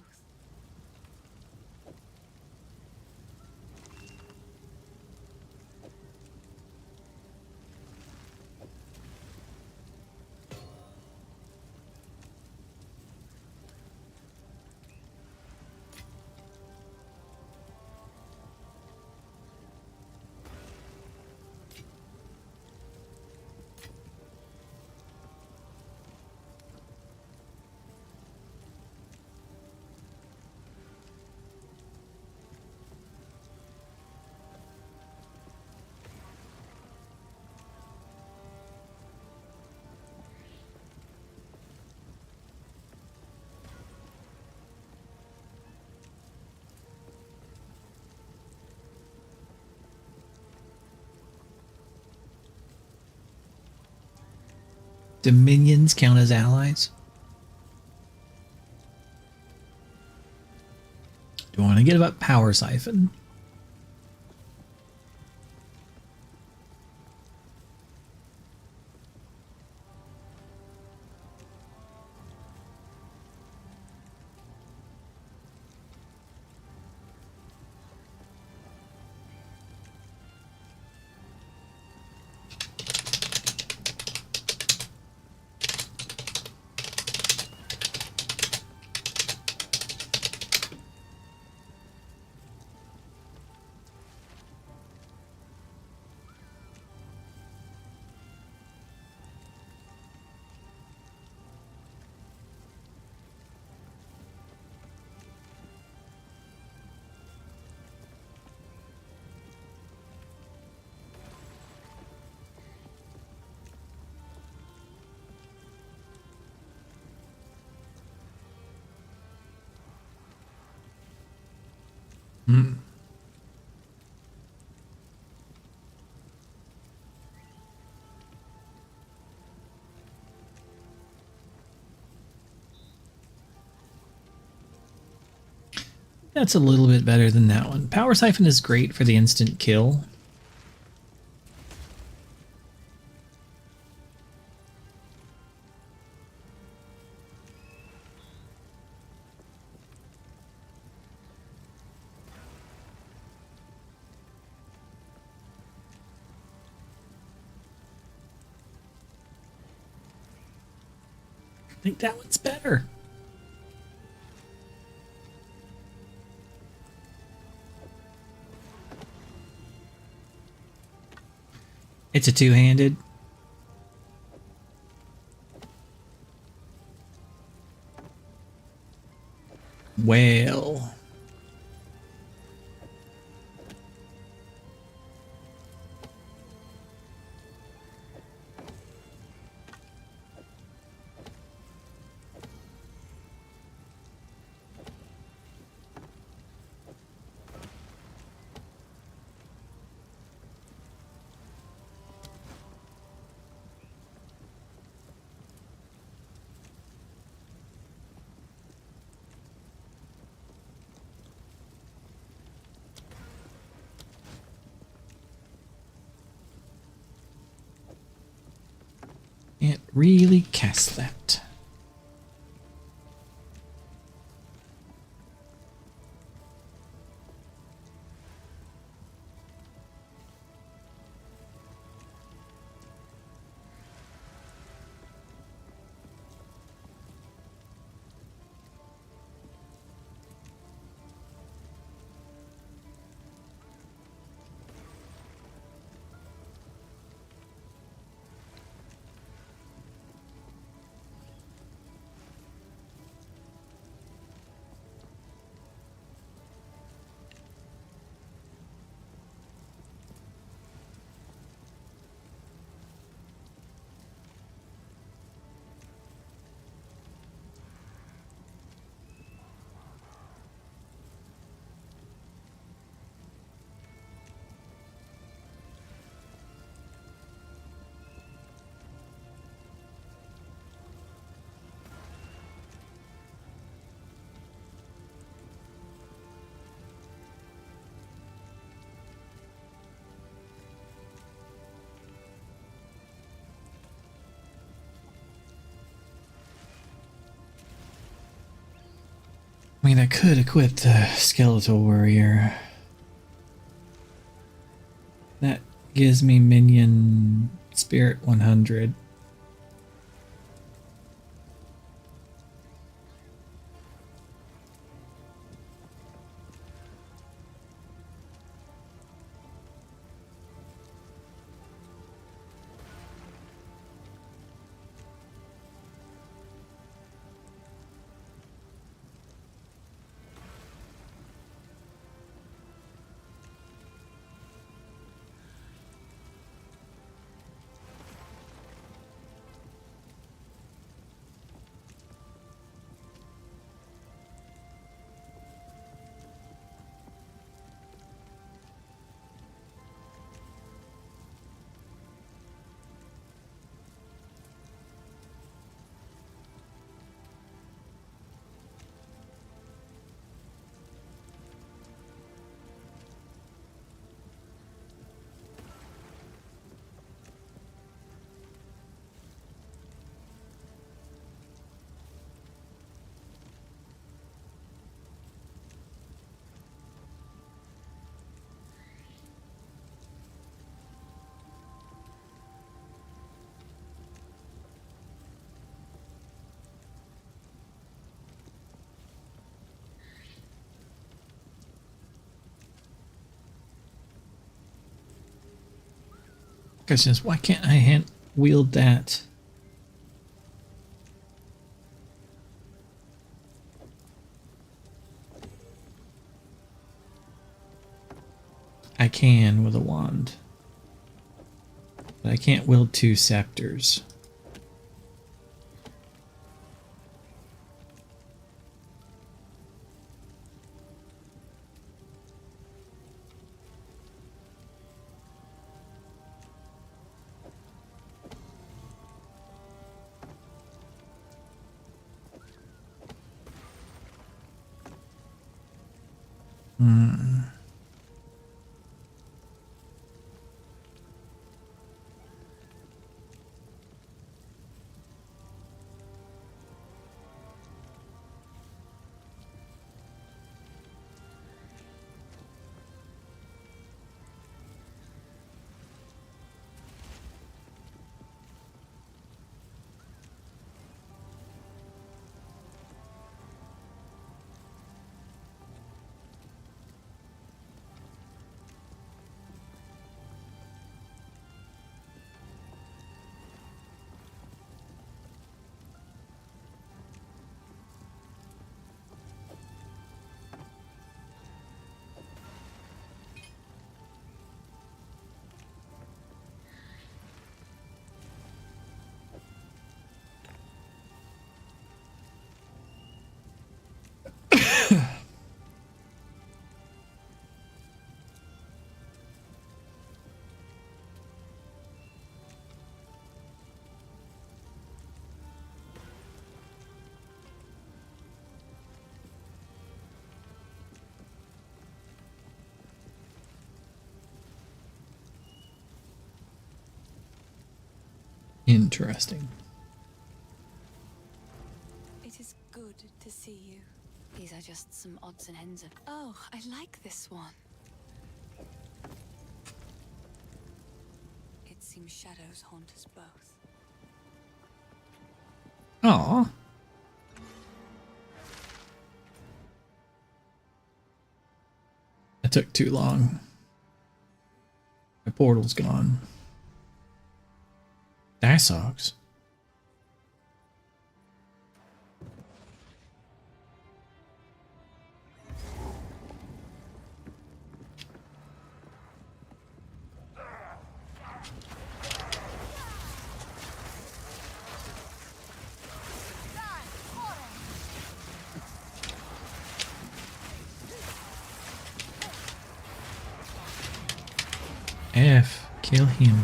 Do minions count as allies? Do I want to get about power siphon? That's a little bit better than that one. Power Siphon is great for the instant kill. think that one's better. It's a two-handed. Well. Can't really cast that. I mean, I could equip the skeletal warrior. That gives me minion spirit 100. Question is, why can't I hand wield that? I can with a wand. But I can't wield two scepters. Interesting. It is good to see you. These are just some odds and ends of... Oh, I like this one. It seems shadows haunt us both. Aw. That took too long. My portal's gone. That sucks. F, kill him.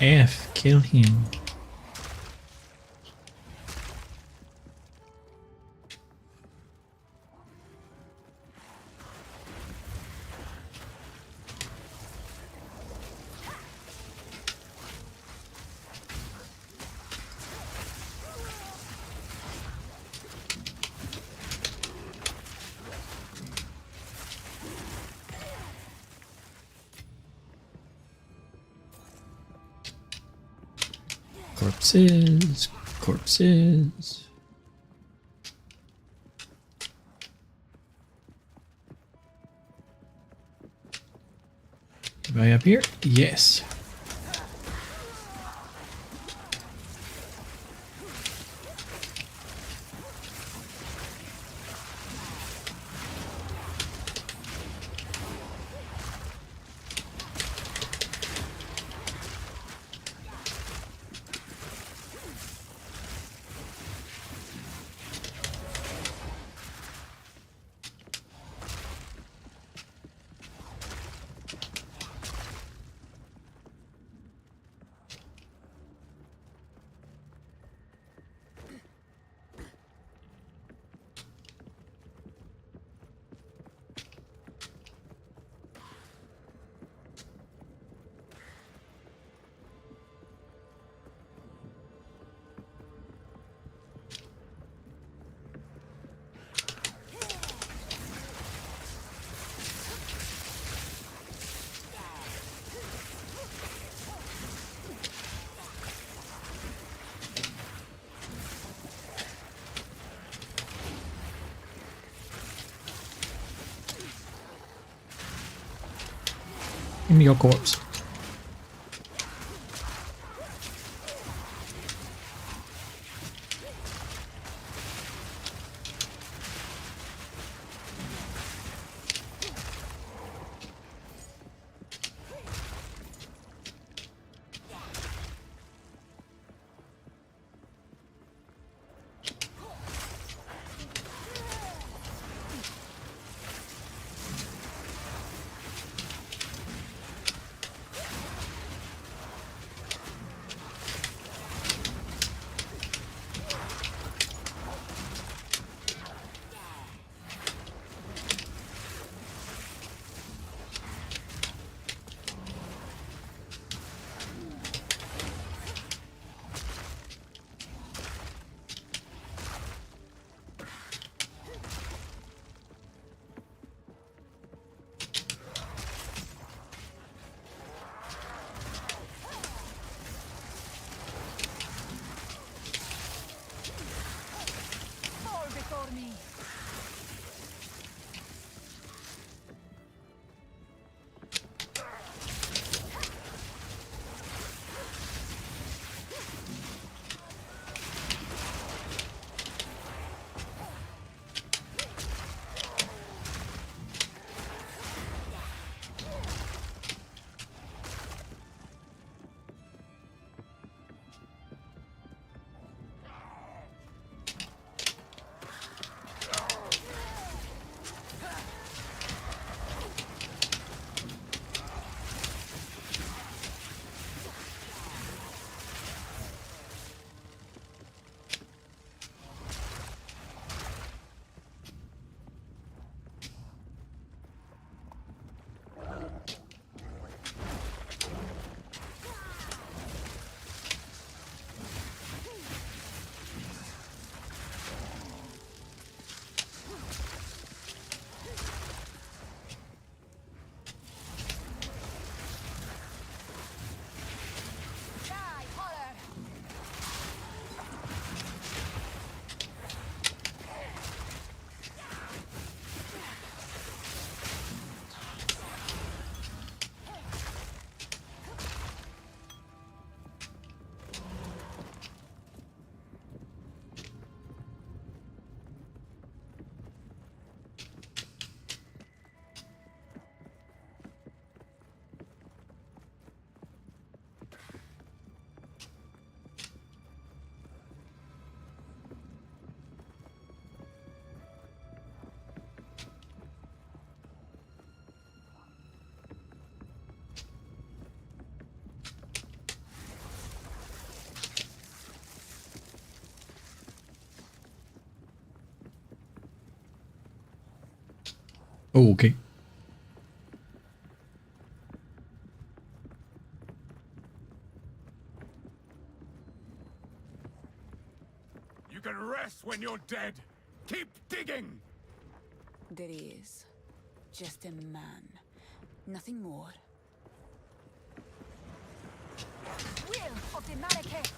F, kill him. Corpses, corpses. Am I up here? Yes. Give me your corpse. Oh, okay. You can rest when you're dead. Keep digging. There is just a man, nothing more. Will of the Marrakech.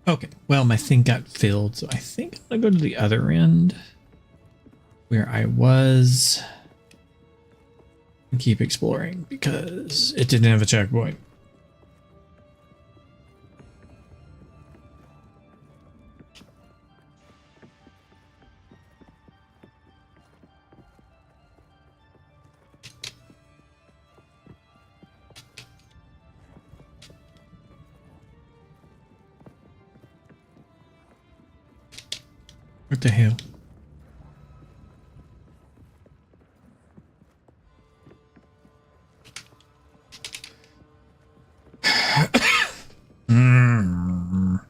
Okay, well, my thing got filled, so I think I'm gonna go to the other end where I was and keep exploring because it didn't have a checkpoint. What the hell? Mm.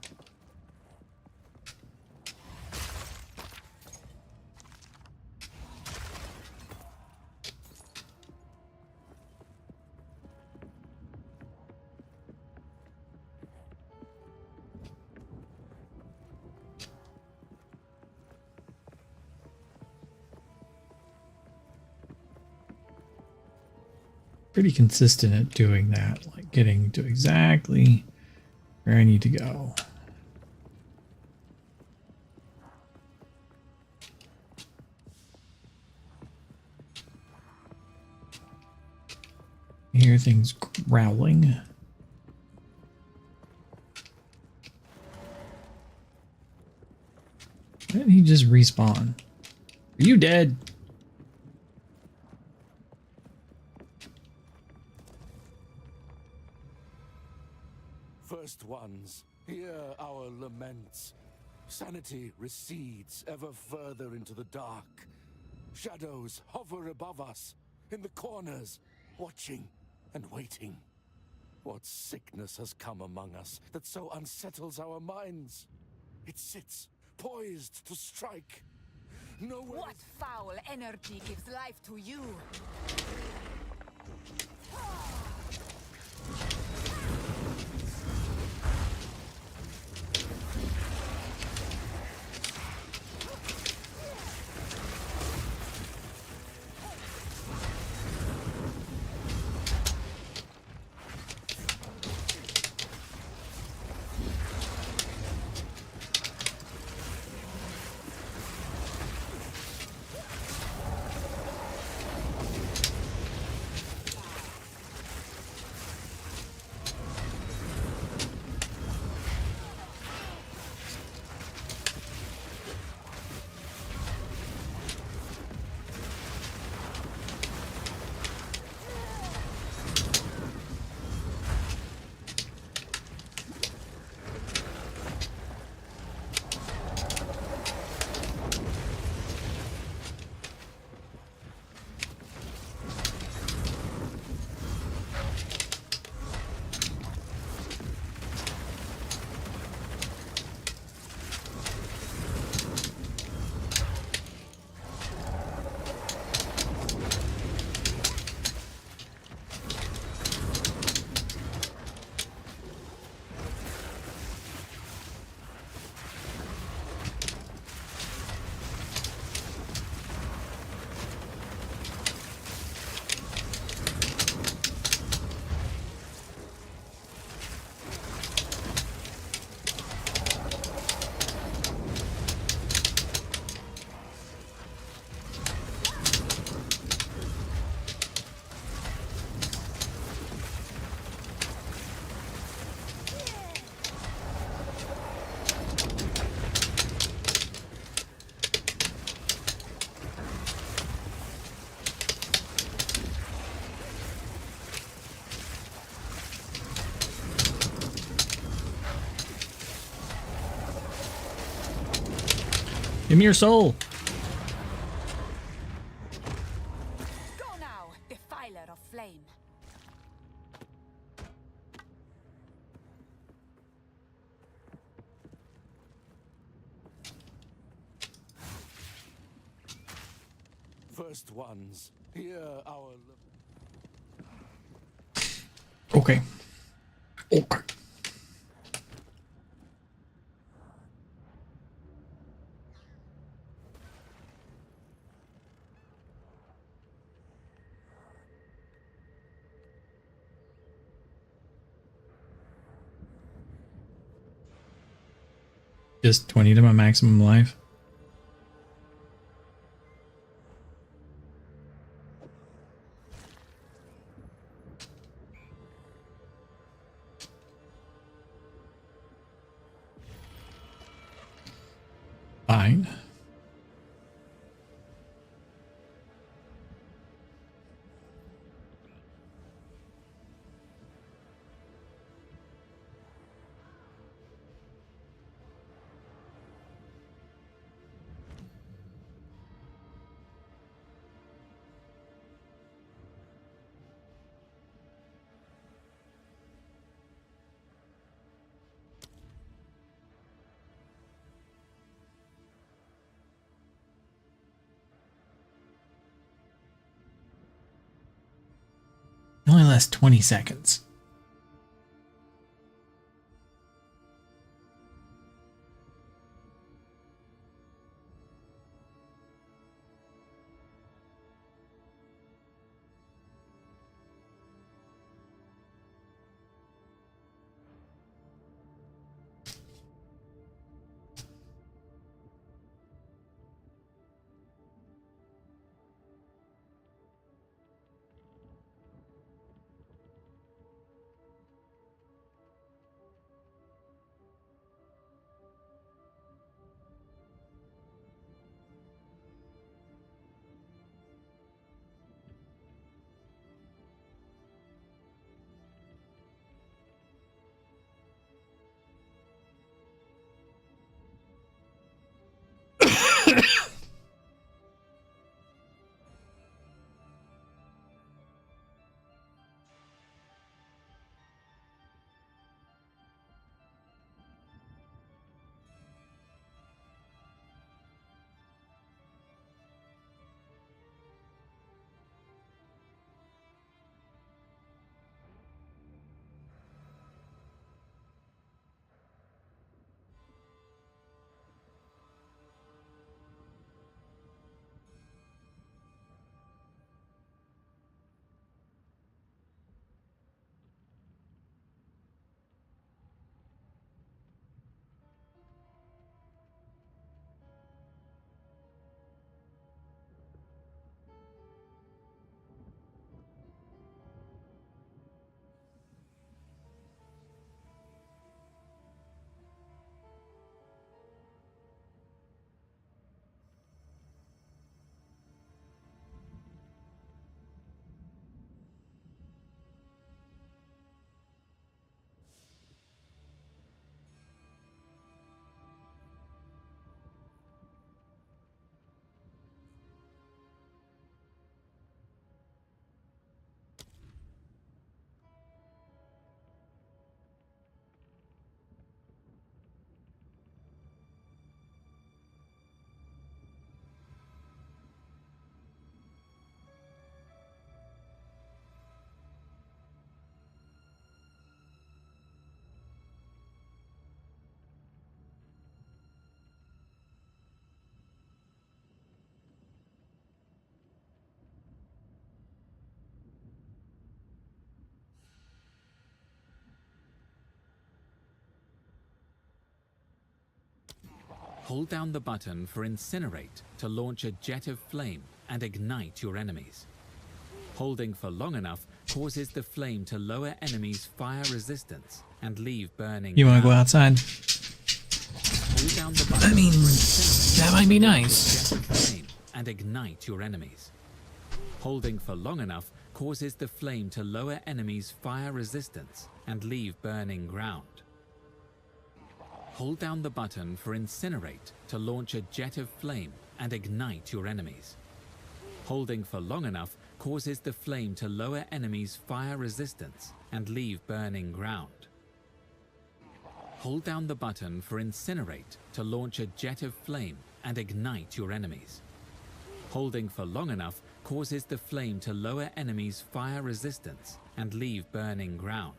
Pretty consistent at doing that, like getting to exactly where I need to go. I hear things growling. Why didn't he just respawn? Are you dead? First ones, hear our laments. Sanity recedes ever further into the dark. Shadows hover above us, in the corners, watching and waiting. What sickness has come among us that so unsettles our minds? It sits, poised to strike. Nowhere. What foul energy gives life to you? Give me your soul. Go now, defiler of flame. First ones, hear our. Okay. Okay. Just 20 to my maximum life. Fine. It only lasts 20 seconds. Hold down the button for Incinerate to launch a jet of flame and ignite your enemies. Holding for long enough causes the flame to lower enemies' fire resistance and leave burning. You want to go outside? Hold down the button I mean, for Incinerate that might be to launch nice. a jet of flame and ignite your enemies. Holding for long enough causes the flame to lower enemies' fire resistance and leave burning ground. Hold down the button for Incinerate to launch a jet of flame and ignite your enemies. Holding for long enough causes the flame to lower enemies' fire resistance and leave burning ground. Hold down the button for Incinerate to launch a jet of flame and ignite your enemies. Holding for long enough causes the flame to lower enemies' fire resistance and leave burning ground.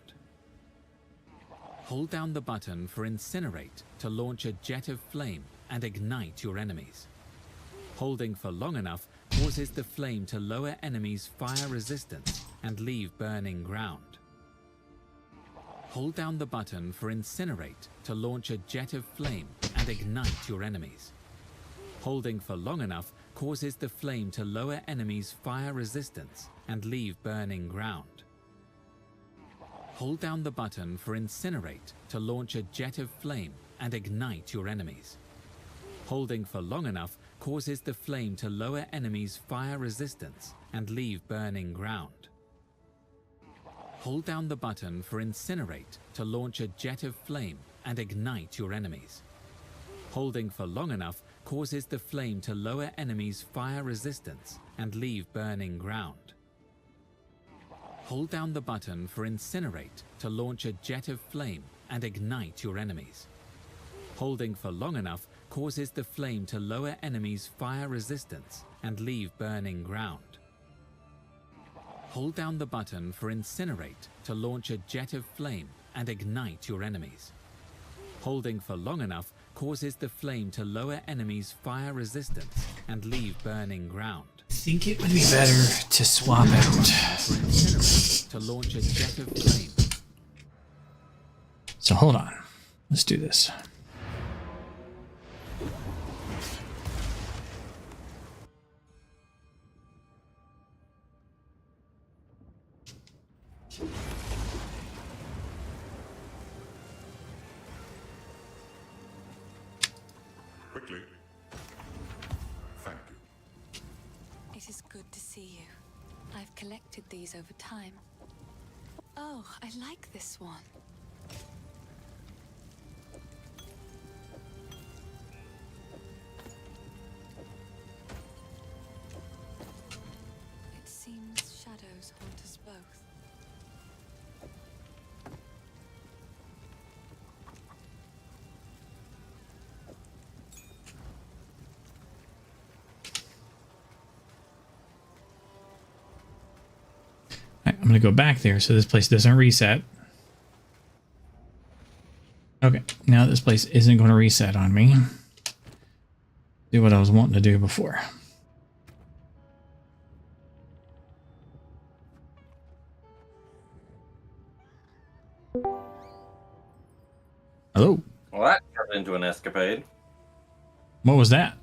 Hold down the button for Incinerate to launch a jet of flame and ignite your enemies. Holding for long enough causes the flame to lower enemies' fire resistance and leave burning ground. Hold down the button for Incinerate to launch a jet of flame and ignite your enemies. Holding for long enough causes the flame to lower enemies' fire resistance and leave burning ground. Hold down the button for Incinerate to launch a jet of flame and ignite your enemies. Holding for long enough causes the flame to lower enemies' fire resistance and leave burning ground. Hold down the button for Incinerate to launch a jet of flame and ignite your enemies. Holding for long enough causes the flame to lower enemies' fire resistance and leave burning ground. Hold down the button for Incinerate to launch a jet of flame and ignite your enemies. Holding for long enough causes the flame to lower enemies' fire resistance and leave burning ground. Hold down the button for Incinerate to launch a jet of flame and ignite your enemies. Holding for long enough causes the flame to lower enemies' fire resistance and leave burning ground. I think it would be better to swap out. For Incinerate to launch a jet of flame. So hold on. Let's do this. Quickly. Thank you. It is good to see you. I've collected these over time. Oh, I like this one. It seems shadows haunt us both. I'm going to go back there so this place doesn't reset. Okay, now this place isn't going to reset on me. Do what I was wanting to do before. Hello? Well, that turned into an escapade. What was that?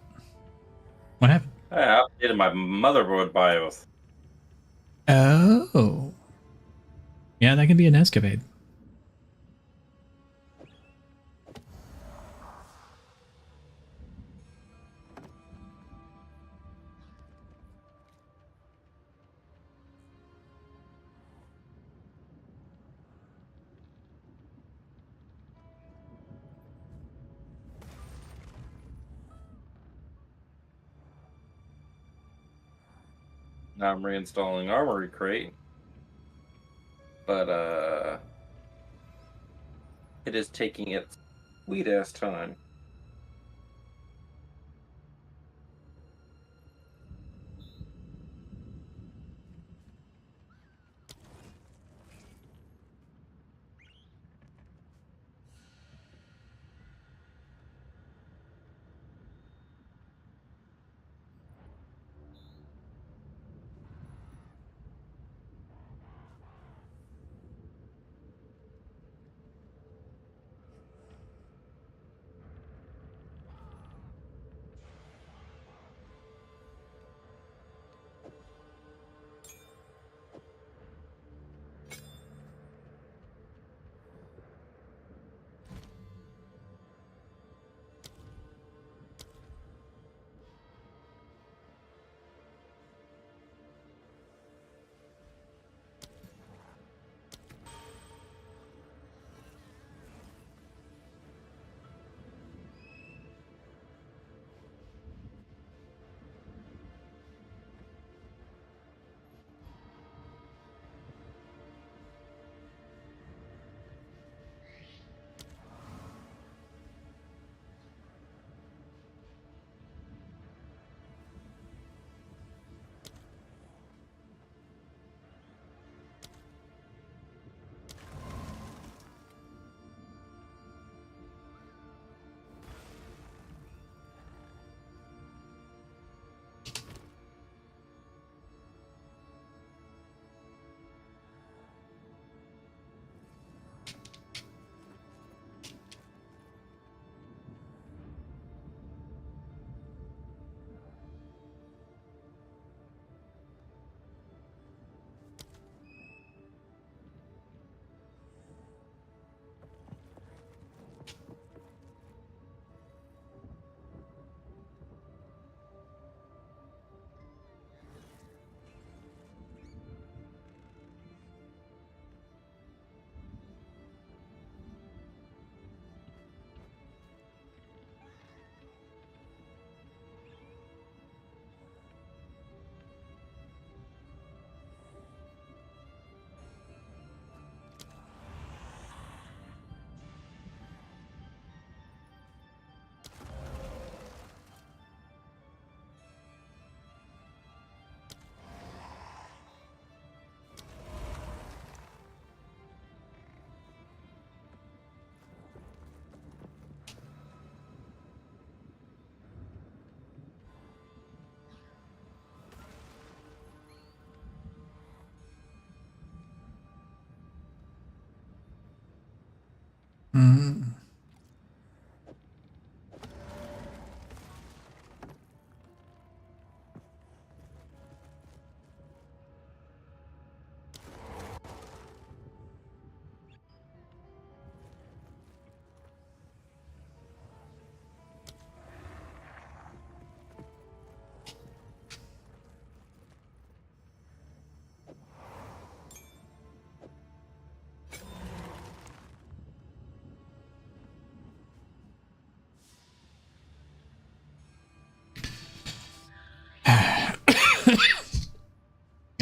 What happened? I updated my motherboard BIOS. Oh. Yeah, that can be an escapade. Now I'm reinstalling Armory Crate. But, it is taking its sweet-ass time.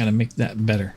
kind of make that better.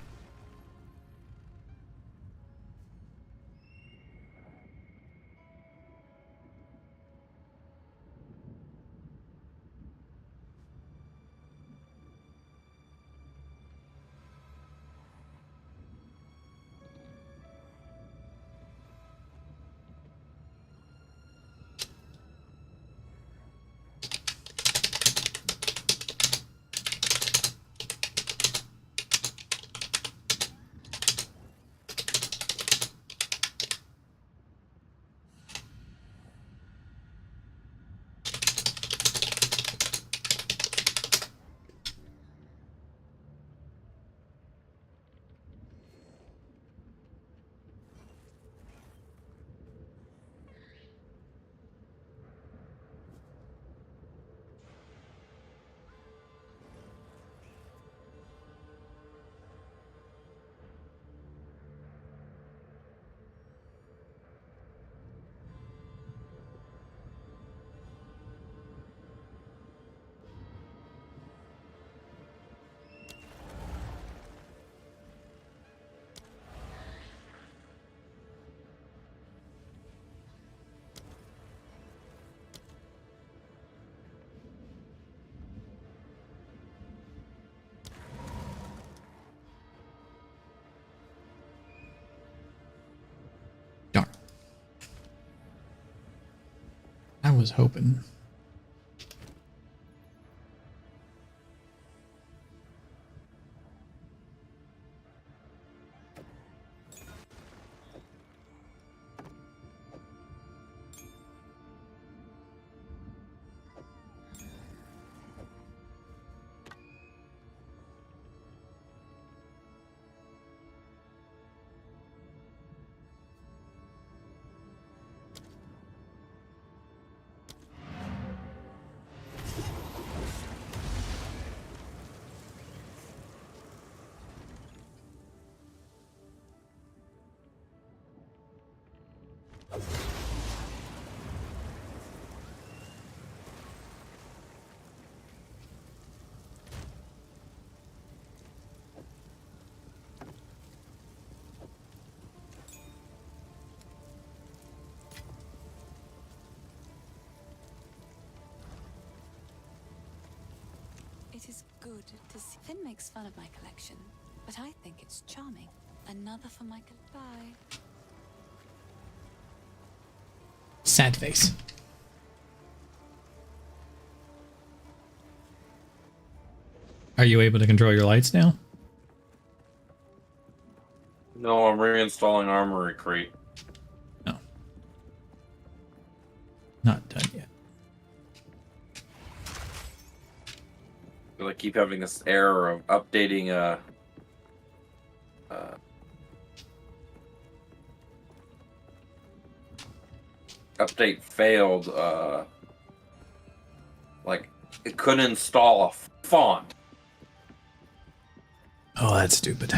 I was hoping. It is good to see. Finn makes fun of my collection, but I think it's charming. Another for my goodbye. Sad face. Are you able to control your lights now? No, I'm reinstalling Armory Crate. No. Not done yet. I keep having this error of updating update failed. Like it couldn't install a font. Oh, that's stupid.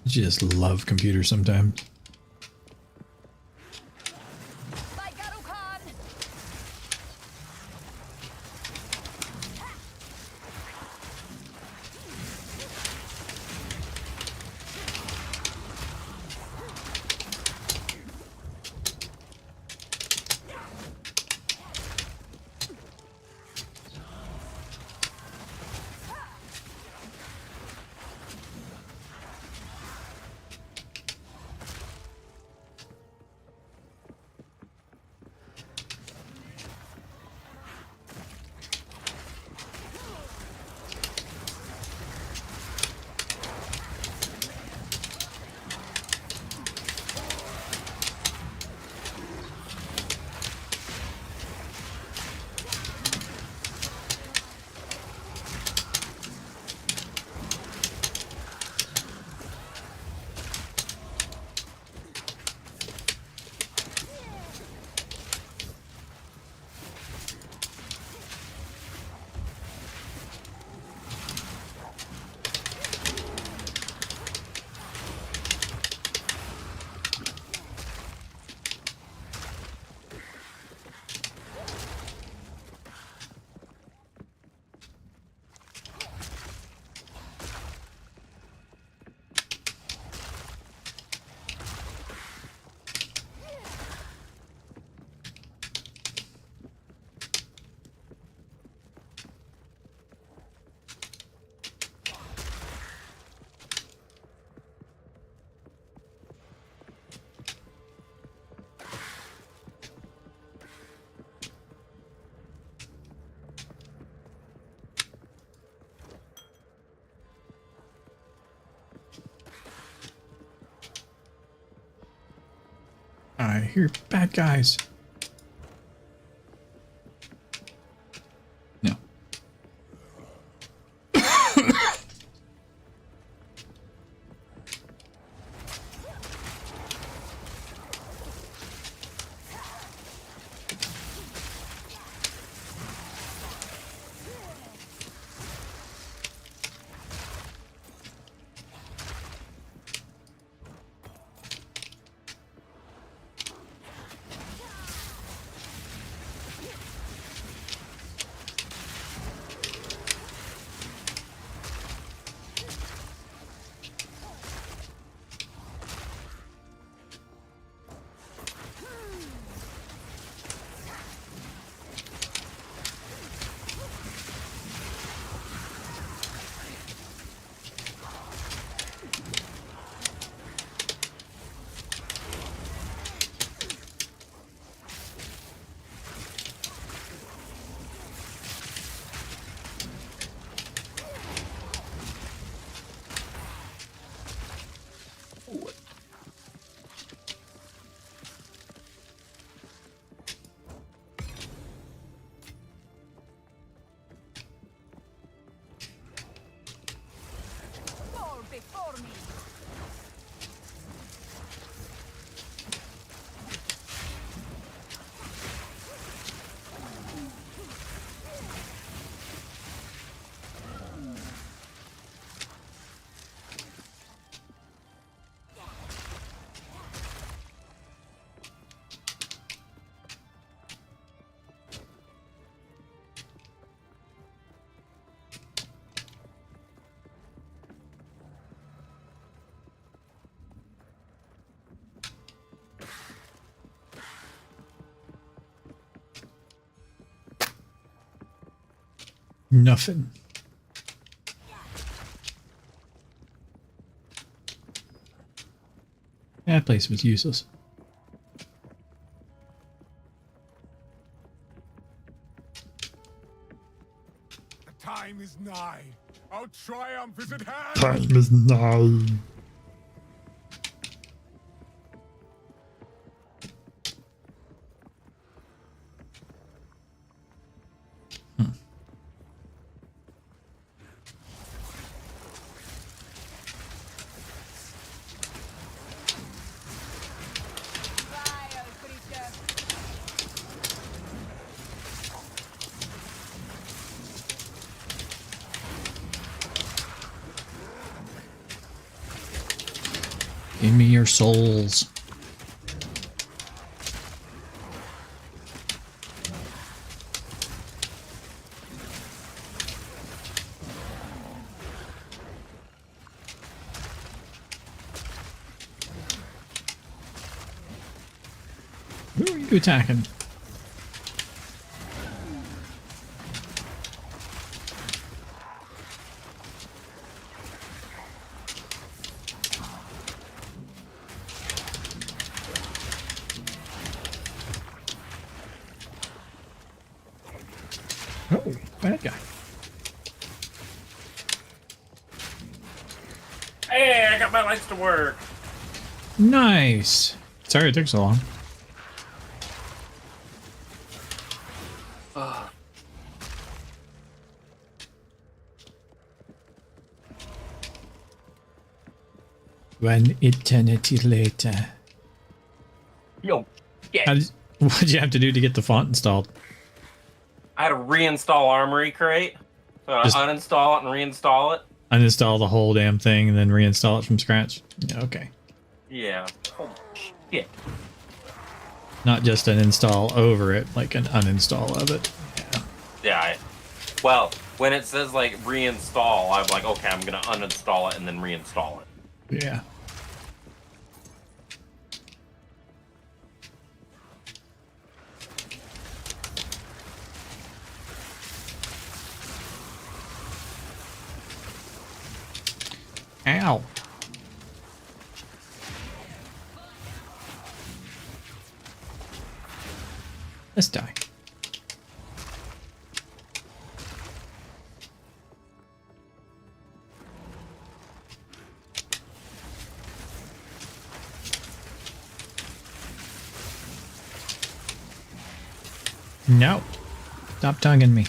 You just love computers sometimes. hear bad guys. No. Nothing. That place was useless. The time is nigh. Our triumph is at hand. Time is nigh. Give me your souls. Who are you attacking? Oh, bad guy. Hey, I got my lights to work. Nice. Sorry it took so long. One eternity later. Yo, yeah. What'd you have to do to get the font installed? I had to reinstall Armory Crate. So I Just uninstall it and reinstall it. uninstall the whole damn thing and then reinstall it from scratch. Yeah, okay. Yeah. Holy shit. Not just an install over it, like an uninstall of it. Yeah. Well, when it says like reinstall, I'm like, okay, I'm gonna uninstall it and then reinstall it. Yeah. Ow. Let's die. No. Stop tonguing me.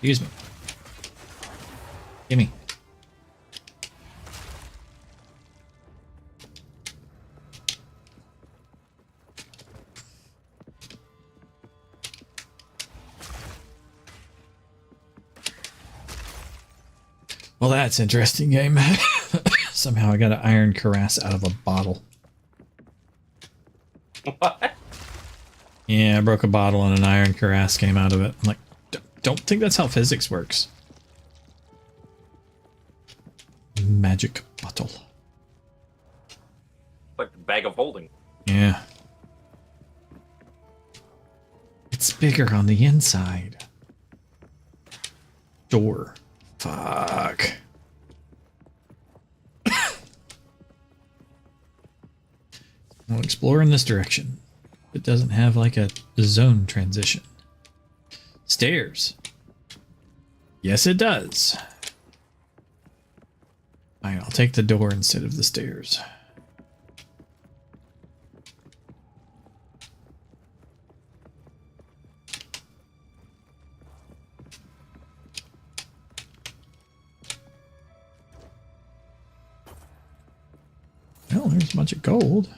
Excuse me. Gimme. Well, that's interesting game. Somehow I got an iron cuirass out of a bottle. What? Yeah, I broke a bottle and an iron cuirass came out of it. I'm like, don't think that's how physics works. Magic bottle. Like a bag of holding. Yeah. It's bigger on the inside. Door. Fuck. We'll explore in this direction. It doesn't have like a zone transition. Stairs. Yes, it does. Fine, I'll take the door instead of the stairs. Well, there's a bunch of gold.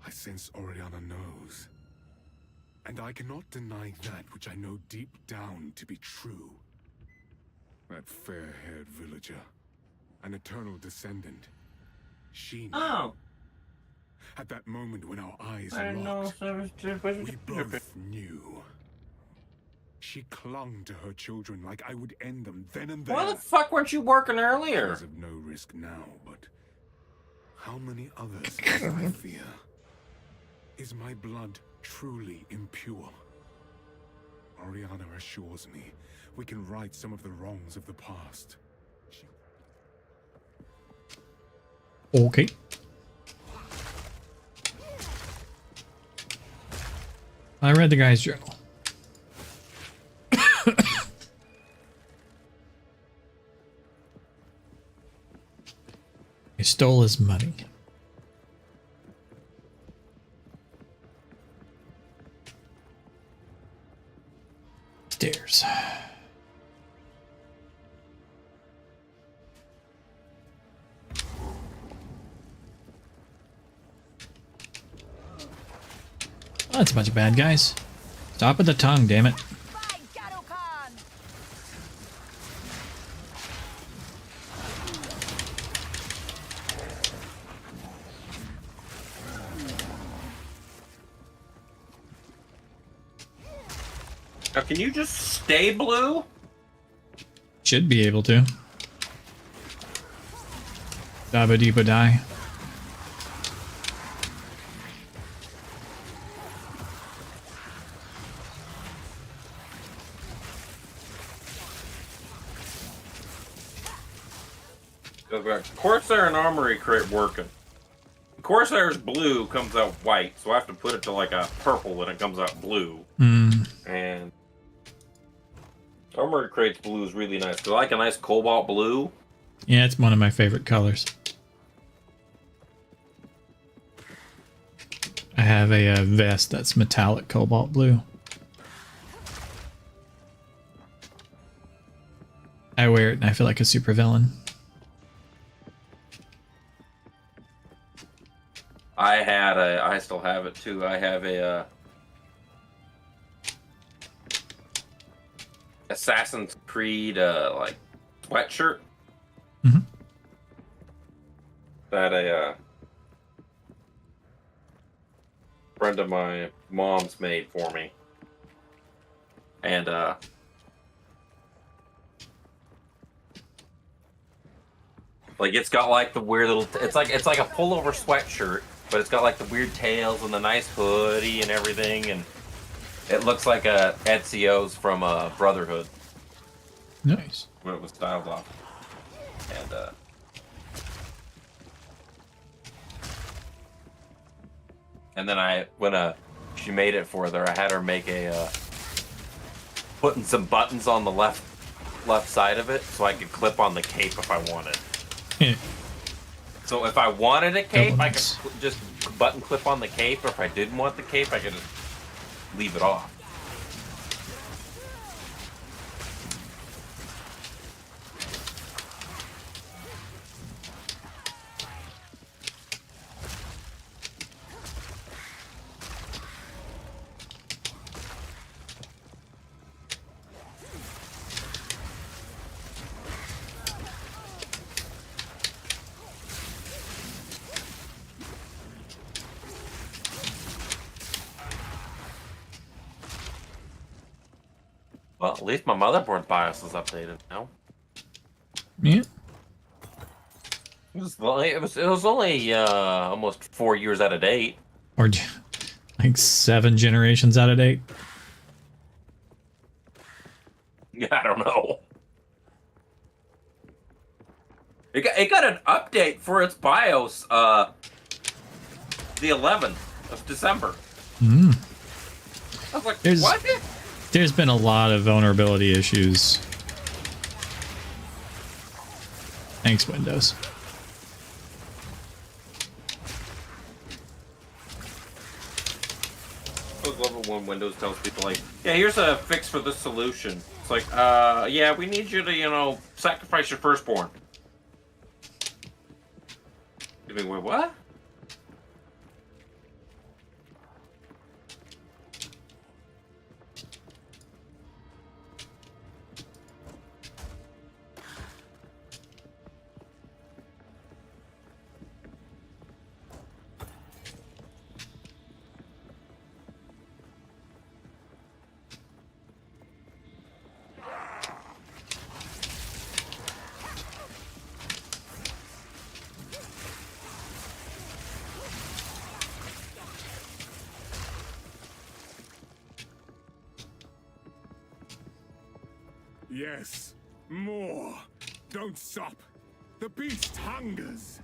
I sense Oriana knows. And I cannot deny that which I know deep down to be true. That fair-haired villager, an eternal descendant, she knew. Oh. At that moment when our eyes I didn't know locked, there was different. we both knew. She clung to her children like I would end them then and there. Why the fuck weren't you working earlier? There's of no risk now, but how many others must I fear? Is my blood truly impure? Oriana assures me we can right some of the wrongs of the past. Okay. I read the guy's journal. He stole his money. Stairs. Oh, that's a bunch of bad guys. Stop with the tongue, damn it. Now, can you just stay blue? Should be able to. Dabba deepa die. Corsair and Armory crit working. Corsair's blue comes out white, so I have to put it to like a purple when it comes out blue. And Armory crate's blue is really nice. 'Cause I like a nice cobalt blue. Yeah, it's one of my favorite colors. I have a vest that's metallic cobalt blue. I wear it and I feel like a supervillain. I still have it too. I have a Assassin's Creed like sweatshirt that a friend of my mom's made for me, And like it's got like the weird little. It's like a pullover sweatshirt, but it's got like the weird tails and the nice hoodie and everything, and it looks like a Ezio's from Brotherhood. Nice. When it was styled off. And then when she made it for her, I had her make a putting some buttons on the left side of it so I could clip on the cape if I wanted. Yeah. So if I wanted a cape, I could just button clip on the cape. Or if I didn't want the cape, I could just leave it off. Well, at least my motherboard BIOS is updated now. Yeah. It was only almost 4 years out of date. Or like 7 generations out of date. Yeah, I don't know. It got an update for its BIOS the 11th of December. Mm. I was like, There's- what? There's been a lot of vulnerability issues. Thanks, Windows. I love it when Windows tells people like, yeah, here's a fix for this solution. It's like, yeah, we need you to, sacrifice your firstborn. You mean, wait, what? Yes, more. Don't stop. The beast hungers.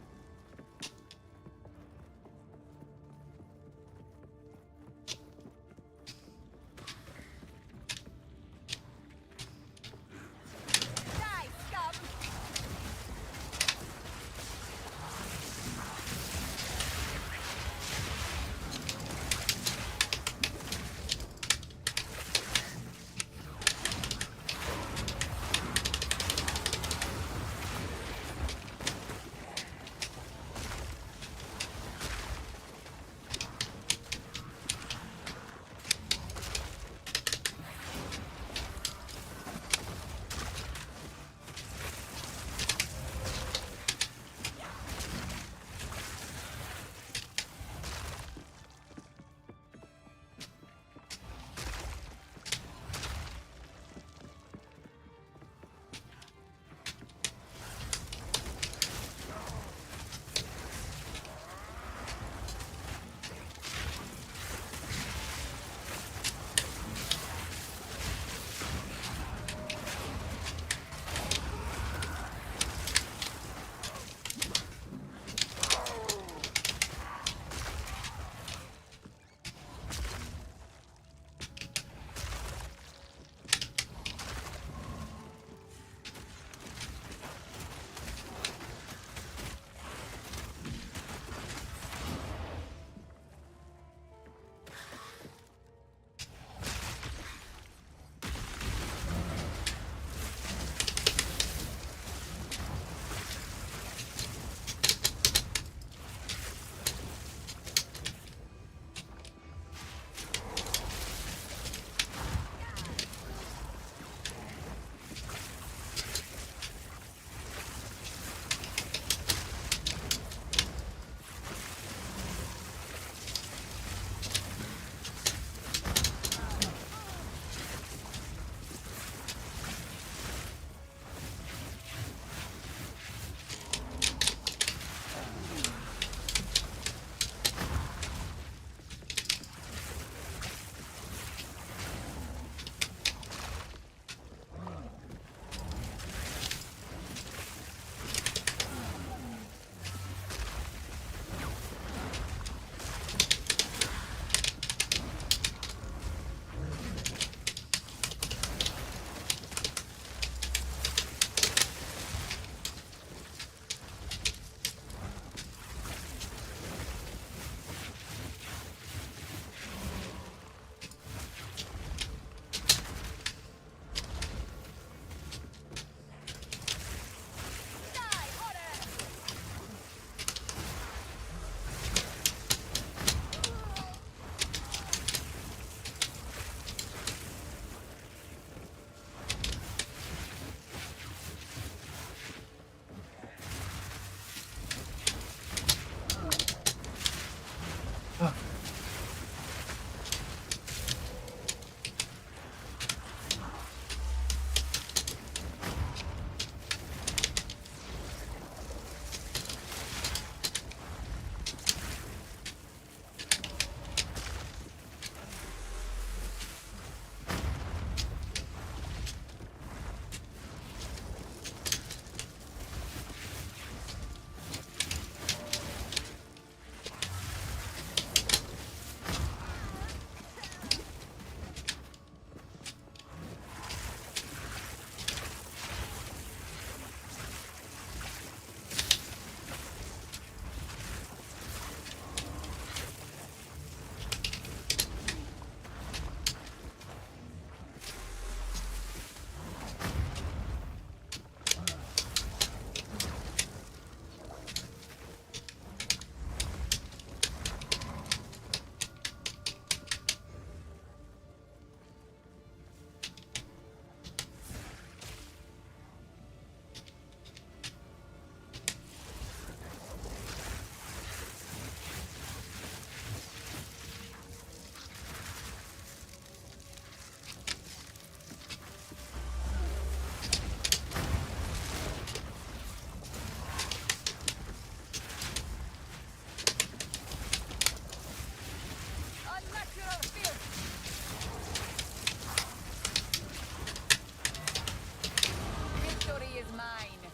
mine.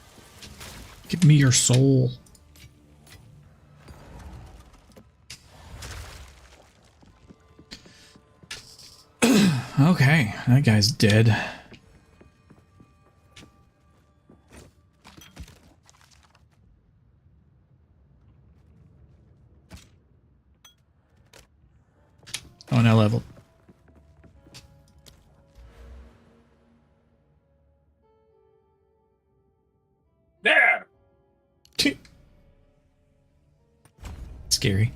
Give me your soul. Okay, that guy's dead. Oh, now level. There. Scary.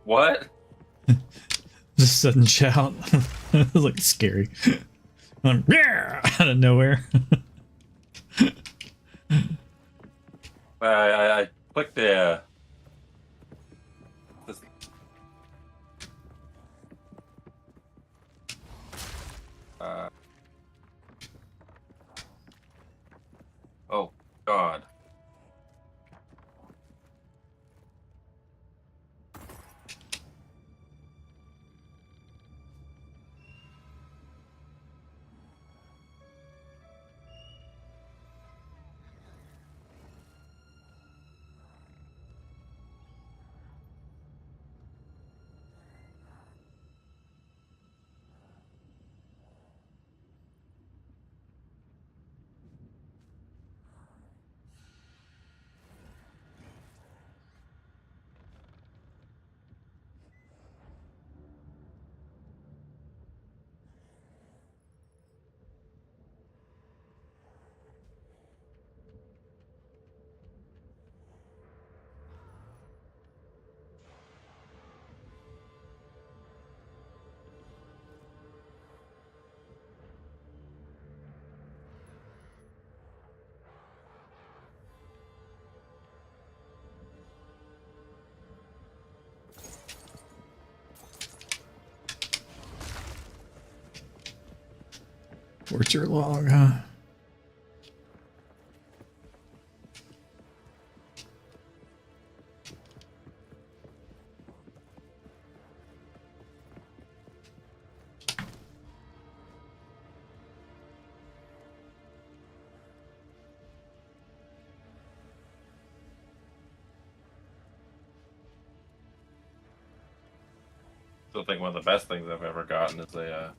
What? Just sudden shout. It was like scary. Yeah, out of nowhere. I clicked the. This, oh God. Torture log, huh? Still think one of the best things I've ever gotten is a.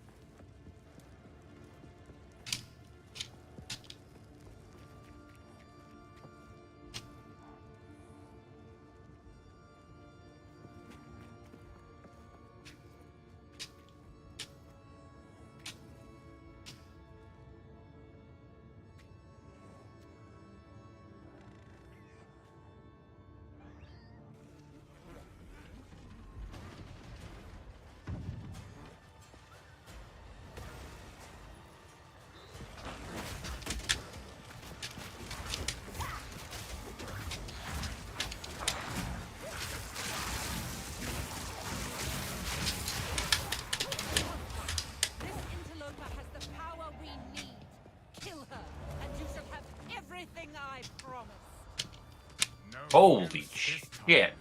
Holy shit!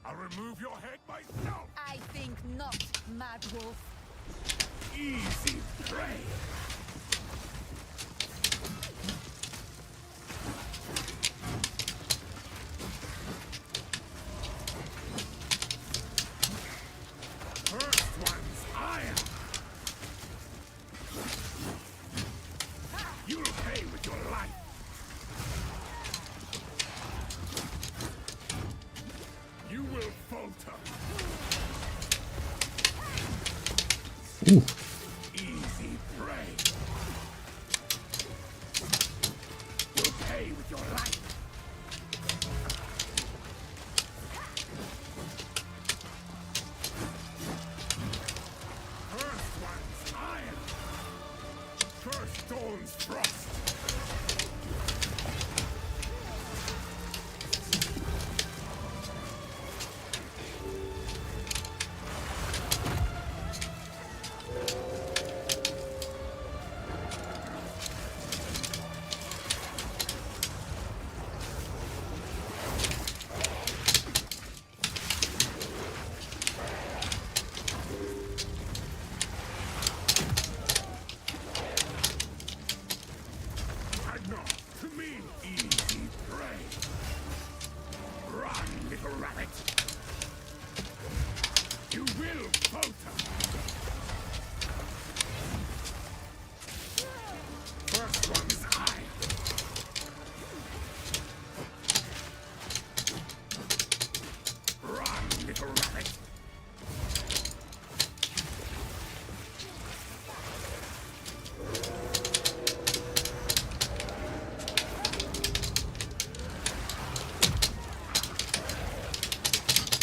I'll remove your head myself. I think not, Mad Wolf. Easy prey. First one's iron. You'll pay with your life. You will falter. Ooh. Easy prey. You'll pay with your life. First one's iron. First dawn's frost.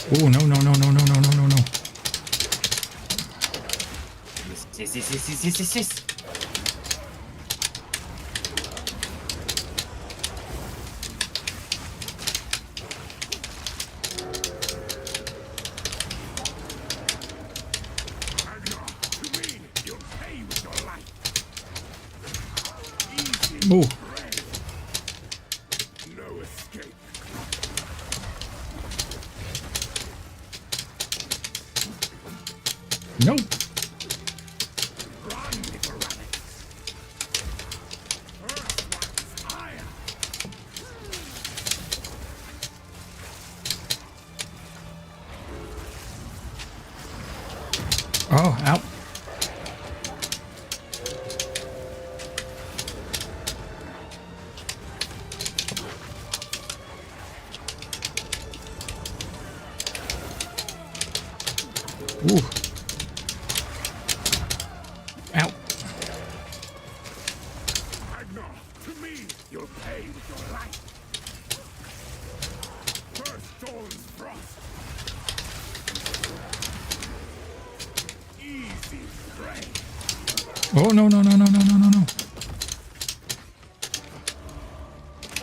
Oh, no, no, no, no, no, no, no, no, no. Yes, yes, yes, yes, yes, yes, yes. Oh. No escape. Nope. Run, little rabbits. First one's higher. Oh, out. Ooh. Out. Ragnar, to me, you'll pay with your life. First Dawn's frost. Easy prey. Oh, no, no, no, no, no, no, no, no.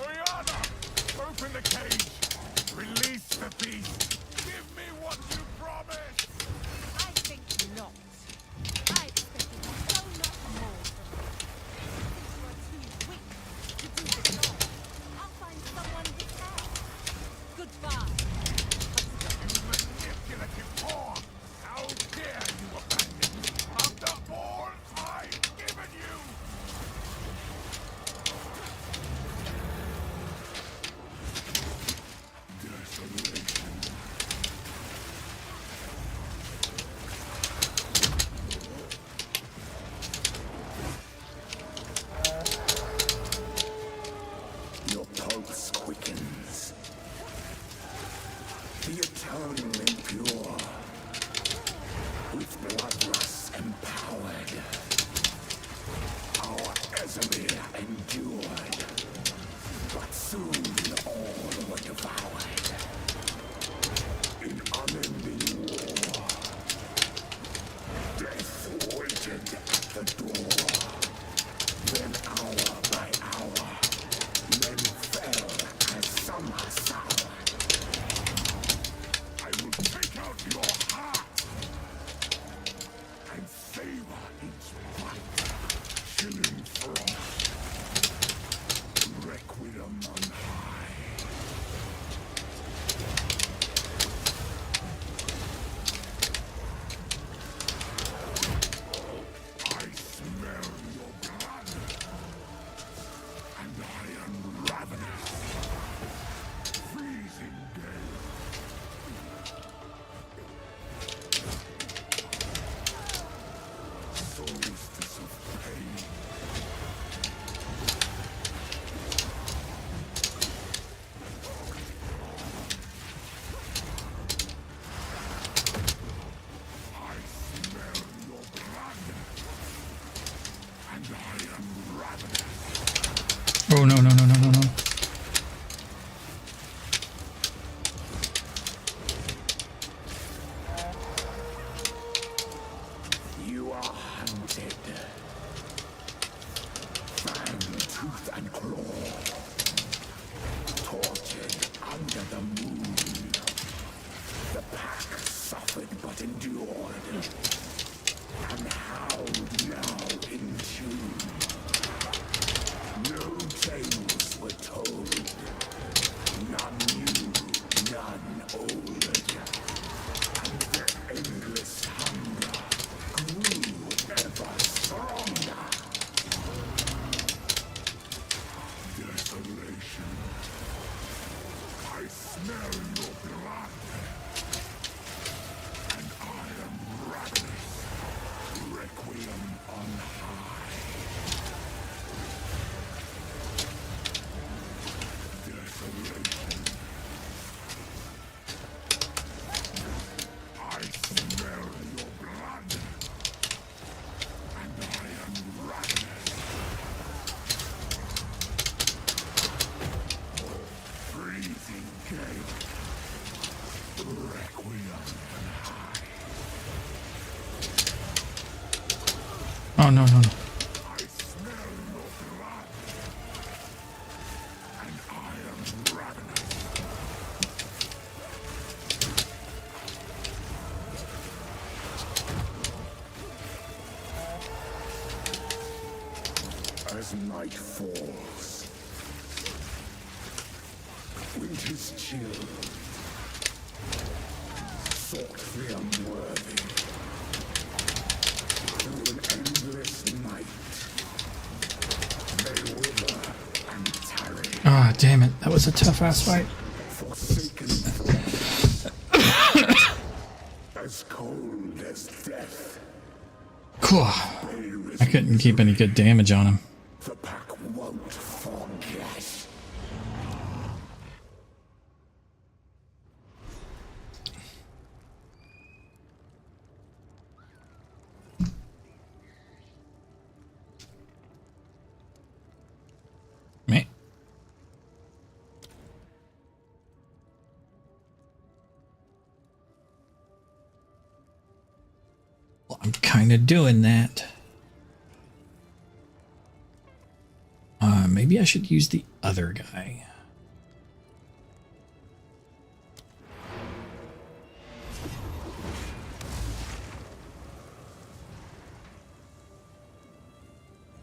Oriana, open the cage. Release the beast. Give me what you promised. I think not. I expected so much more from you. You are too weak to do the job. I'll find someone who can. Goodbye. Manipulative pawn. How dare you abandon me after all I've given you? Desolation. Your pulse quickens. The eternal impure. With bloodlust empowered. Our Ezemir endured. But soon all were devoured. In unending war. Death waited at the door. Then hour by hour, men fell as summer sour. I will take out your heart and savor each bite. Chilling frost, requiem on high. I smell your blood, and I am ravenous. Freezing gale. Solstice of pain. I smell your blood, and I am ravenous. Oh, no, no, no, no, no, no. You are hunted. Fang, tooth, and claw. Tortured under the moon. The pack suffered but endured. And howled now in tune. No change As night falls, winter's chill sought the unworthy through an endless night. They wither and tarry. Ah, damn it. That was a tough ass fight. Forsaken as cold as death. Cool. I couldn't keep any good damage on him. The pack won't forget. Me. Well, I'm kind of doing that. Maybe I should use the other guy.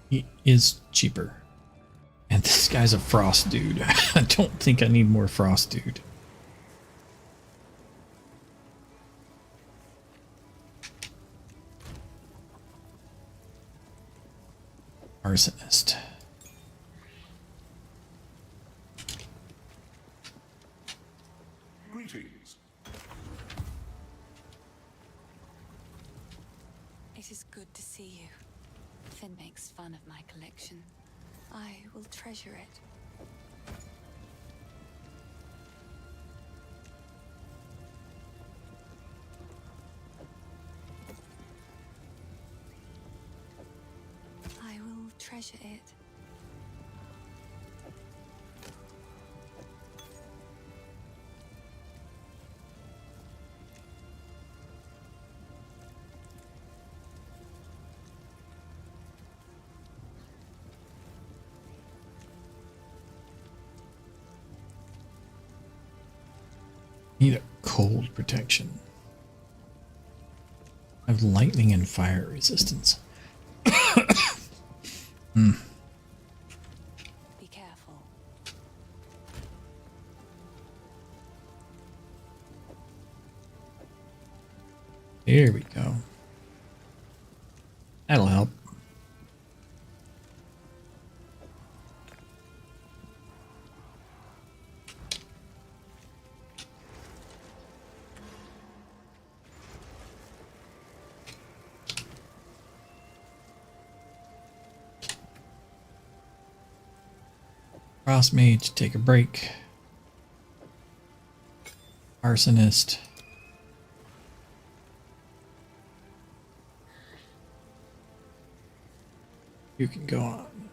He is cheaper. And this guy's a frost dude. I don't think I need more frost dude. Arsonist. Greetings. It is good to see you. Finn makes fun of my collection. I will treasure it. I will treasure it. Need a cold protection. I have lightning and fire resistance. Hmm. Be careful. Here we go. That'll help. Frost Mage, take a break. Arsonist. You can go on.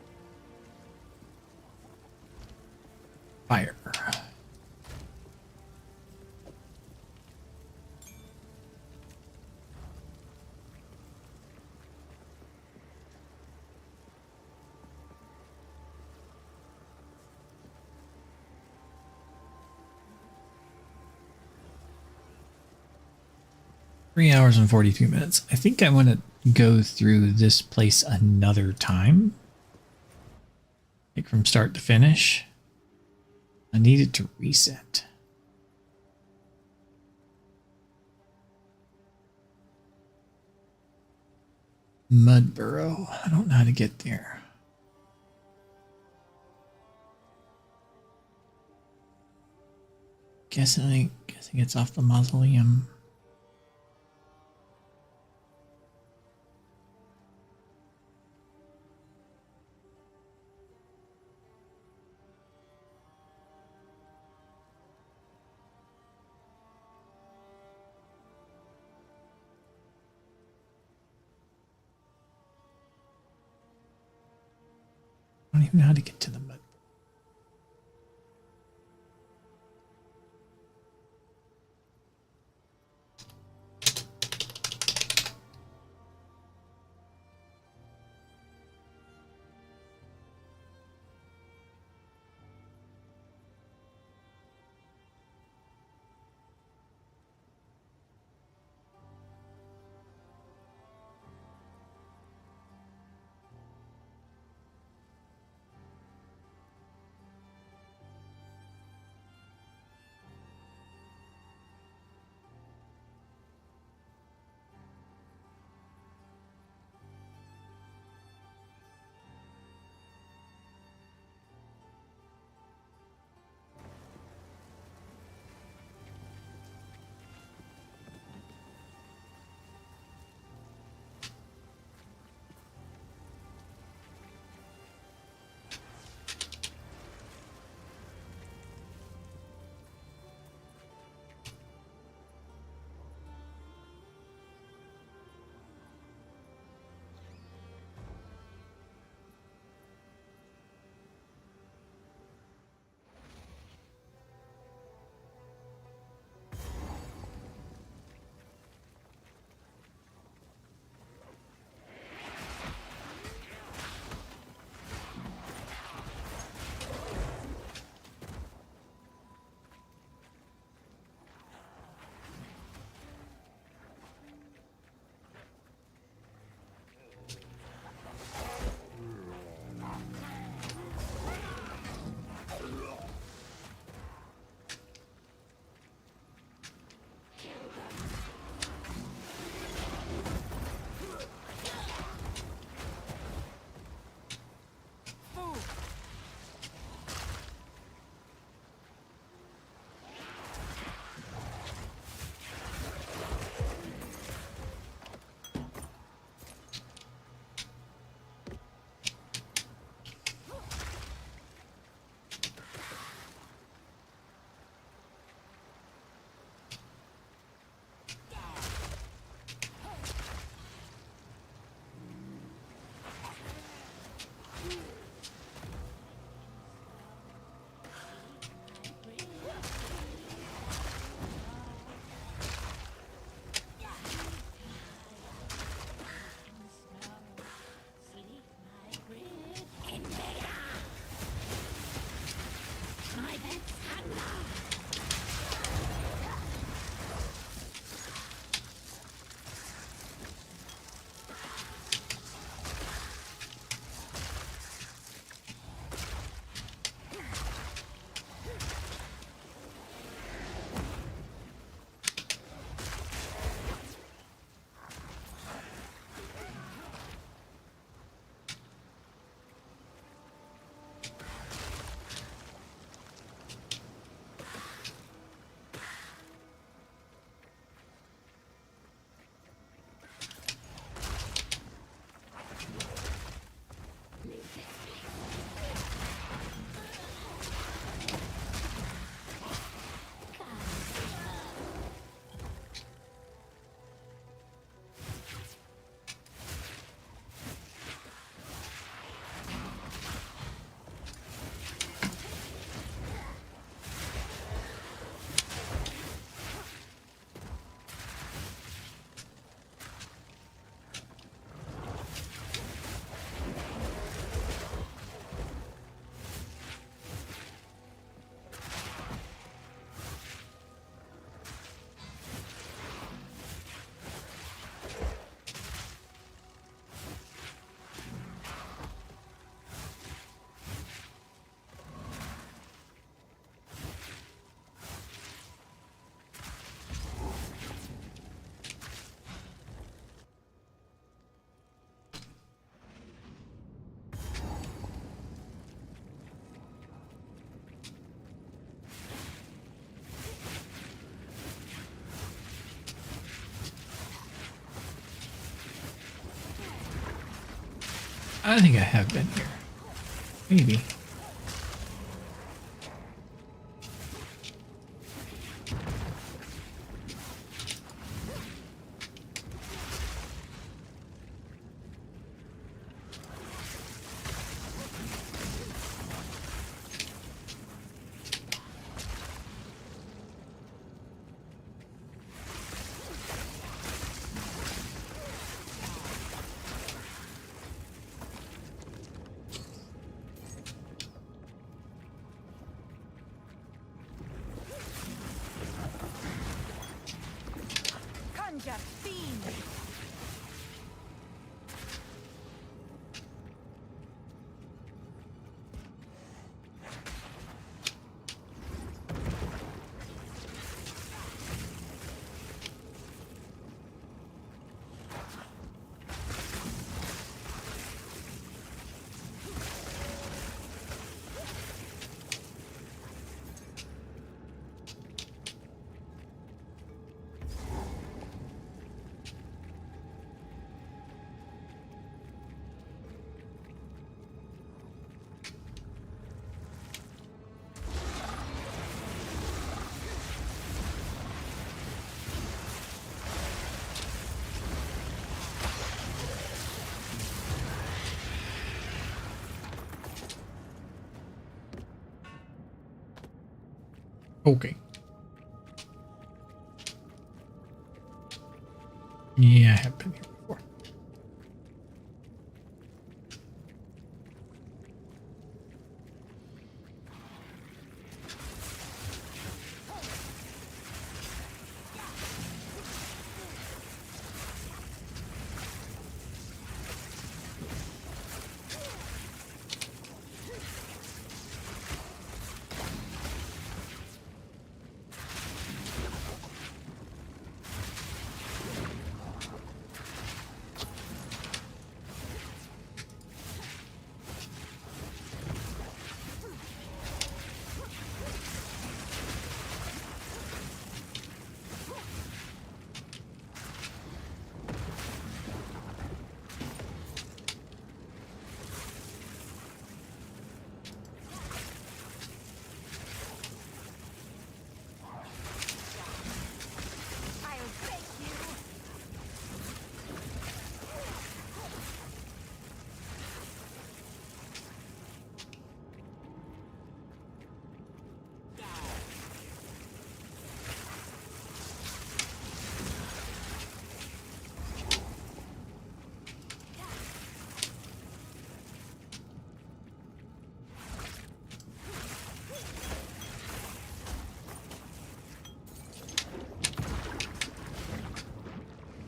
Fire. Three hours and 42 minutes. I think I want to go through this place another time. Like from start to finish. I needed to reset. Mud Burrow. I don't know how to get there. Guessing it's off the mausoleum. I don't even know how to get to the mud. I think I have been here. Maybe. Conjure fiend! Okay. Yeah, I have been here before.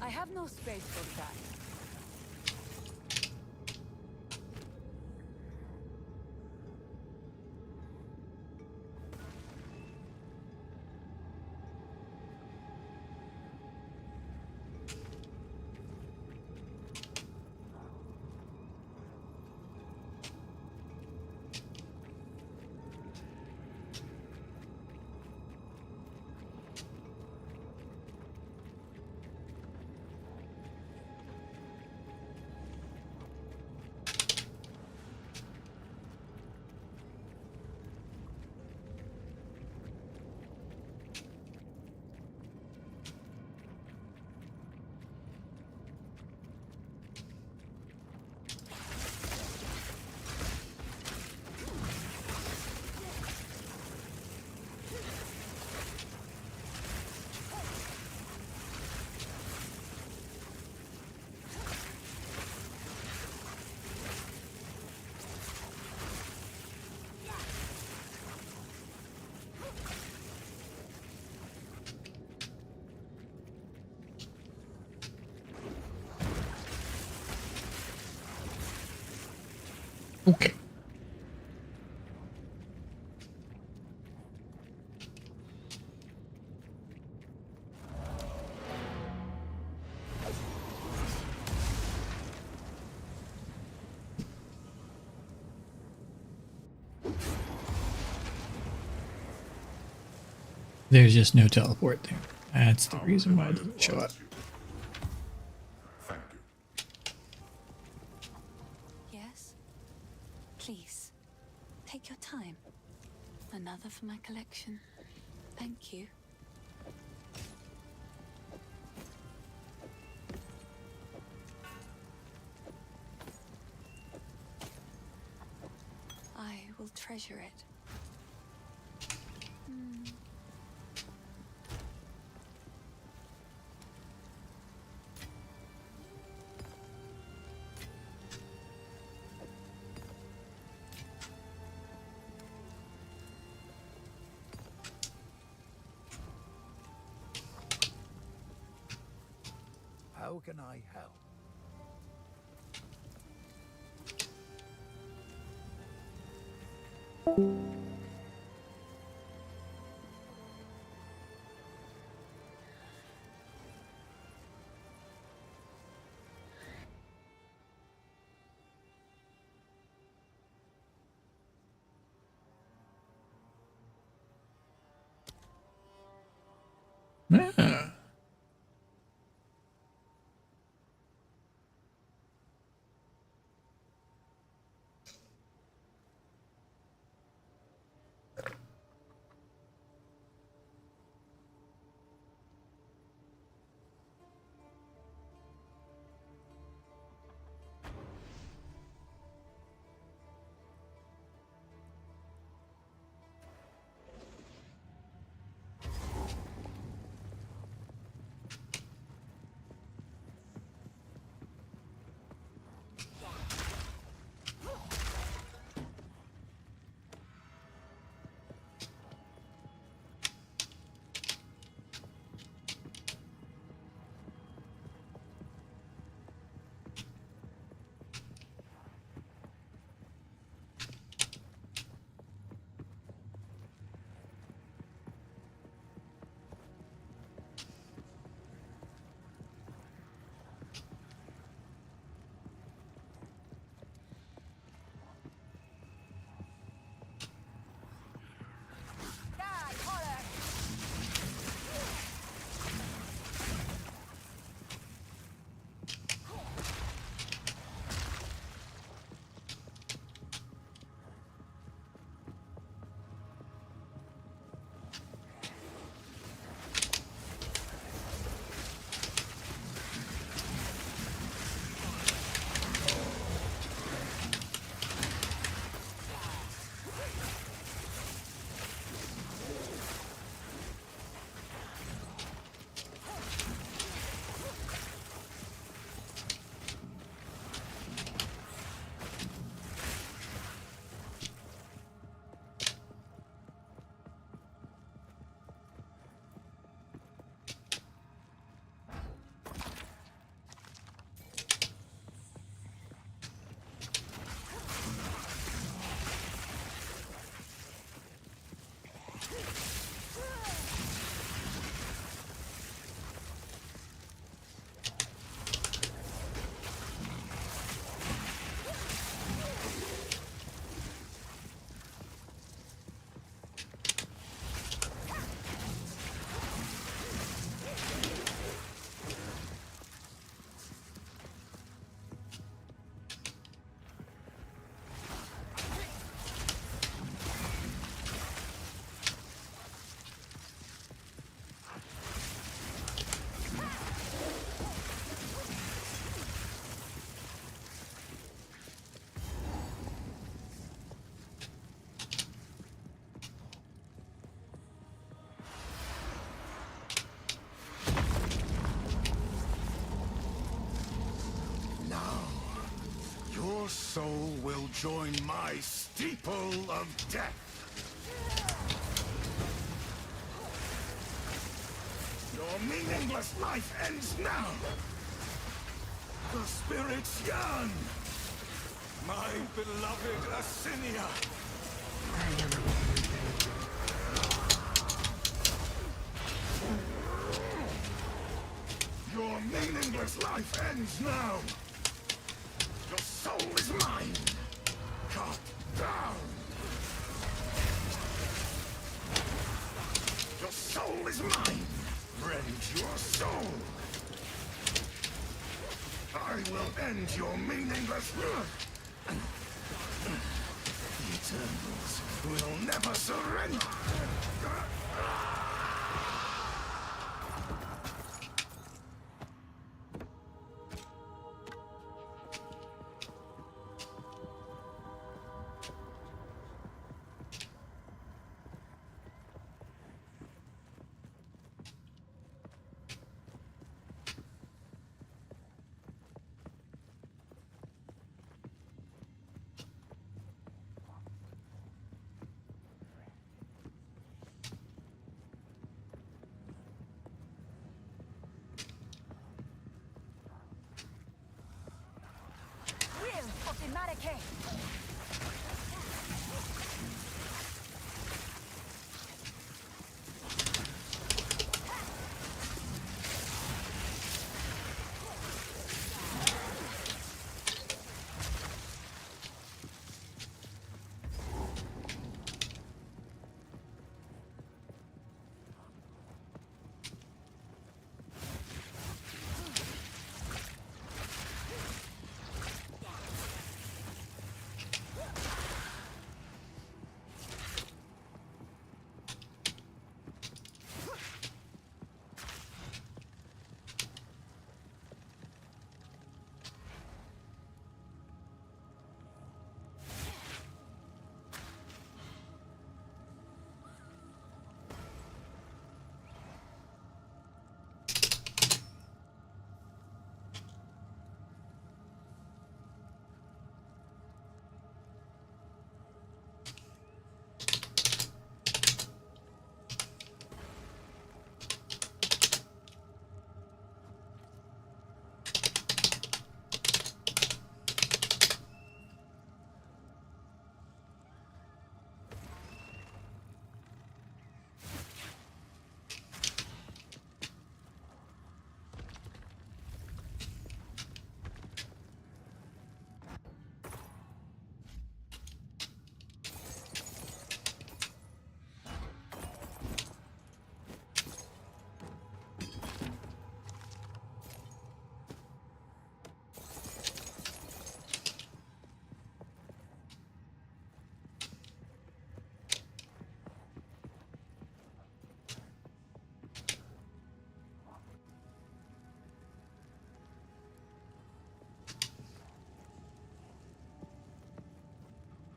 I have no space for that. Okay. There's just no teleport there. That's the reason why it doesn't show up. Thank you. Yes? Take your time. Another for my collection. Thank you. I will treasure it. How can I help? Ah. Your soul will join my steeple of death. Your meaningless life ends now. The spirits yearn. My beloved Assinia. Your meaningless life ends now. Your soul is mine. Cut down. Your soul is mine. Rend your soul. I will end your meaningless work. The Eternals will never surrender! Will of the Marike.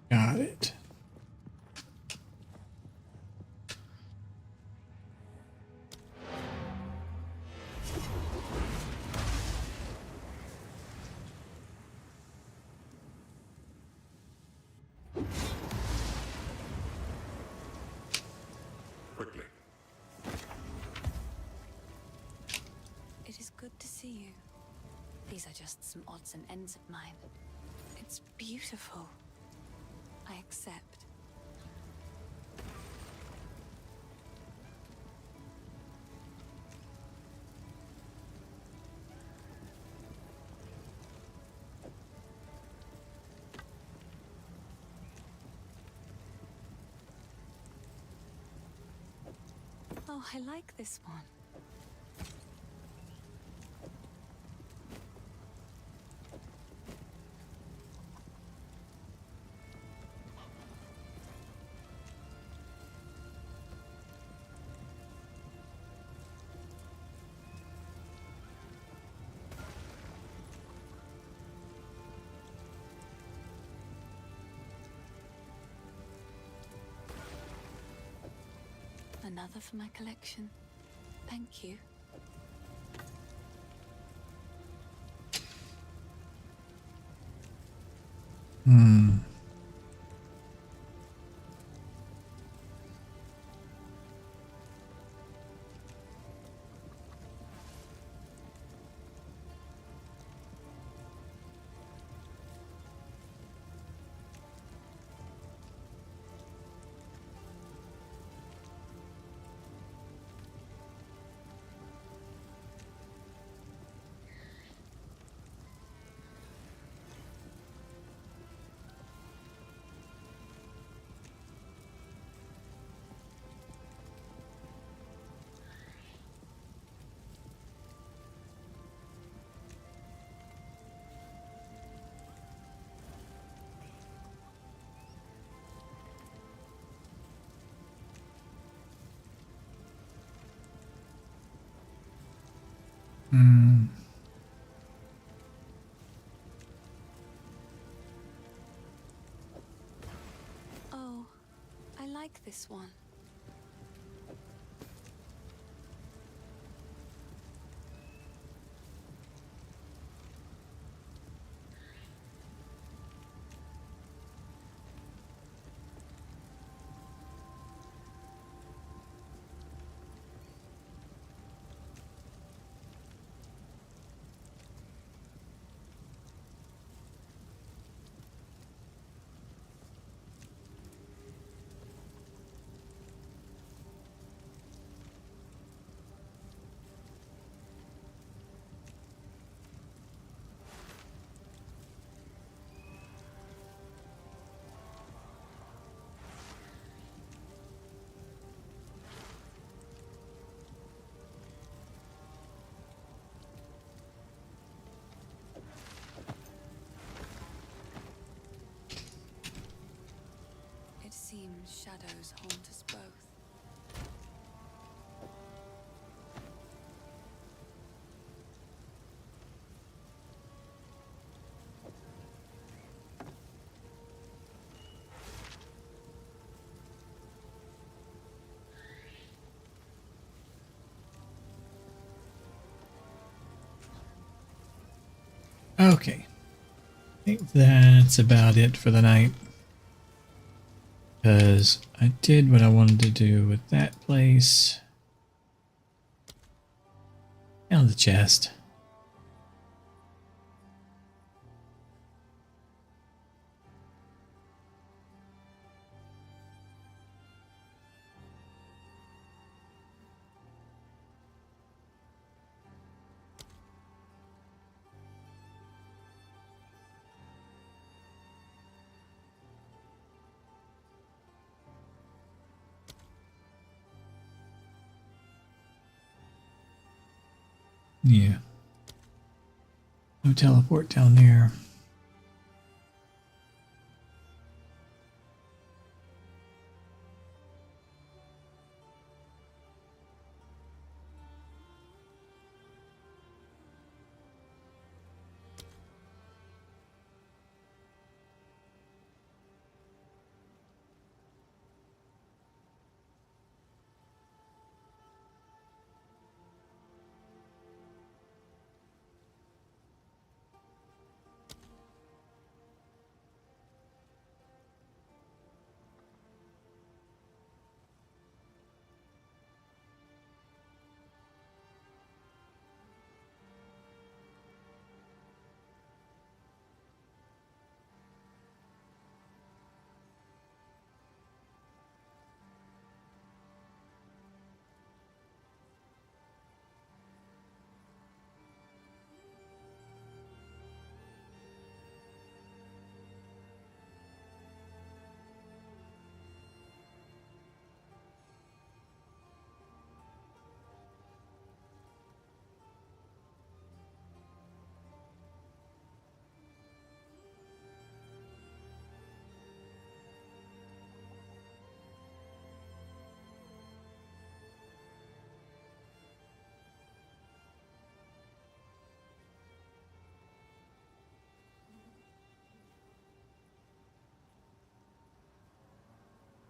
Got it. Quickly. It is good to see you. These are just some odds and ends of mine. It's beautiful. I accept. Oh, I like this one. Another for my collection. Thank you. Hmm. Oh, I like this one. It seems shadows haunt us both. Okay. I think that's about it for the night. Because I did what I wanted to do with that place. And the chest. Yeah. No teleport down there.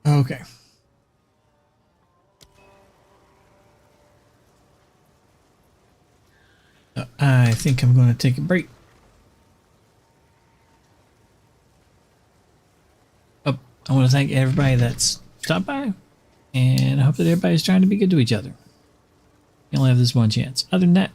Okay. I think I'm going to take a break. Oh, I want to thank everybody that's stopped by, and I hope that everybody's trying to be good to each other. You only have this one chance. Other than that,